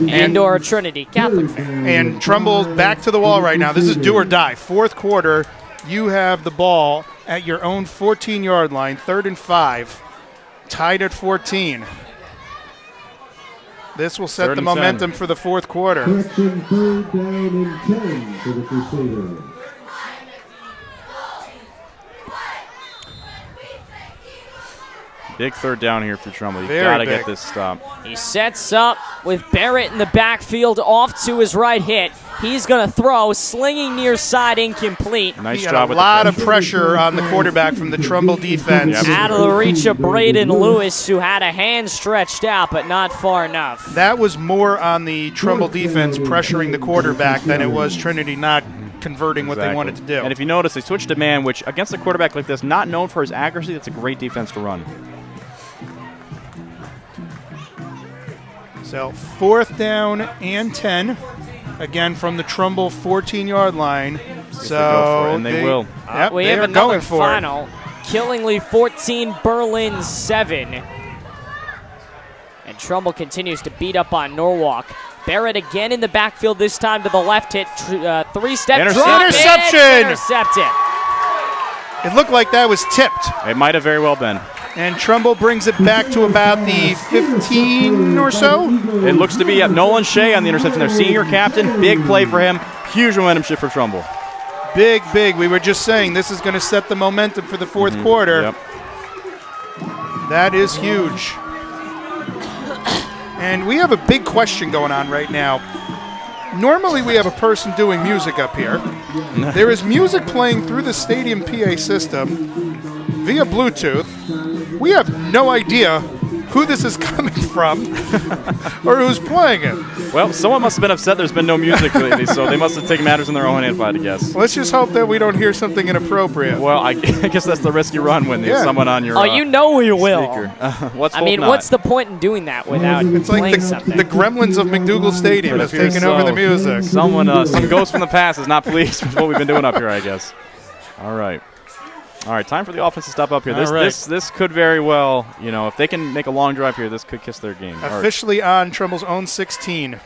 [SPEAKER 6] and or a Trinity Catholic fan.
[SPEAKER 4] And Trumbull's back to the wall right now. This is do or die. Fourth quarter, you have the ball at your own 14-yard line, 3rd and 5, tied at 14. This will set the momentum for the fourth quarter.
[SPEAKER 7] Correction, 3rd down and 10 for the Crusaders.
[SPEAKER 5] Big third down here for Trumbull. You've got to get this stop.
[SPEAKER 6] He sets up with Barrett in the backfield off to his right hit. He's going to throw, slinging near side, incomplete.
[SPEAKER 5] Nice job with
[SPEAKER 4] a lot of pressure on the quarterback from the Trumbull defense.
[SPEAKER 6] Out of the reach of Braden Lewis, who had a hand stretched out, but not far enough.
[SPEAKER 4] That was more on the Trumbull defense pressuring the quarterback than it was Trinity not converting what they wanted to do.
[SPEAKER 5] And if you notice, they switched to man, which against a quarterback like this, not known for his accuracy, that's a great defense to run.
[SPEAKER 4] So 4th down and 10, again from the Trumbull 14-yard line.
[SPEAKER 5] And they will.
[SPEAKER 4] Yep,
[SPEAKER 6] we
[SPEAKER 4] they
[SPEAKER 6] have
[SPEAKER 4] are
[SPEAKER 6] another
[SPEAKER 4] going for
[SPEAKER 6] final.
[SPEAKER 4] it.
[SPEAKER 6] Killingly 14, Berlin 7. And Trumbull continues to beat up on Norwalk. Barrett again in the backfield, this time to the left, hit 3-step drop.
[SPEAKER 4] Interception!
[SPEAKER 6] Intercepted.
[SPEAKER 4] It looked like that was tipped.
[SPEAKER 5] It might have very well been.
[SPEAKER 4] And Trumbull brings it back to about the 15 or so.
[SPEAKER 5] It looks to be Nolan Shea on the interception, their senior captain. Big play for him. Huge momentum shift for Trumbull.
[SPEAKER 4] Big. We were just saying this is going to set the momentum for the fourth quarter.
[SPEAKER 5] Yep.
[SPEAKER 4] That is huge. And we have a big question going on right now. Normally we have a person doing music up here. There is music playing through the stadium PA system via Bluetooth. We have no idea who this is coming from or who's playing it.
[SPEAKER 5] Well, someone must have been upset there's been no music lately, so they must have taken matters in their own hand, if I had to guess.
[SPEAKER 4] Let's just hope that we don't hear something inappropriate.
[SPEAKER 5] Well, I guess that's the risk you run when there's someone on your
[SPEAKER 6] you know you will.
[SPEAKER 5] What's
[SPEAKER 6] the point in doing that without
[SPEAKER 4] it's
[SPEAKER 6] playing
[SPEAKER 4] like
[SPEAKER 6] something?
[SPEAKER 4] the gremlins of McDougal Stadium has taken over the music.
[SPEAKER 5] Someone, some ghost from the past is not pleased with what we've been doing up here, I guess. All right, time for the offense to step up here. This could very well, if they can make a long drive here, this could kiss their game.
[SPEAKER 4] Officially on Trumbull's own 16.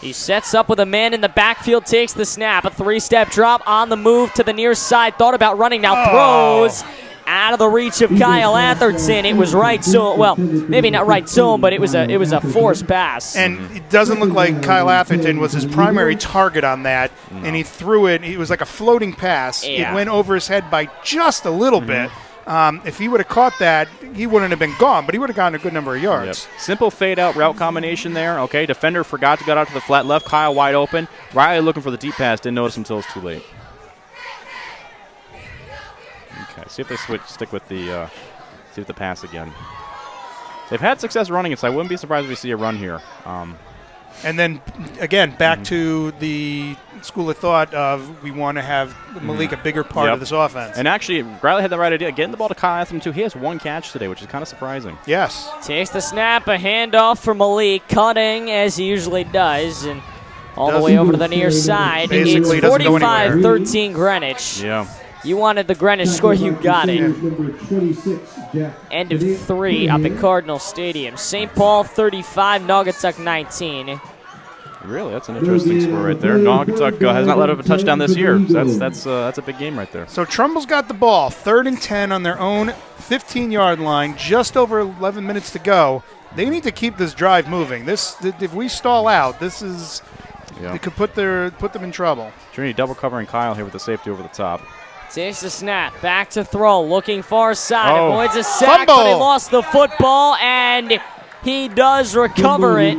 [SPEAKER 6] He sets up with a man in the backfield, takes the snap, a 3-step drop on the move to the near side, thought about running, now throws out of the reach of Kyle Atherton. It was right zone, well, maybe not right zone, but it was a forced pass.
[SPEAKER 4] And it doesn't look like Kyle Atherton was his primary target on that, and he threw it. It was like a floating pass.
[SPEAKER 6] Yeah.
[SPEAKER 4] It went over his head by just a little bit. If he would have caught that, he wouldn't have been gone, but he would have gotten a good number of yards.
[SPEAKER 5] Yep. Simple fade-out route combination there. Okay, defender forgot to get out to the flat left. Kyle wide open. Riley looking for the deep pass. Didn't notice until it's too late. Okay, see if they stick with the pass again. They've had success running it, so I wouldn't be surprised if we see a run here.
[SPEAKER 4] And then, again, back to the school of thought of we want to have Malik a bigger part of this offense.
[SPEAKER 5] And actually, Riley had the right idea. Getting the ball to Kyle Atherton, too. He has one catch today, which is kind of surprising.
[SPEAKER 4] Yes.
[SPEAKER 6] Takes the snap, a handoff for Malik, cutting as he usually does, and all the way over to the near side.
[SPEAKER 4] Basically
[SPEAKER 6] It's 45-13 Greenwich.
[SPEAKER 5] Yeah.
[SPEAKER 6] You wanted the Greenwich score, you got it. End of 3 up at Cardinal Stadium. St. Paul 35, Naugatuck 19.
[SPEAKER 5] Really, that's an interesting score right there. Naugatuck has not let up a touchdown this year. So that's a big game right there.
[SPEAKER 4] So Trumbull's got the ball, 3rd and 10 on their own 15-yard line, just over 11 minutes to go. They need to keep this drive moving. If we stall out, this is it could put them in trouble.
[SPEAKER 5] Trinity double covering Kyle here with the safety over the top.
[SPEAKER 6] Takes the snap, back to throw, looking far side, avoids a sack,
[SPEAKER 4] Fumble.
[SPEAKER 6] but he lost the football, and he does recover it.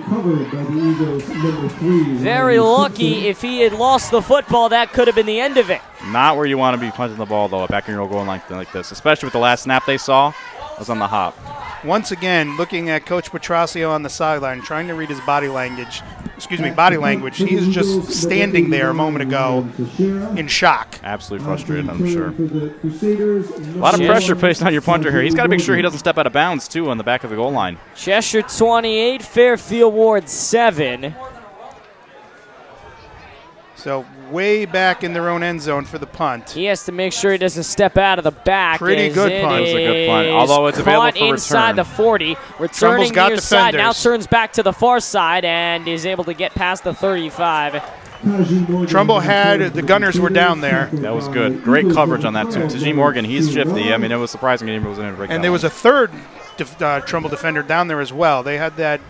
[SPEAKER 6] Very lucky. If he had lost the football, that could have been the end of it.
[SPEAKER 5] Not where you want to be punching the ball, though, back in your goal like this, especially with the last snap they saw was on the hop.
[SPEAKER 4] Once again, looking at Coach Petrosio on the sideline, trying to read his body language. He is just standing there a moment ago in shock.
[SPEAKER 5] Absolutely frustrated, I'm sure. A lot of pressure placed on your punter here. He's got to make sure he doesn't step out of bounds, too, on the back of the goal line.
[SPEAKER 6] Cheshire 28, Fairfield Ward 7.
[SPEAKER 4] So way back in their own end zone for the punt.
[SPEAKER 6] He has to make sure he doesn't step out of the back.
[SPEAKER 4] Pretty good punt.
[SPEAKER 5] It was a good punt, although it's available for
[SPEAKER 6] inside
[SPEAKER 5] return.
[SPEAKER 6] the 40. Returning near side, now turns back to the far side and is able to get past the 35.
[SPEAKER 4] Trumbull had, the Gunners were down there.
[SPEAKER 5] That was good. Great coverage on that, too. Tajee Morgan, he's shifty. I mean, it was surprising he wasn't able to break.
[SPEAKER 4] And there was a third Trumbull defender down there as well. They had that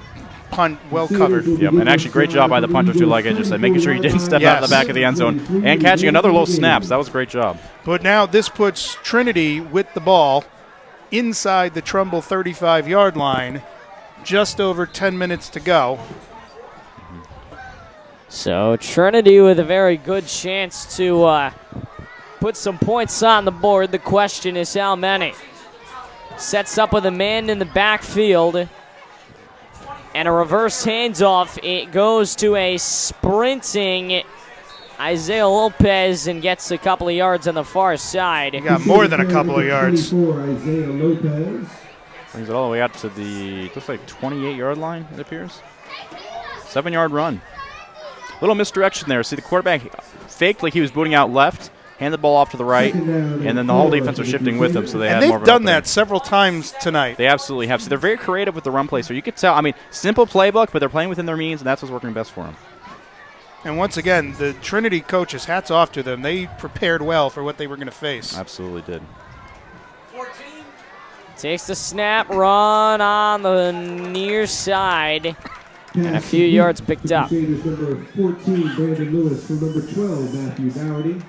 [SPEAKER 4] punt well covered.
[SPEAKER 5] Yep, and actually great job by the punter, too, like I just said, making sure he didn't step out of the back of the end zone and catching another low snaps. That was a great job.
[SPEAKER 4] But now this puts Trinity with the ball inside the Trumbull 35-yard line, just over 10 minutes to go.
[SPEAKER 6] So Trinity with a very good chance to put some points on the board. The question is how many. Sets up with a man in the backfield. And a reverse handoff. It goes to a sprinting Isaiah Lopez and gets a couple of yards on the far side.
[SPEAKER 4] He got more than a couple of yards.
[SPEAKER 5] Brings it all the way out to the, looks like 28-yard line, it appears. 7-yard run. Little misdirection there. See, the quarterback faked like he was booting out left, hand the ball off to the right, and then the whole defense was shifting with him, so they had more of an
[SPEAKER 4] they've done
[SPEAKER 5] opening.
[SPEAKER 4] that several times tonight.
[SPEAKER 5] They absolutely have. So they're very creative with the run play, so you could tell. I mean, simple playbook, but they're playing within their means, and that's what's working best for them.
[SPEAKER 4] And once again, the Trinity coaches, hats off to them. They prepared well for what they were going to face.
[SPEAKER 5] Absolutely did.
[SPEAKER 6] Takes the snap, run on the near side, and a few yards picked up.
[SPEAKER 7] Number 14, Brandon Lewis. For number 12, Matthew Dougherty.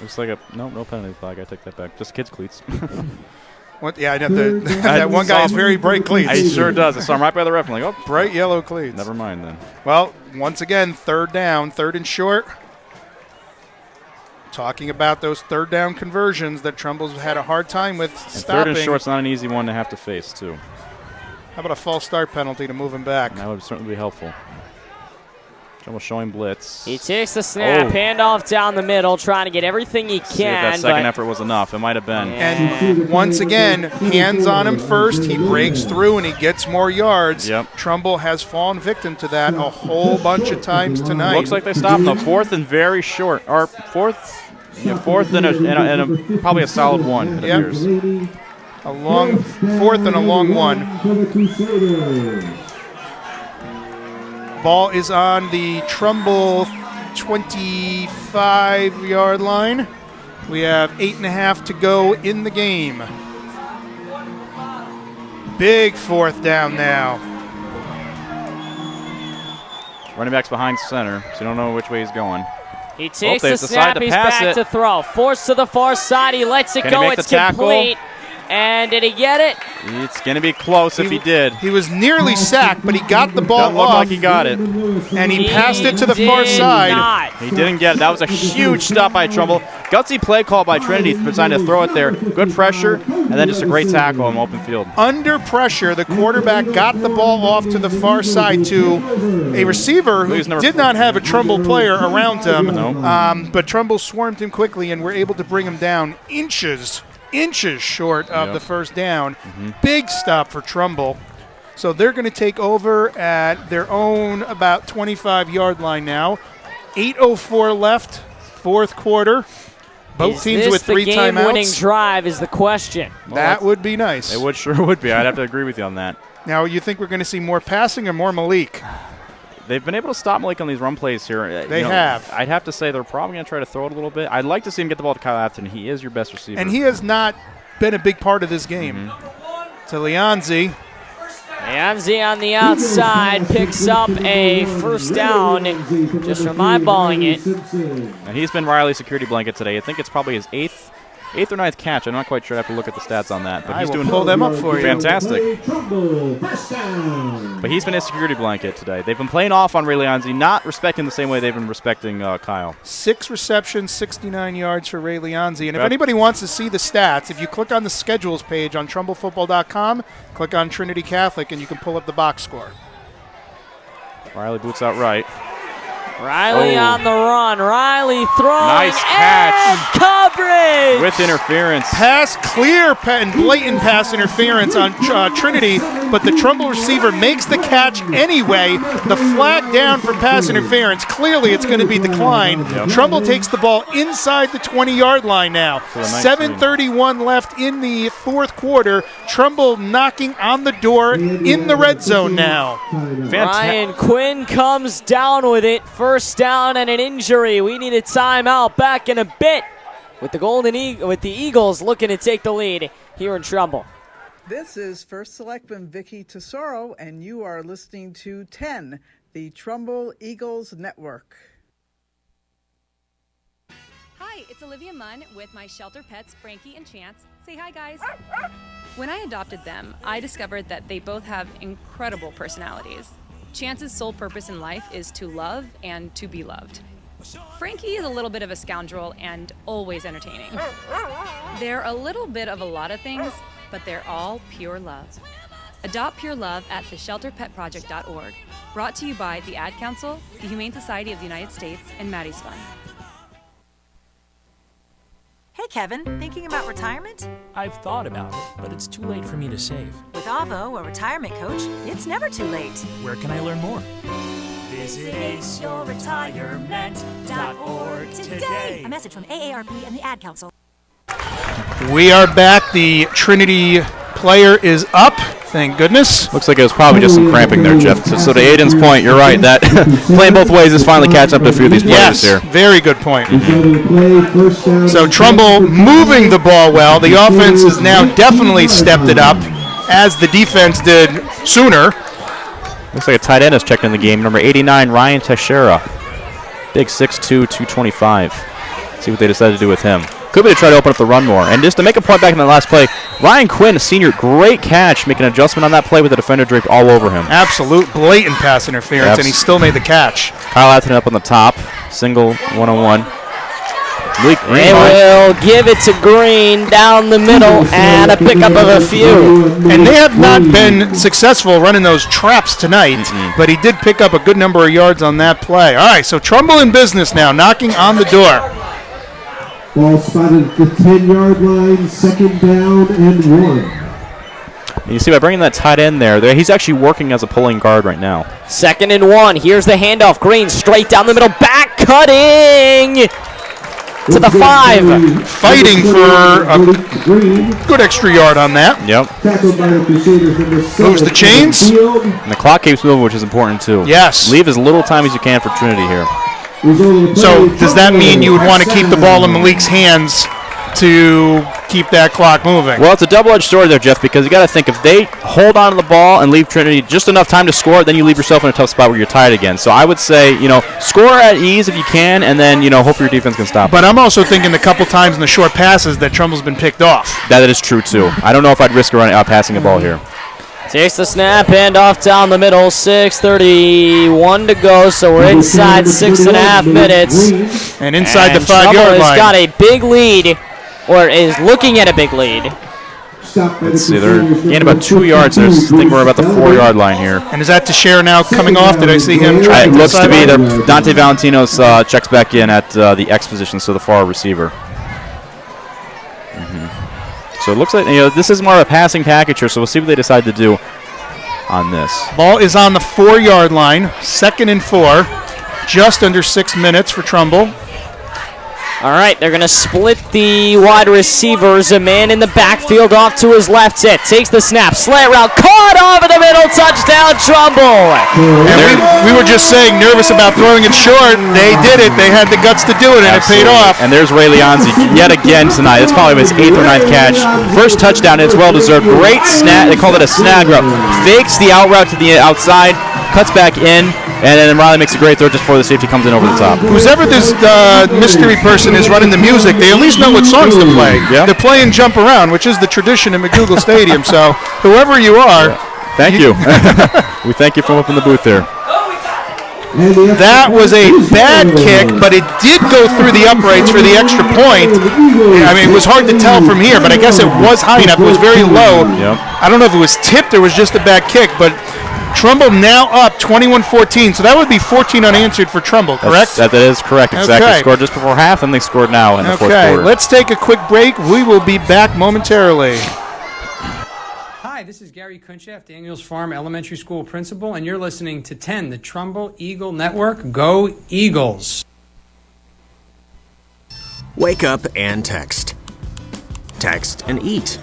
[SPEAKER 5] Looks like no penalty flag. I take that back. Just kids' cleats.
[SPEAKER 4] What? Yeah, I know that one guy has very bright cleats.
[SPEAKER 5] He sure does. I saw him right by the ref. I'm like, oh,
[SPEAKER 4] bright yellow cleats.
[SPEAKER 5] Never mind then.
[SPEAKER 4] Well, once again, third down, third and short. Talking about those third down conversions that Trumbull's had a hard time with stopping.
[SPEAKER 5] Third and short's not an easy one to have to face, too.
[SPEAKER 4] How about a false start penalty to move him back?
[SPEAKER 5] That would certainly be helpful. Trumbull showing blitz.
[SPEAKER 6] He takes the snap, handoff down the middle, trying to get everything he can.
[SPEAKER 5] See if that second effort was enough. It might have been.
[SPEAKER 4] And once again, hands on him first. He breaks through and he gets more yards.
[SPEAKER 5] Yep.
[SPEAKER 4] Trumbull has fallen victim to that a whole bunch of times tonight.
[SPEAKER 5] Looks like they stopped him. Fourth and very short. Or fourth and probably a solid one, it appears.
[SPEAKER 4] A long fourth and a long one. Ball is on the Trumbull 25-yard line. We have 8.5 to go in the game. Big fourth down now.
[SPEAKER 5] Running back's behind center, so you don't know which way he's going.
[SPEAKER 6] He takes the snap, he's back to throw. Forced to the far side, he lets it go, it's complete. And did he get it?
[SPEAKER 5] It's going to be close if he did.
[SPEAKER 4] He was nearly sacked, but he got the ball
[SPEAKER 5] Doesn't look
[SPEAKER 4] off.
[SPEAKER 5] like he got it.
[SPEAKER 4] And he passed it to the far side.
[SPEAKER 5] He didn't get it. That was a huge stop by Trumbull. Gutsy play call by Trinity, deciding to throw it there. Good pressure, and then just a great tackle in open field.
[SPEAKER 4] Under pressure, the quarterback got the ball off to the far side to a receiver who did not have a Trumbull player around him.
[SPEAKER 5] No.
[SPEAKER 4] But Trumbull swarmed him quickly and were able to bring him down inches short of the first down. Big stop for Trumbull. So they're going to take over at their own about 25-yard line now. 8:04 left, fourth quarter. Both teams with 3 timeouts.
[SPEAKER 6] Is this the game-winning drive is the question.
[SPEAKER 4] That would be nice.
[SPEAKER 5] It sure would be. I'd have to agree with you on that.
[SPEAKER 4] Now, you think we're going to see more passing or more Malik?
[SPEAKER 5] They've been able to stop Malik on these run plays here.
[SPEAKER 4] They have.
[SPEAKER 5] I'd have to say they're probably going to try to throw it a little bit. I'd like to see him get the ball to Kyle Atherton. He is your best receiver.
[SPEAKER 4] And he has not been a big part of this game. To Leonzi.
[SPEAKER 6] Leonzi on the outside picks up a first down just from eyeballing it.
[SPEAKER 5] And he's been Riley's security blanket today. I think it's probably his eighth or ninth catch. I'm not quite sure. I have to look at the stats on that. But
[SPEAKER 4] I will pull them up for you.
[SPEAKER 5] Fantastic. But he's been his security blanket today. They've been playing off on Ray Leonzi, not respecting the same way they've been respecting Kyle.
[SPEAKER 4] 6 receptions, 69 yards for Ray Leonzi. And if anybody wants to see the stats, if you click on the schedules page on TrumbullFootball.com, click on Trinity Catholic, and you can pull up the box score.
[SPEAKER 5] Riley boots out right.
[SPEAKER 6] Riley on the run. Riley throwing.
[SPEAKER 5] Nice catch.
[SPEAKER 6] Coverage.
[SPEAKER 5] With interference.
[SPEAKER 4] Pass clear and blatant pass interference on Trinity, but the Trumbull receiver makes the catch anyway. The flag down for pass interference. Clearly it's going to be declined. Trumbull takes the ball inside the 20-yard line now. 7:31 left in the fourth quarter. Trumbull knocking on the door in the red zone now.
[SPEAKER 6] Ryan Quinn comes down with it. First down and an injury. We need a timeout. Back in a bit with the Eagles looking to take the lead here in Trumbull.
[SPEAKER 15] This is First Selectman Vicky Tesoro, and you are listening to 10, the Trumbull Eagles Network.
[SPEAKER 36] Hi, it's Olivia Munn with my shelter pets, Frankie and Chance. Say hi, guys. When I adopted them, I discovered that they both have incredible personalities. Chance's sole purpose in life is to love and to be loved. Frankie is a little bit of a scoundrel and always entertaining. They're a little bit of a lot of things, but they're all pure love. Adopt pure love at theshelterpetproject.org. Brought to you by the Ad Council, the Humane Society of the United States, and Maddie's Fund.
[SPEAKER 37] Hey, Kevin, thinking about retirement?
[SPEAKER 38] I've thought about it, but it's too late for me to save.
[SPEAKER 37] With Avo, a retirement coach, it's never too late.
[SPEAKER 38] Where can I learn more?
[SPEAKER 37] Visit aceyourretirement.org today. A message from AARP and the Ad Council.
[SPEAKER 4] We are back. The Trinity player is up. Thank goodness.
[SPEAKER 5] Looks like it was probably just some cramping there, Jeff. So to Aiden's point, you're right. That playing both ways is finally catching up to a few of these players here.
[SPEAKER 4] Very good point. So Trumbull moving the ball well. The offense has now definitely stepped it up, as the defense did sooner.
[SPEAKER 5] Looks like a tight end has checked in the game. Number 89, Ryan Teixeira. Big 6'2", 225. See what they decide to do with him. Could be to try to open up the run more. And just to make a point back in the last play, Ryan Quinn, a senior, great catch, making an adjustment on that play with the defender draped all over him.
[SPEAKER 4] Absolute blatant pass interference, and he still made the catch.
[SPEAKER 5] Kyle Atherton up on the top, single one-on-one.
[SPEAKER 6] They will give it to Green down the middle and a pickup of a few.
[SPEAKER 4] And they have not been successful running those traps tonight, but he did pick up a good number of yards on that play. All right, so Trumbull in business now, knocking on the door.
[SPEAKER 7] Ball spotted at the 10-yard line, 2nd down and 1.
[SPEAKER 5] You see, by bringing that tight end there, he's actually working as a pulling guard right now.
[SPEAKER 6] 2nd and 1. Here's the handoff. Green straight down the middle, back cutting to the 5.
[SPEAKER 4] Fighting for a good extra yard on that.
[SPEAKER 5] Yep.
[SPEAKER 4] Moves the chains.
[SPEAKER 5] And the clock keeps moving, which is important too.
[SPEAKER 4] Yes.
[SPEAKER 5] Leave as little time as you can for Trinity here.
[SPEAKER 4] So does that mean you would want to keep the ball in Malik's hands to keep that clock moving?
[SPEAKER 5] Well, it's a double-edged sword there, Jeff, because you got to think if they hold on to the ball and leave Trinity just enough time to score, then you leave yourself in a tough spot where you're tied again. So I would say, score at ease if you can, and then, hope your defense can stop.
[SPEAKER 4] But I'm also thinking a couple times in the short passes that Trumbull's been picked off.
[SPEAKER 5] That is true, too. I don't know if I'd risk passing a ball here.
[SPEAKER 6] Takes the snap, hand off down the middle, 6:31 to go, so we're inside 6.5 minutes.
[SPEAKER 4] And inside the 5-yard line.
[SPEAKER 6] Has got a big lead, or is looking at a big lead.
[SPEAKER 5] Let's see, they're gaining about 2 yards. I think we're about the 4-yard line here.
[SPEAKER 4] And is that Teixeira now coming off? Did I see him?
[SPEAKER 5] It looks to be. Dante Valentinos checks back in at the X position, so the far receiver. So it looks like this is more of a passing package here, so we'll see what they decide to do on this.
[SPEAKER 4] Ball is on the 4-yard line, 2nd and 4, just under 6 minutes for Trumbull.
[SPEAKER 6] All right, they're going to split the wide receivers. A man in the backfield off to his left. Takes the snap, slant route, caught off in the middle, touchdown Trumbull.
[SPEAKER 4] And we were just saying nervous about throwing it short. They did it. They had the guts to do it, and
[SPEAKER 5] Absolutely.
[SPEAKER 4] It paid off.
[SPEAKER 5] And there's Ray Leonzi yet again tonight. It's probably his 8th or 9th catch. First touchdown, and it's well-deserved. Great snap. They called it a snag route. Fakes the out route to the outside, cuts back in, and then Riley makes a great throw just before the safety comes in over the top.
[SPEAKER 4] Whoever this mystery person is running the music, they at least know what songs to play.
[SPEAKER 5] Yeah.
[SPEAKER 4] They're playing Jump Around, which is the tradition in McDougal Stadium. So whoever you are.
[SPEAKER 5] Thank you. We thank you for opening the booth there.
[SPEAKER 4] That was a bad kick, but it did go through the uprights for the extra point. I mean, it was hard to tell from here, but I guess it was high enough. It was very low.
[SPEAKER 5] Yep.
[SPEAKER 4] I don't know if it was tipped or was just a bad kick, but Trumbull now up 21-14, so that would be 14 unanswered for Trumbull, correct?
[SPEAKER 5] That is correct, exactly.
[SPEAKER 4] Okay.
[SPEAKER 5] Scored just before half, and they scored now in the fourth quarter.
[SPEAKER 4] Let's take a quick break. We will be back momentarily.
[SPEAKER 16] Hi, this is Gary Kunchef, Daniels Farm Elementary School Principal, and you're listening to 10, the Trumbull Eagle Network. Go Eagles!
[SPEAKER 1] Wake up and text. Text and eat.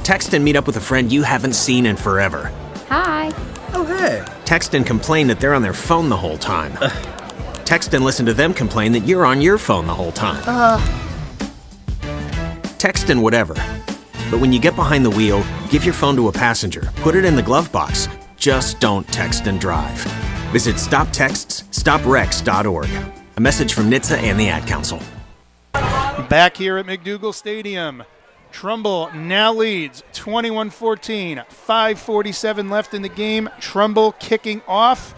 [SPEAKER 1] Text and meet up with a friend you haven't seen in forever.
[SPEAKER 12] Hi.
[SPEAKER 2] Oh, hey.
[SPEAKER 1] Text and complain that they're on their phone the whole time. Text and listen to them complain that you're on your phone the whole time. Text and whatever. But when you get behind the wheel, give your phone to a passenger. Put it in the glove box. Just don't text and drive. Visit StopTextsStopWrecks.org. A message from NHTSA and the Ad Council.
[SPEAKER 4] Back here at McDougal Stadium. Trumbull now leads 21-14, 5:47 left in the game. Trumbull kicking off.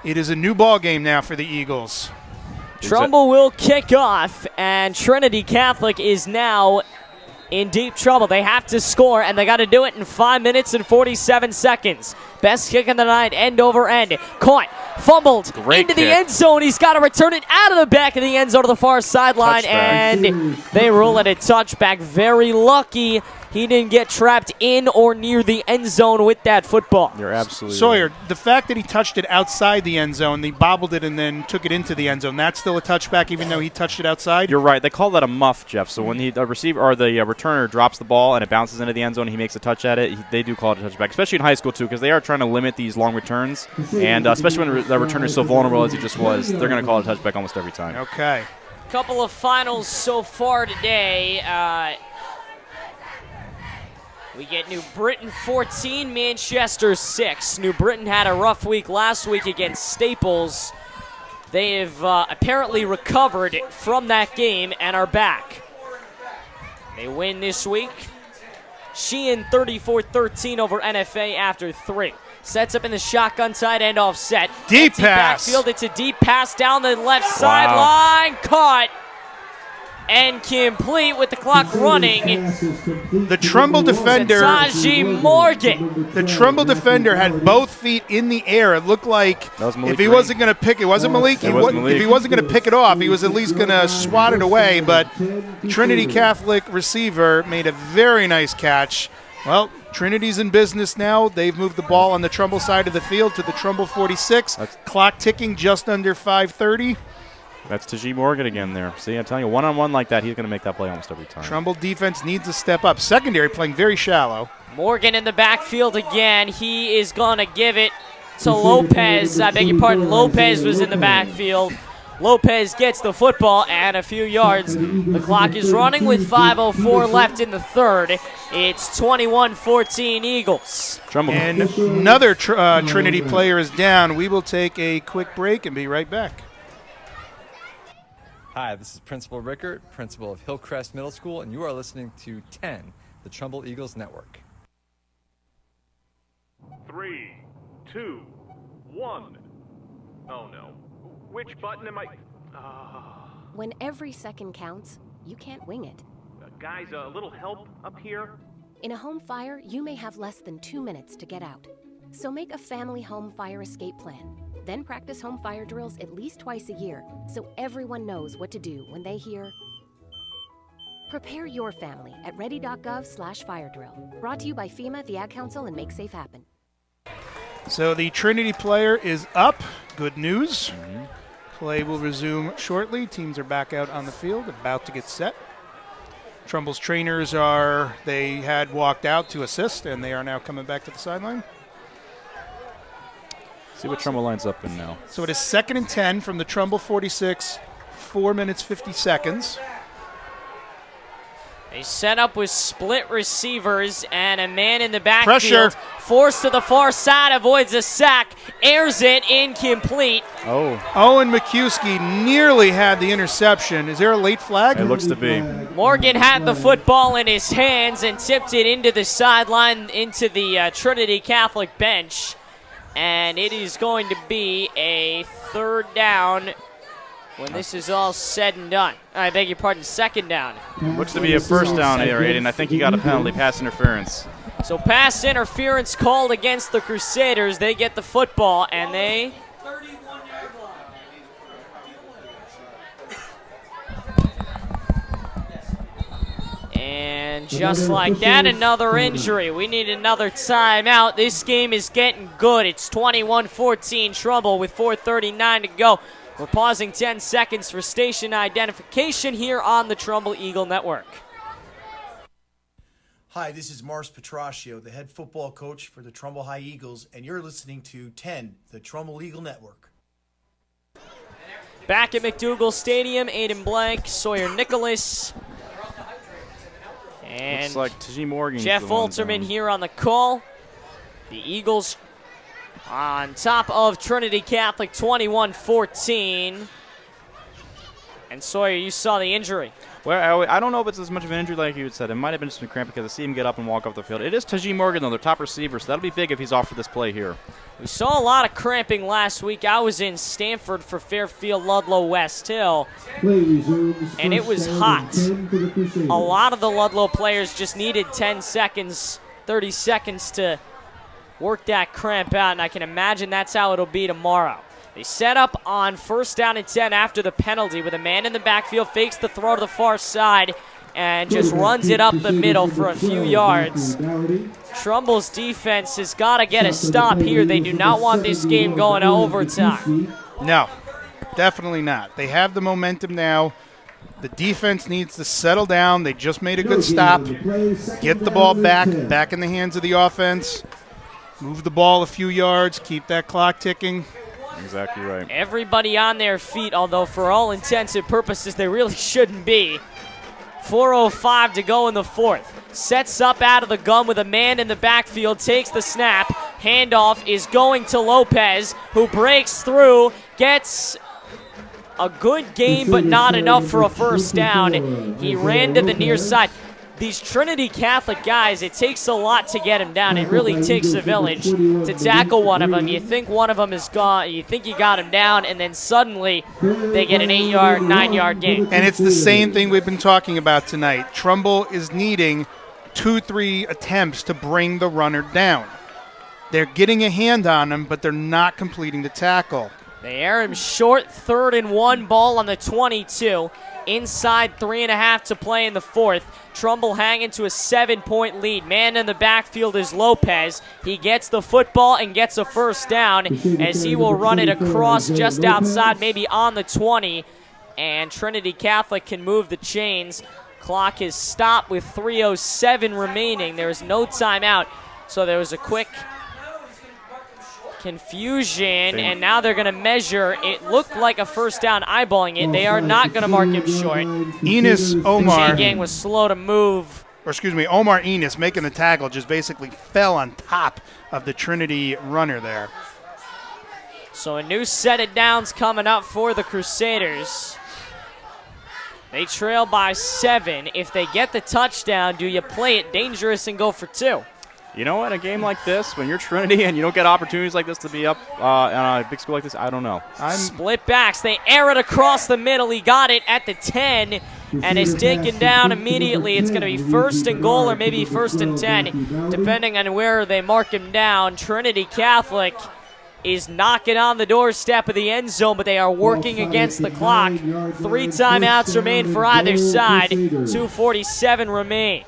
[SPEAKER 4] It is a new ball game now for the Eagles.
[SPEAKER 6] Trumbull will kick off, and Trinity Catholic is now in deep trouble. They have to score, and they got to do it in 5 minutes and 47 seconds. Best kick of the night, end over end. Caught, fumbled into the end zone. He's got to return it out of the back of the end zone to the far sideline, and they rule it a touchback. Very lucky he didn't get trapped in or near the end zone with that football.
[SPEAKER 5] You're absolutely
[SPEAKER 4] Sawyer, the fact that he touched it outside the end zone, he bobbled it and then took it into the end zone, that's still a touchback even though he touched it outside?
[SPEAKER 5] You're right. They call that a muff, Jeff. So when the receiver or the returner drops the ball and it bounces into the end zone, he makes a touch at it, they do call it a touchback, especially in high school too, because they are trying to limit these long returns. And especially when the returner is so vulnerable as he just was, they're going to call it a touchback almost every time.
[SPEAKER 4] Okay.
[SPEAKER 6] Couple of finals so far today. We get New Britain 14, Manchester 6. New Britain had a rough week last week against Staples. They have apparently recovered from that game and are back. They win this week. Sheehan 34-13 over NFA after 3. Sets up in the shotgun tight end offset.
[SPEAKER 4] Deep
[SPEAKER 6] Empty
[SPEAKER 4] pass.
[SPEAKER 6] Backfield. It's a deep pass down the left sideline. Caught and complete with the clock running.
[SPEAKER 4] The Trumbull defender,
[SPEAKER 6] Taji Morgan.
[SPEAKER 4] The Trumbull defender had both feet in the air. It looked like if he wasn't going to pick it, wasn't Malik. If he wasn't going to pick it off, he was at least going to swat it away. But Trinity Catholic receiver made a very nice catch. Well, Trinity's in business now. They've moved the ball on the Trumbull side of the field to the Trumbull 46. Clock ticking just under 5:30.
[SPEAKER 5] That's Taji Morgan again there. See, I'm telling you, one-on-one like that, he's going to make that play almost every time.
[SPEAKER 4] Trumbull defense needs to step up. Secondary playing very shallow.
[SPEAKER 6] Morgan in the backfield again. He is going to give it to Lopez. I beg your pardon. Lopez was in the backfield. Lopez gets the football and a few yards. The clock is running with 5:04 left in the third. It's 21-14 Eagles.
[SPEAKER 5] Trumbull.
[SPEAKER 4] And another Trinity player is down. We will take a quick break and be right back.
[SPEAKER 11] Hi, this is Principal Rickert, principal of Hillcrest Middle School, and you are listening to 10, the Trumbull Eagles Network.
[SPEAKER 17] 3, 2, 1. Oh no. Which button am I?
[SPEAKER 18] When every second counts, you can't wing it.
[SPEAKER 17] Guys, a little help up here?
[SPEAKER 18] In a home fire, you may have less than 2 minutes to get out. So make a family home fire escape plan. Then practice home fire drills at least twice a year so everyone knows what to do when they hear. Prepare your family at ready.gov/fire drill. Brought to you by FEMA, the Ad Council, and Make Safe Happen.
[SPEAKER 4] So the Trinity player is up. Good news. Play will resume shortly. Teams are back out on the field, about to get set. Trumbull's trainers they had walked out to assist, and they are now coming back to the sideline.
[SPEAKER 5] See what Trumbull lines up in now.
[SPEAKER 4] So it is 2nd and 10 from the Trumbull 46, 4 minutes, 50 seconds.
[SPEAKER 6] They set up with split receivers and a man in the backfield.
[SPEAKER 4] Pressure.
[SPEAKER 6] Forced to the far side, avoids a sack, airs it, incomplete.
[SPEAKER 5] Oh.
[SPEAKER 4] Owen McCuskey nearly had the interception. Is there a late flag?
[SPEAKER 5] It looks to be.
[SPEAKER 6] Morgan had the football in his hands and tipped it into the sideline, into the Trinity Catholic bench. And it is going to be a 3rd down when this is all said and done. I beg your pardon, 2nd down.
[SPEAKER 5] Looks to be a 1st down there, Aiden. I think he got a penalty, pass interference.
[SPEAKER 6] So pass interference called against the Crusaders. They get the football, and they... And just like that, another injury. We need another timeout. This game is getting good. It's 21-14 Trumbull with 4:39 to go. We're pausing 10 seconds for station identification here on the Trumbull Eagle Network.
[SPEAKER 3] Hi, this is Mars Petraccio, the head football coach for the Trumbull High Eagles, and you're listening to 10, the Trumbull Eagle Network.
[SPEAKER 6] Back at McDougal Stadium, Aiden Blank, Sawyer Nicholas, and
[SPEAKER 5] looks like Taji Morgan.
[SPEAKER 6] Jeff Alterman here on the call. The Eagles on top of Trinity Catholic 21-14. And Sawyer, you saw the injury.
[SPEAKER 5] Well, I don't know if it's as much of an injury like you had said. It might have been just a cramp because I see him get up and walk off the field. It is Taji Morgan, though, their top receiver, so that'll be big if he's off for this play here.
[SPEAKER 6] We saw a lot of cramping last week. I was in Stanford for Fairfield Ludlow West Hill, and it was hot. A lot of the Ludlow players just needed 10 seconds, 30 seconds to work that cramp out, and I can imagine that's how it'll be tomorrow. They set up on 1st down and 10 after the penalty with a man in the backfield, fakes the throw to the far side, and just runs it up the middle for a few yards. Trumbull's defense has got to get a stop here. They do not want this game going to overtime.
[SPEAKER 4] No, definitely not. They have the momentum now. The defense needs to settle down. They just made a good stop. Get the ball back in the hands of the offense. Move the ball a few yards. Keep that clock ticking.
[SPEAKER 5] Exactly right.
[SPEAKER 6] Everybody on their feet, although for all intents and purposes they really shouldn't be. 4:05 to go in the 4th. Sets up out of the gun with a man in the backfield, takes the snap. Handoff is going to Lopez, who breaks through, gets a good game, but not enough for a 1st down. He ran to the near side. these Trinity Catholic guys, it takes a lot to get them down. It really takes a village to tackle one of them. You think one of them is gone, you think you got him down, and then suddenly they get an 8-yard, 9-yard gain.
[SPEAKER 4] And it's the same thing we've been talking about tonight. Trumbull is needing 2-3 attempts to bring the runner down. They're getting a hand on him, but they're not completing the tackle.
[SPEAKER 6] They air him short, 3rd and 1, ball on the 22. Inside 3.5 to play in the 4th. Trumbull hanging to a 7-point lead. Man in the backfield is Lopez. He gets the football and gets a first down as he will run it across just outside, maybe on the 20. And Trinity Catholic can move the chains. Clock is stopped with 3:07 remaining. There is no timeout, so there was a quick confusion, and now they're going to measure. It looked like a first down eyeballing it. They are not going to mark him short.
[SPEAKER 4] Enos Omar.
[SPEAKER 6] The chain gang was slow to move.
[SPEAKER 4] Omar Enos making the tackle just basically fell on top of the Trinity runner there.
[SPEAKER 6] So a new set of downs coming up for the Crusaders. They trail by 7. If they get the touchdown, do you play it dangerous and go for 2?
[SPEAKER 5] You know what? A game like this, when you're Trinity and you don't get opportunities like this to be up on a big school like this, I don't know.
[SPEAKER 6] Split backs. They air it across the middle. He got it at the 10 and is taken down immediately. It's going to be 1st and goal or maybe 1st and 10, depending on where they mark him down. Trinity Catholic is knocking on the doorstep of the end zone, but they are working against the clock. 3 timeouts remain for either side. 2:47 remain.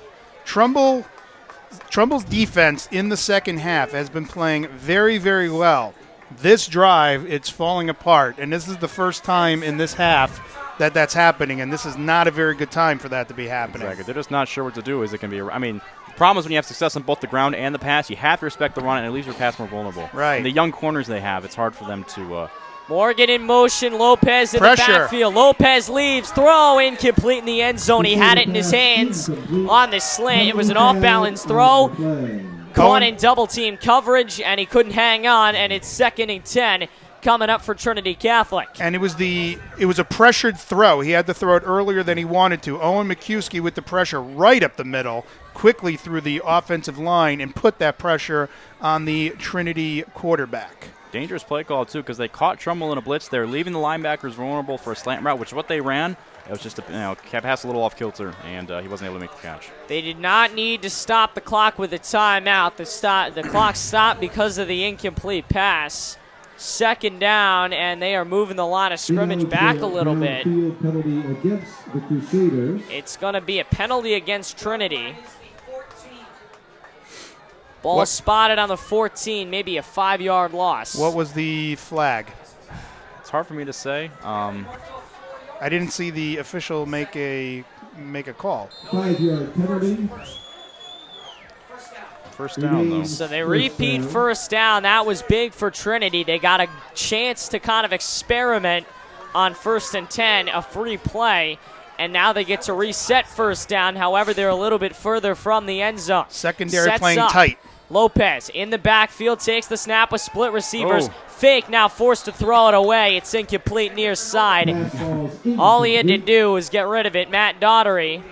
[SPEAKER 4] Trumble's defense in the second half has been playing very, very well. This drive, it's falling apart, and this is the first time in this half that that's happening, and this is not a very good time for that to be happening.
[SPEAKER 5] Exactly. They're just not sure what to do. The problem is when you have success on both the ground and the pass, you have to respect the run, and it leaves your pass more vulnerable.
[SPEAKER 4] Right.
[SPEAKER 5] And the young corners they have, it's hard for them to
[SPEAKER 6] Morgan in motion, Lopez in
[SPEAKER 4] Pressure.
[SPEAKER 6] the backfield. Lopez leaves, throw incomplete in the end zone. He had it in his hands on the slant. It was an off-balance throw. Caught in double-team coverage, and he couldn't hang on, and it's 2nd and 10 coming up for Trinity Catholic.
[SPEAKER 4] And it was a pressured throw. He had to throw it earlier than he wanted to. Owen McCuskey with the pressure right up the middle, quickly through the offensive line and put that pressure on the Trinity quarterback.
[SPEAKER 5] Dangerous play call, too, because they caught Trumbull in a blitz. They're leaving the linebackers vulnerable for a slant route, which is what they ran. It was just pass a little off kilter, and he wasn't able to make the catch.
[SPEAKER 6] They did not need to stop the clock with a timeout. The clock stopped because of the incomplete pass. 2nd down, and they are moving the line of scrimmage back a little bit. It's going to be a penalty against Trinity. Ball spotted on the 14, maybe a 5-yard loss.
[SPEAKER 4] What was the flag?
[SPEAKER 5] It's hard for me to say.
[SPEAKER 4] I didn't see the official make a call.
[SPEAKER 7] 5-yard penalty.
[SPEAKER 5] First down, though.
[SPEAKER 6] So they repeat first down. That was big for Trinity. They got a chance to kind of experiment on 1st and 10, a free play. And now they get to reset first down. However, they're a little bit further from the end zone.
[SPEAKER 4] Secondary
[SPEAKER 6] Sets
[SPEAKER 4] playing
[SPEAKER 6] up.
[SPEAKER 4] tight.
[SPEAKER 6] Lopez in the backfield, takes the snap with split receivers.
[SPEAKER 5] Oh.
[SPEAKER 6] Fake, now forced to throw it away. It's incomplete near side. All he had to do was get rid of it. Matt Daugherty.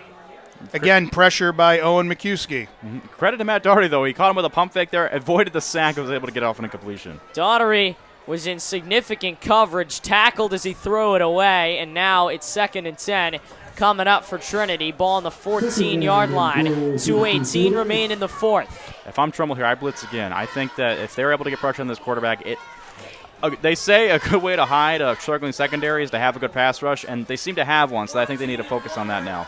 [SPEAKER 4] Again, pressure by Owen McCuskey.
[SPEAKER 5] Mm-hmm. Credit to Matt Daugherty, though. He caught him with a pump fake there, avoided the sack, and was able to get off an incompletion.
[SPEAKER 6] Daugherty was in significant coverage, tackled as he threw it away, and now it's 2nd and 10 coming up for Trinity. Ball on the 14-yard line. 2:18 remain in the 4th.
[SPEAKER 5] If I'm Trumbull here, I blitz again. I think that if they're able to get pressure on this quarterback, they say a good way to hide a struggling secondary is to have a good pass rush, and they seem to have one, so I think they need to focus on that now.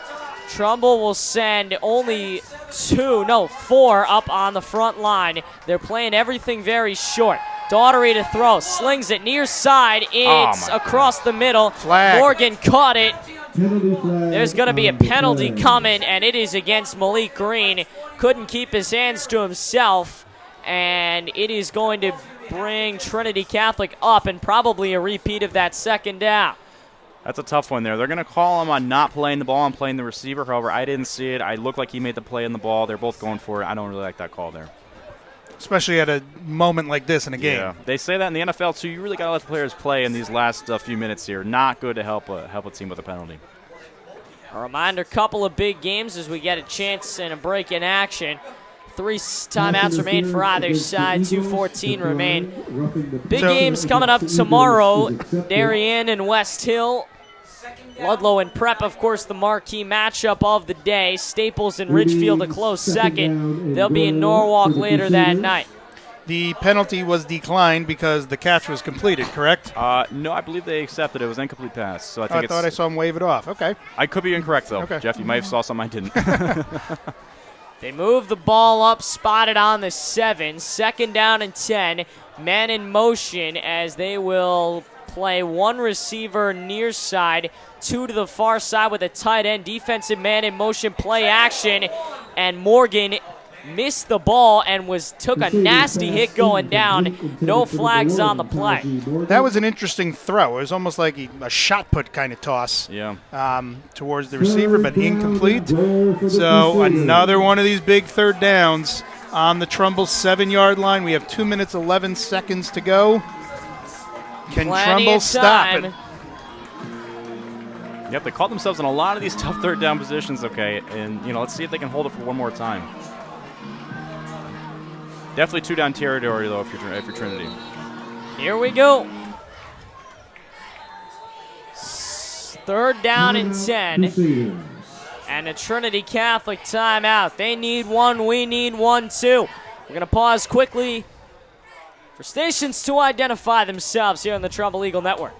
[SPEAKER 6] Trumbull will send only 4 up on the front line. They're playing everything very short. Daugherty to throw, slings it near side. It's across the middle.
[SPEAKER 4] Flag.
[SPEAKER 6] Morgan caught it. There's going to be a penalty coming, and it is against Malik Green. Couldn't keep his hands to himself, and it is going to bring Trinity Catholic up and probably a repeat of that 2nd down.
[SPEAKER 5] That's a tough one there. They're going to call him on not playing the ball and playing the receiver. However, I didn't see it. I looked like he made the play on the ball. They're both going for it. I don't really like that call there.
[SPEAKER 4] Especially at a moment like this in a game.
[SPEAKER 5] Yeah, they say that in the NFL, too. You really got to let the players play in these last few minutes here. Not good to help a team with a penalty.
[SPEAKER 6] A reminder, couple of big games as we get a chance and a break in action. 3 timeouts remain for either side. 2:14 remain. Big games coming up tomorrow. Darien and West Hill. Ludlow and Prep, of course, the marquee matchup of the day. Staples and Ridgefield a close second. They'll be in Norwalk later that night.
[SPEAKER 4] The penalty was declined because the catch was completed, correct?
[SPEAKER 5] No, I believe they accepted it. It was an incomplete pass. So I
[SPEAKER 4] thought I saw him wave it off. Okay.
[SPEAKER 5] I could be incorrect, though.
[SPEAKER 4] Okay.
[SPEAKER 5] Jeff, you might have saw something I didn't.
[SPEAKER 6] They move the ball up, spotted on the 7. 2nd down and 10. Man in motion as they will play 1 receiver near side, 2 to the far side with a tight end. Defensive man in motion, play action, and Morgan missed the ball and took a nasty hit going down. No flags on the play.
[SPEAKER 4] That was an interesting throw. It was almost like a shot put kind of toss towards the receiver, but incomplete. So another one of these big 3rd downs on the Trumbull 7-yard line. We have 2 minutes, 11 seconds to go. Can Trumbull stop it?
[SPEAKER 5] Yep, they caught themselves in a lot of these tough 3rd down positions, okay, and let's see if they can hold it for one more time. Definitely 2-down territory, though, if you're Trinity.
[SPEAKER 6] Here we go. 3rd down and 10. And a Trinity Catholic timeout. They need 1, we need 1 too. We're going to pause quickly for stations to identify themselves here on the Trumbull Eagle Network.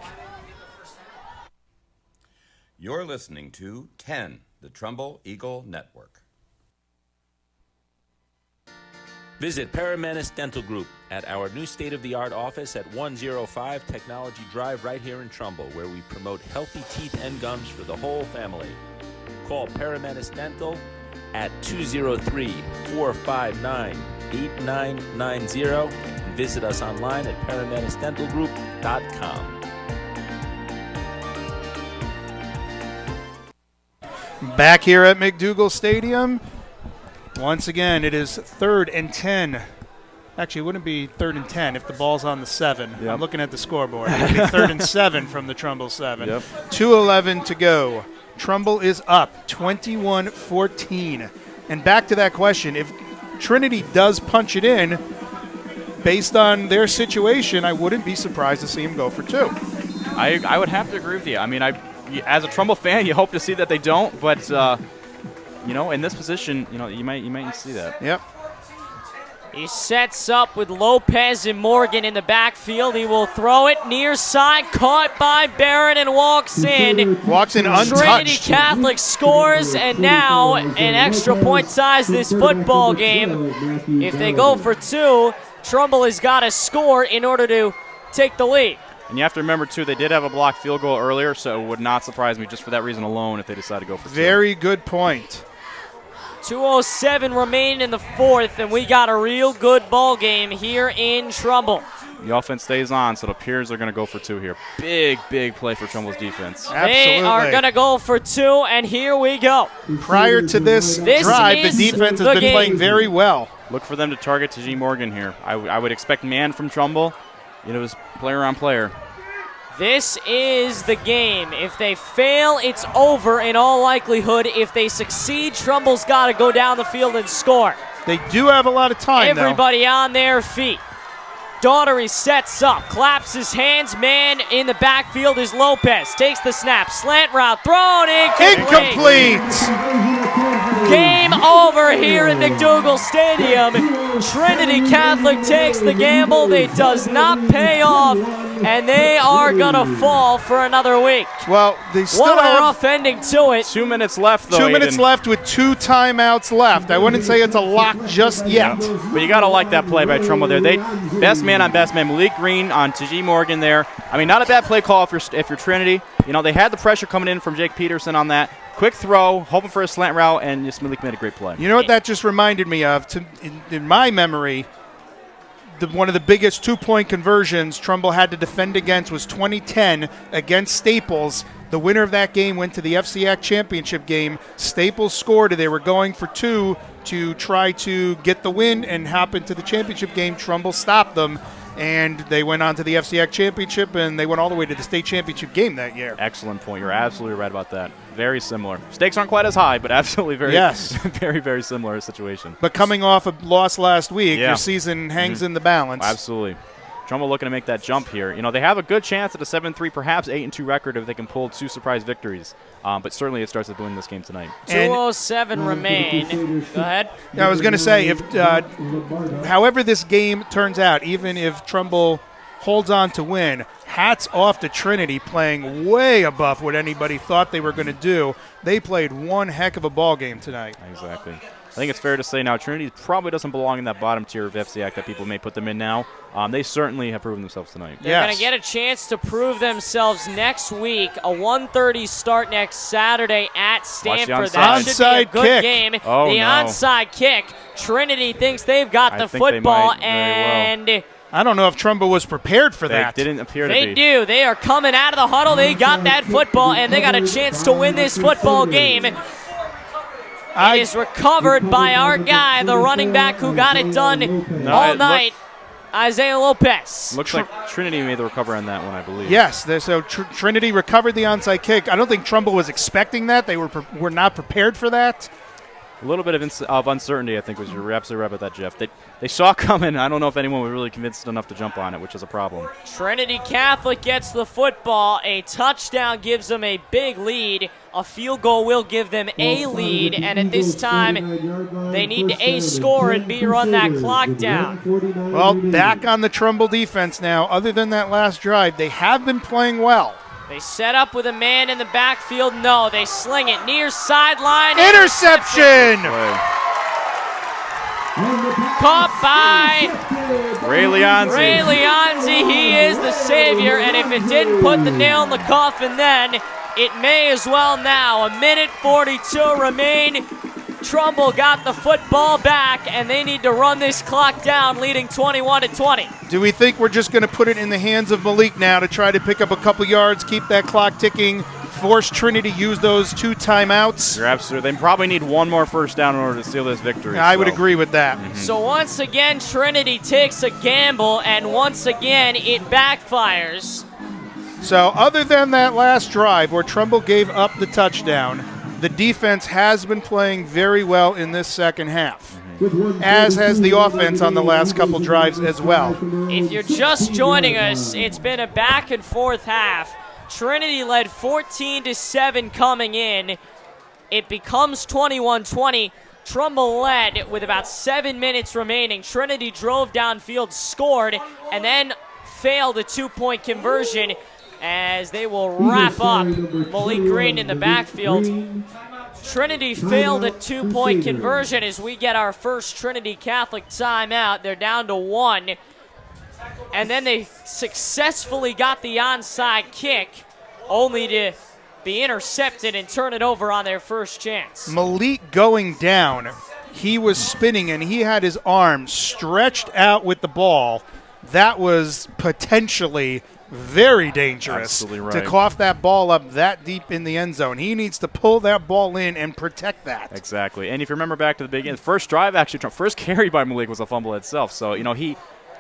[SPEAKER 8] You're listening to 10, the Trumbull Eagle Network.
[SPEAKER 9] Visit Paramenis Dental Group at our new state-of-the-art office at 105 Technology Drive right here in Trumbull, where we promote healthy teeth and gums for the whole family. Call Paramenis Dental at 203-459-8990 and visit us online at paramenisdentalgroup.com.
[SPEAKER 4] Back here at McDougal Stadium. Once again, it is 3rd and 10. Actually, it wouldn't be 3rd and 10 if the ball's on the 7.
[SPEAKER 5] Yep.
[SPEAKER 4] I'm looking at the scoreboard. It would be 3rd and 7 from the Trumbull 7.
[SPEAKER 5] Yep.
[SPEAKER 4] 2:11 to go. Trumbull is up 21-14. And back to that question, if Trinity does punch it in, based on their situation, I wouldn't be surprised to see him go for 2.
[SPEAKER 5] I would have to agree with you. I mean, as a Trumbull fan, you hope to see that they don't, but in this position, you might see that.
[SPEAKER 4] Yep.
[SPEAKER 6] He sets up with Lopez and Morgan in the backfield. He will throw it near side, caught by Barron and walks in.
[SPEAKER 4] Walks in untouched.
[SPEAKER 6] Trinity Catholic scores, and now an extra point ties this football game. If they go for 2, Trumbull has got to score in order to take the lead.
[SPEAKER 5] And you have to remember, too, they did have a blocked field goal earlier, so it would not surprise me just for that reason alone if they decide to go for 2.
[SPEAKER 4] Very good point.
[SPEAKER 6] 2:07 remain in the 4th, and we got a real good ball game here in Trumbull.
[SPEAKER 5] The offense stays on, so it appears they're going to go for 2 here. Big play for Trumbull's defense.
[SPEAKER 4] Absolutely.
[SPEAKER 6] They are going to go for 2, and here we go.
[SPEAKER 4] Prior to this drive, the defense has been playing very well.
[SPEAKER 5] Look for them to target T.G. Morgan here. I would expect man from Trumbull. It was player on player.
[SPEAKER 6] This is the game. If they fail, it's over in all likelihood. If they succeed, Trumbull's got to go down the field and score.
[SPEAKER 4] They do have a lot of time,
[SPEAKER 6] Everybody on their feet. Daughtery sets up, claps his hands. Man in the backfield is Lopez. Takes the snap, slant route, thrown incomplete. Game over here at McDougal Stadium. Trinity Catholic takes the gamble. It does not pay off, and they are going to fall for another week.
[SPEAKER 4] Well, they still
[SPEAKER 6] What a
[SPEAKER 4] have
[SPEAKER 6] rough ending to it.
[SPEAKER 5] 2 minutes left, though.
[SPEAKER 4] 2 minutes left with 2 timeouts left. I wouldn't say it's a lock just yet.
[SPEAKER 5] But you got to like that play by Trumbull there. They best man on best man. Malik Green on T.G. Morgan there. I mean, not a bad play call if you're Trinity. They had the pressure coming in from Jake Peterson on that. Quick throw, hoping for a slant route, and just Malik made a great play.
[SPEAKER 4] You know what that just reminded me of? In my memory, one of the biggest 2-point conversions Trumbull had to defend against was 2010 against Staples. The winner of that game went to the FCAC championship game. Staples scored. They were going for 2 to try to get the win and hop into the championship game. Trumbull stopped them. and they went on to the FCX championship, and they went all the way to the state championship game that year.
[SPEAKER 5] Excellent point. You're absolutely right about that. Very similar. Stakes aren't quite as high, but absolutely very, very similar situation.
[SPEAKER 4] But coming off a loss last week, your season hangs in the balance.
[SPEAKER 5] Absolutely. Trumbull looking to make that jump here. You know, they have a good chance at a 7-3, perhaps 8-2 record if they can pull 2 surprise victories. But certainly it starts with winning this game tonight.
[SPEAKER 6] 2:07 remain. Go ahead.
[SPEAKER 4] I was going to say, if however this game turns out, even if Trumbull holds on to win, hats off to Trinity playing way above what anybody thought they were going to do. They played one heck of a ball game tonight.
[SPEAKER 5] Exactly. I think it's fair to say now Trinity probably doesn't belong in that bottom tier of FCX that people may put them in now. They certainly have proven themselves tonight.
[SPEAKER 6] They're going to get a chance to prove themselves next week. A 1:30 start next Saturday at Stanford. That should be a good game. The onside kick. Trinity thinks they've got the football, and
[SPEAKER 4] I don't know if Trumbull was prepared for that.
[SPEAKER 5] They didn't appear to
[SPEAKER 6] be. They do. They are coming out of the huddle. They got that football, and they got a chance to win this football game. It is recovered by our guy, the running back who got it done all night, Isaiah Lopez.
[SPEAKER 5] Looks like Trinity made the recovery on that one, I believe.
[SPEAKER 4] Yes, so Trinity recovered the onside kick. I don't think Trumbull was expecting that. They were not prepared for that.
[SPEAKER 5] A little bit of uncertainty, I think, was you're absolutely right about that, Jeff. They saw it coming. I don't know if anyone was really convinced enough to jump on it, which is a problem.
[SPEAKER 6] Trinity Catholic gets the football. A touchdown gives them a big lead. A field goal will give them a lead. And at this time, they need to A, score, and B, run that clock down.
[SPEAKER 4] Well, back on the Trumbull defense now. Other than that last drive, they have been playing well.
[SPEAKER 6] They set up with a man in the backfield. No, they sling it near sideline.
[SPEAKER 4] Interception!
[SPEAKER 6] Caught by
[SPEAKER 5] Ray Leonzi.
[SPEAKER 6] Ray Leonzi, he is the savior, and if it didn't put the nail in the coffin then, it may as well now. 1:42 remain. Trumbull got the football back, and they need to run this clock down, leading 21-20.
[SPEAKER 4] Do we think we're just going to put it in the hands of Malik now to try to pick up a couple yards, keep that clock ticking, force Trinity to use those 2 timeouts?
[SPEAKER 5] You're absolutely. They probably need one more first down in order to seal this victory.
[SPEAKER 4] I would agree with that.
[SPEAKER 5] Mm-hmm.
[SPEAKER 6] So once again, Trinity takes a gamble, and once again, it backfires.
[SPEAKER 4] So other than that last drive where Trumbull gave up the touchdown, the defense has been playing very well in this second half, as has the offense on the last couple drives as well.
[SPEAKER 6] If you're just joining us, it's been a back and forth half. Trinity led 14-7 coming in. It becomes 21-20. Trumbull led with about 7 minutes remaining. Trinity drove downfield, scored, and then failed a 2-point conversion, as they will wrap up Malik Green in the backfield. Trinity failed a 2-point conversion as we get our first Trinity Catholic timeout. They're down to 1. And then they successfully got the onside kick, only to be intercepted and turn it over on their first chance.
[SPEAKER 4] Malik going down, he was spinning and he had his arms stretched out with the ball. That was potentially very dangerous to cough that ball up that deep in the end zone. He needs to pull that ball in and protect that.
[SPEAKER 5] Exactly. And if you remember back to the beginning, the first drive, actually, first carry by Malik was a fumble itself. So, you know, he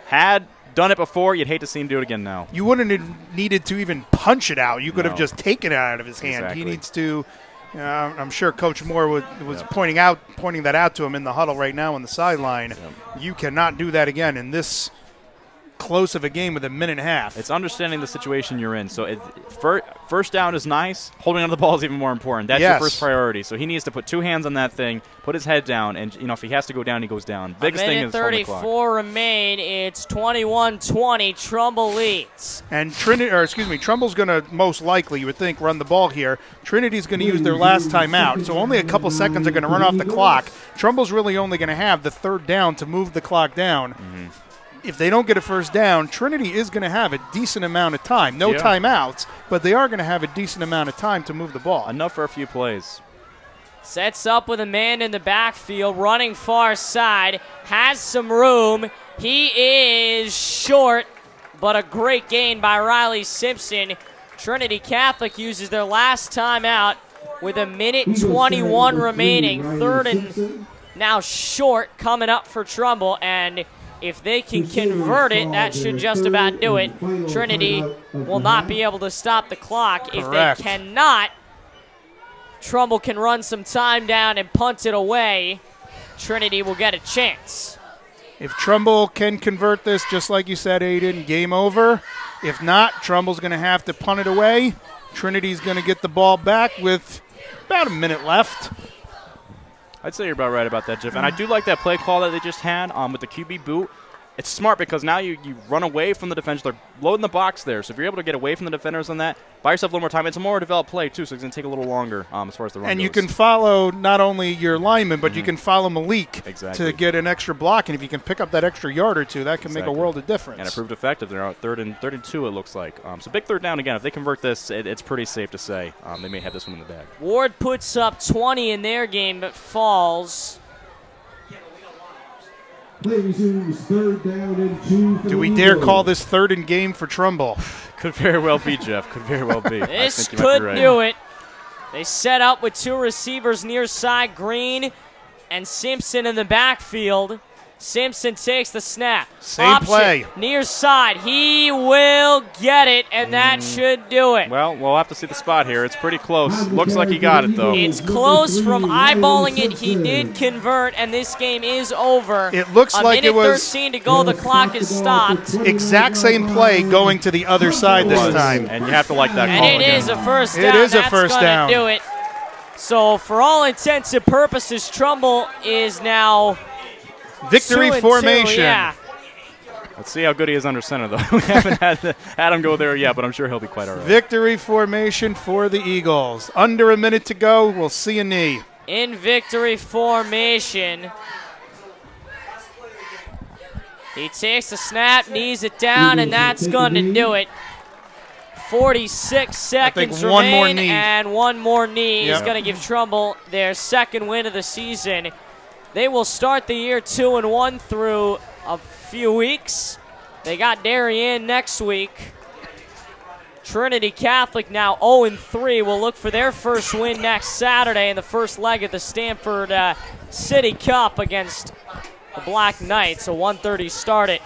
[SPEAKER 5] had done it before. You'd hate to see him do it again now.
[SPEAKER 4] You wouldn't have needed to even punch it out. You could have just taken it out of his hand. Exactly. He needs to, I'm sure Coach Moore was pointing that out to him in the huddle right now on the sideline. You cannot do that again in this close of a game with a minute and a half.
[SPEAKER 5] It's understanding the situation you're in. So first down is nice. Holding on to the ball is even more important. That's your first priority. So he needs to put 2 hands on that thing, put his head down, and if he has to go down, he goes down. Biggest thing is holding the clock.
[SPEAKER 6] 34 remain. It's 21-20. Trumbull leads.
[SPEAKER 4] And Trumbull's going to most likely, you would think, run the ball here. Trinity's going to use their last timeout, so only a couple seconds are going to run off the clock. Trumbull's really only going to have the third down to move the clock down. Mm-hmm. If they don't get a first down, Trinity is going to have a decent amount of time. No timeouts, but they are going to have a decent amount of time to move the ball.
[SPEAKER 5] Enough for a few plays.
[SPEAKER 6] Sets up with a man in the backfield, running far side, has some room. He is short, but a great gain by Riley Simpson. Trinity Catholic uses their last timeout with 1:21 remaining. Third and now short coming up for Trumbull, and If they can convert it, that should just about do it. Trinity will not be able to stop the clock.
[SPEAKER 4] Correct.
[SPEAKER 6] If they cannot, Trumbull can run some time down and punt it away. Trinity will get a chance.
[SPEAKER 4] If Trumbull can convert this, just like you said, Aiden, game over. If not, Trumbull's going to have to punt it away. Trinity's going to get the ball back with about a minute left.
[SPEAKER 5] I'd say you're about right about that, Jeff. And I do like that play call that they just had with the QB boot. It's smart because now you run away from the defenders. They're loading the box there. So if you're able to get away from the defenders on that, buy yourself a little more time. It's a more developed play, too, so it's going to take a little longer as far as the run
[SPEAKER 4] And
[SPEAKER 5] goes.
[SPEAKER 4] you can follow not only your lineman, but you can follow Malik to get an extra block. And if you can pick up that extra yard or two, that can make a world of difference.
[SPEAKER 5] And it proved effective. They're out third and 2, it looks like. So big third down again. If they convert this, it's pretty safe to say they may have this one in the bag.
[SPEAKER 6] Ward puts up 20 in their game, but falls.
[SPEAKER 7] Play resumes, 3rd down and 2 for
[SPEAKER 4] Do we
[SPEAKER 7] the
[SPEAKER 4] dare
[SPEAKER 7] Eagles.
[SPEAKER 4] call this 3rd and game for Trumbull?
[SPEAKER 5] Could very well be, Jeff. Could very well be.
[SPEAKER 6] This could do it. They set up with 2 receivers near side, Green and Simpson in the backfield. Simpson takes the snap.
[SPEAKER 4] Same
[SPEAKER 6] Option,
[SPEAKER 4] play.
[SPEAKER 6] near side. He will get it, and that should do it.
[SPEAKER 5] Well, we'll have to see the spot here. It's pretty close. Looks like he got it, though.
[SPEAKER 6] It's close from eyeballing it. He did convert, and this game is over.
[SPEAKER 4] It looks like it was
[SPEAKER 6] 13 to go. The clock is stopped.
[SPEAKER 4] Exact same play going to the other side this time.
[SPEAKER 5] And you have to like that call
[SPEAKER 6] And it
[SPEAKER 5] again.
[SPEAKER 6] is a first down.
[SPEAKER 4] It is a
[SPEAKER 6] That's
[SPEAKER 4] first
[SPEAKER 6] gonna
[SPEAKER 4] down.
[SPEAKER 6] do it. So for all intents and purposes, Trumbull is now
[SPEAKER 4] Victory
[SPEAKER 6] 2-2,
[SPEAKER 4] formation.
[SPEAKER 6] yeah.
[SPEAKER 5] Let's see how good he is under center, though. We haven't had him go there yet, but I'm sure he'll be quite all right.
[SPEAKER 4] Victory formation for the Eagles. Under a minute to go. We'll see a knee.
[SPEAKER 6] In victory formation. He takes the snap, knees it down, and that's going to do it. 46 seconds
[SPEAKER 4] one
[SPEAKER 6] remain,
[SPEAKER 4] more knee.
[SPEAKER 6] and one more knee is
[SPEAKER 4] Yep.
[SPEAKER 6] going to give Trumbull their second win of the season. They will start the year 2-1 through a few weeks. They got Darien next week. Trinity Catholic now 0-3 will look for their first win next Saturday in the first leg of the Stanford City Cup against the Black Knights. A 1:30 start at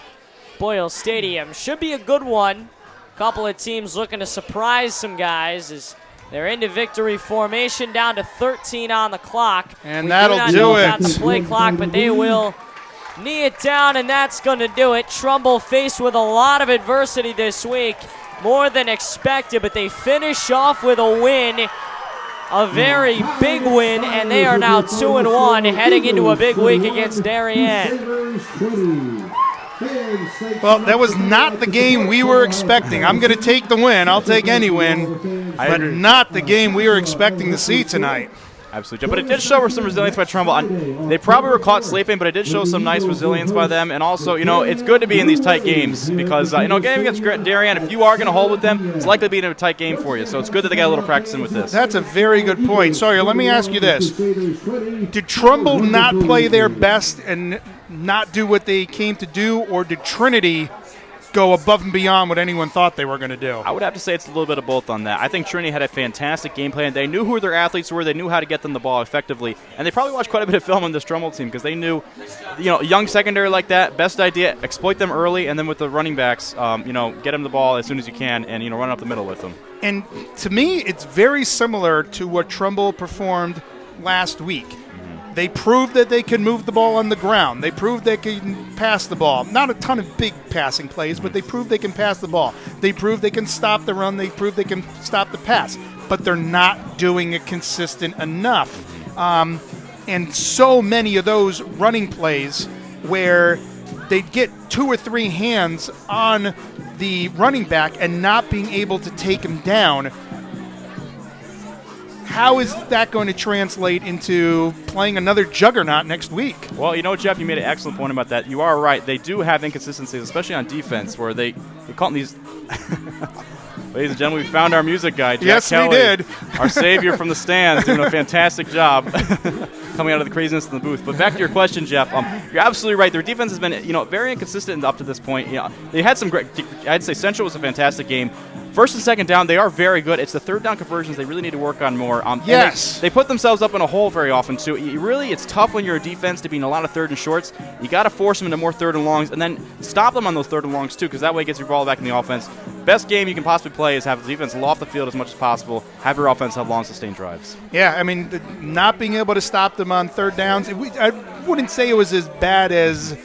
[SPEAKER 6] Boyle Stadium. Should be a good one. Couple of teams looking to surprise some guys as they're into victory formation, down to 13 on the clock.
[SPEAKER 4] And
[SPEAKER 6] We
[SPEAKER 4] that'll
[SPEAKER 6] do not
[SPEAKER 4] do
[SPEAKER 6] know
[SPEAKER 4] it.
[SPEAKER 6] about the play clock, but they will knee it down, and that's going to do it. Trumbull faced with a lot of adversity this week, more than expected, but they finish off with a win, a very big win, and they are now 2-1, heading into a big week against Darien.
[SPEAKER 4] Well, that was not the game we were expecting. I'm going to take the win. I'll take any win, but not the game we were expecting to see tonight.
[SPEAKER 5] Absolutely. But it did show some resilience by Trumbull. They probably were caught sleeping, but it did show some nice resilience by them. And also, it's good to be in these tight games because, game against Darien, if you are going to hold with them, it's likely to be in a tight game for you. So it's good that they got a little practice in with this.
[SPEAKER 4] That's a very good point. Sawyer, let me ask you this. Did Trumbull not play their best and not do what they came to do, or did Trinity go above and beyond what anyone thought they were going to do?
[SPEAKER 5] I would have to say it's a little bit of both on that. I think Trinity had a fantastic game plan. They knew who their athletes were. They knew how to get them the ball effectively. And they probably watched quite a bit of film on this Trumbull team because they knew, young secondary like that, best idea, exploit them early, and then with the running backs, get them the ball as soon as you can and, run up the middle with them.
[SPEAKER 4] And to me, it's very similar to what Trumbull performed last week. They proved that they could move the ball on the ground. They proved they can pass the ball. Not a ton of big passing plays, but they proved they can pass the ball. They proved they can stop the run. They proved they can stop the pass. But they're not doing it consistent enough. And so many of those running plays where they'd get 2 or 3 hands on the running back and not being able to take him down. How is that going to translate into playing another juggernaut next week?
[SPEAKER 5] Well, Jeff, you made an excellent point about that. You are right. They do have inconsistencies, especially on defense, where they call them these. Ladies and gentlemen, we found our music guy, Jack
[SPEAKER 4] Yes,
[SPEAKER 5] Kelly,
[SPEAKER 4] we did.
[SPEAKER 5] Our savior from the stands, doing a fantastic job coming out of the craziness in the booth. But back to your question, Jeff, you're absolutely right. Their defense has been, very inconsistent up to this point. They had some great. I'd say Central was a fantastic game. first and second down, they are very good. It's the third down conversions they really need to work on more.
[SPEAKER 4] Yes.
[SPEAKER 5] They put themselves up in a hole very often, too. It's tough when you're a defense to be in a lot of third and shorts. You got to force them into more third and longs, and then stop them on those third and longs, too, because that way it gets your ball back in the offense. Best game you can possibly play is have the defense loft the field as much as possible, have your offense have long, sustained drives.
[SPEAKER 4] Yeah, I mean, not being able to stop them on third downs, I wouldn't say it was as bad as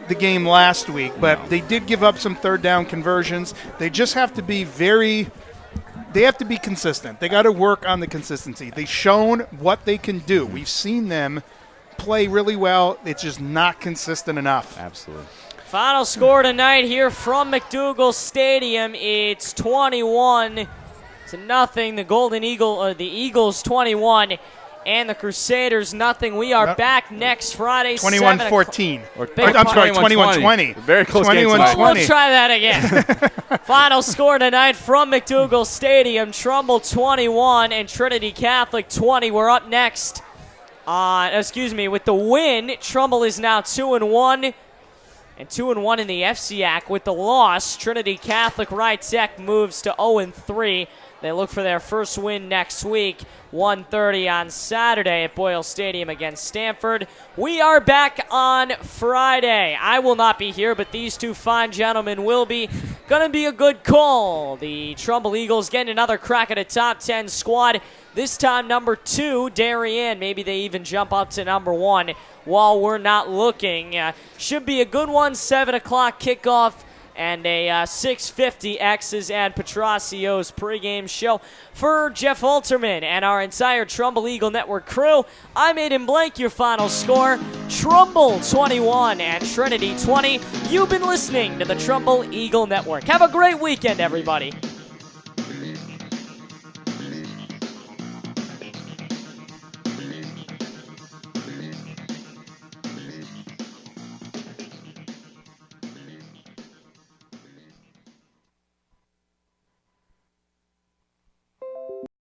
[SPEAKER 4] the game last week, but they did give up some third down conversions. They just have to be they have to be consistent. They got to work on the consistency. They've shown what they can do. We've seen them play really well. It's just not consistent enough.
[SPEAKER 5] Absolutely.
[SPEAKER 6] Final score tonight here from McDougal Stadium. It's 21-0. The Eagles 21 and the Crusaders nothing. We are back next Friday.
[SPEAKER 4] 21-14. I'm sorry, 21-20.
[SPEAKER 5] Very close game
[SPEAKER 6] tonight. Let's try that again. Final score tonight from McDougal Stadium: Trumbull 21 and Trinity Catholic 20. We're up next. With the win, Trumbull is now 2-1. And 2-1 in the FCAC. With the loss, Trinity Catholic Right Tech moves to 0-3. They look for their first win next week, 1:30 on Saturday at Boyle Stadium against Stanford. We are back on Friday. I will not be here, but these two fine gentlemen will be. Going to be a good call. The Trumbull Eagles getting another crack at a top 10 squad. This time number 2, Darien. Maybe they even jump up to number 1 while we're not looking. Should be a good one, 7 o'clock kickoff. And a 6:50 X's and Petracio's pregame show. For Jeff Alterman and our entire Trumbull Eagle Network crew, I'm Aiden Blank, your final score. Trumbull 21 and Trinity 20. You've been listening to the Trumbull Eagle Network. Have a great weekend, everybody.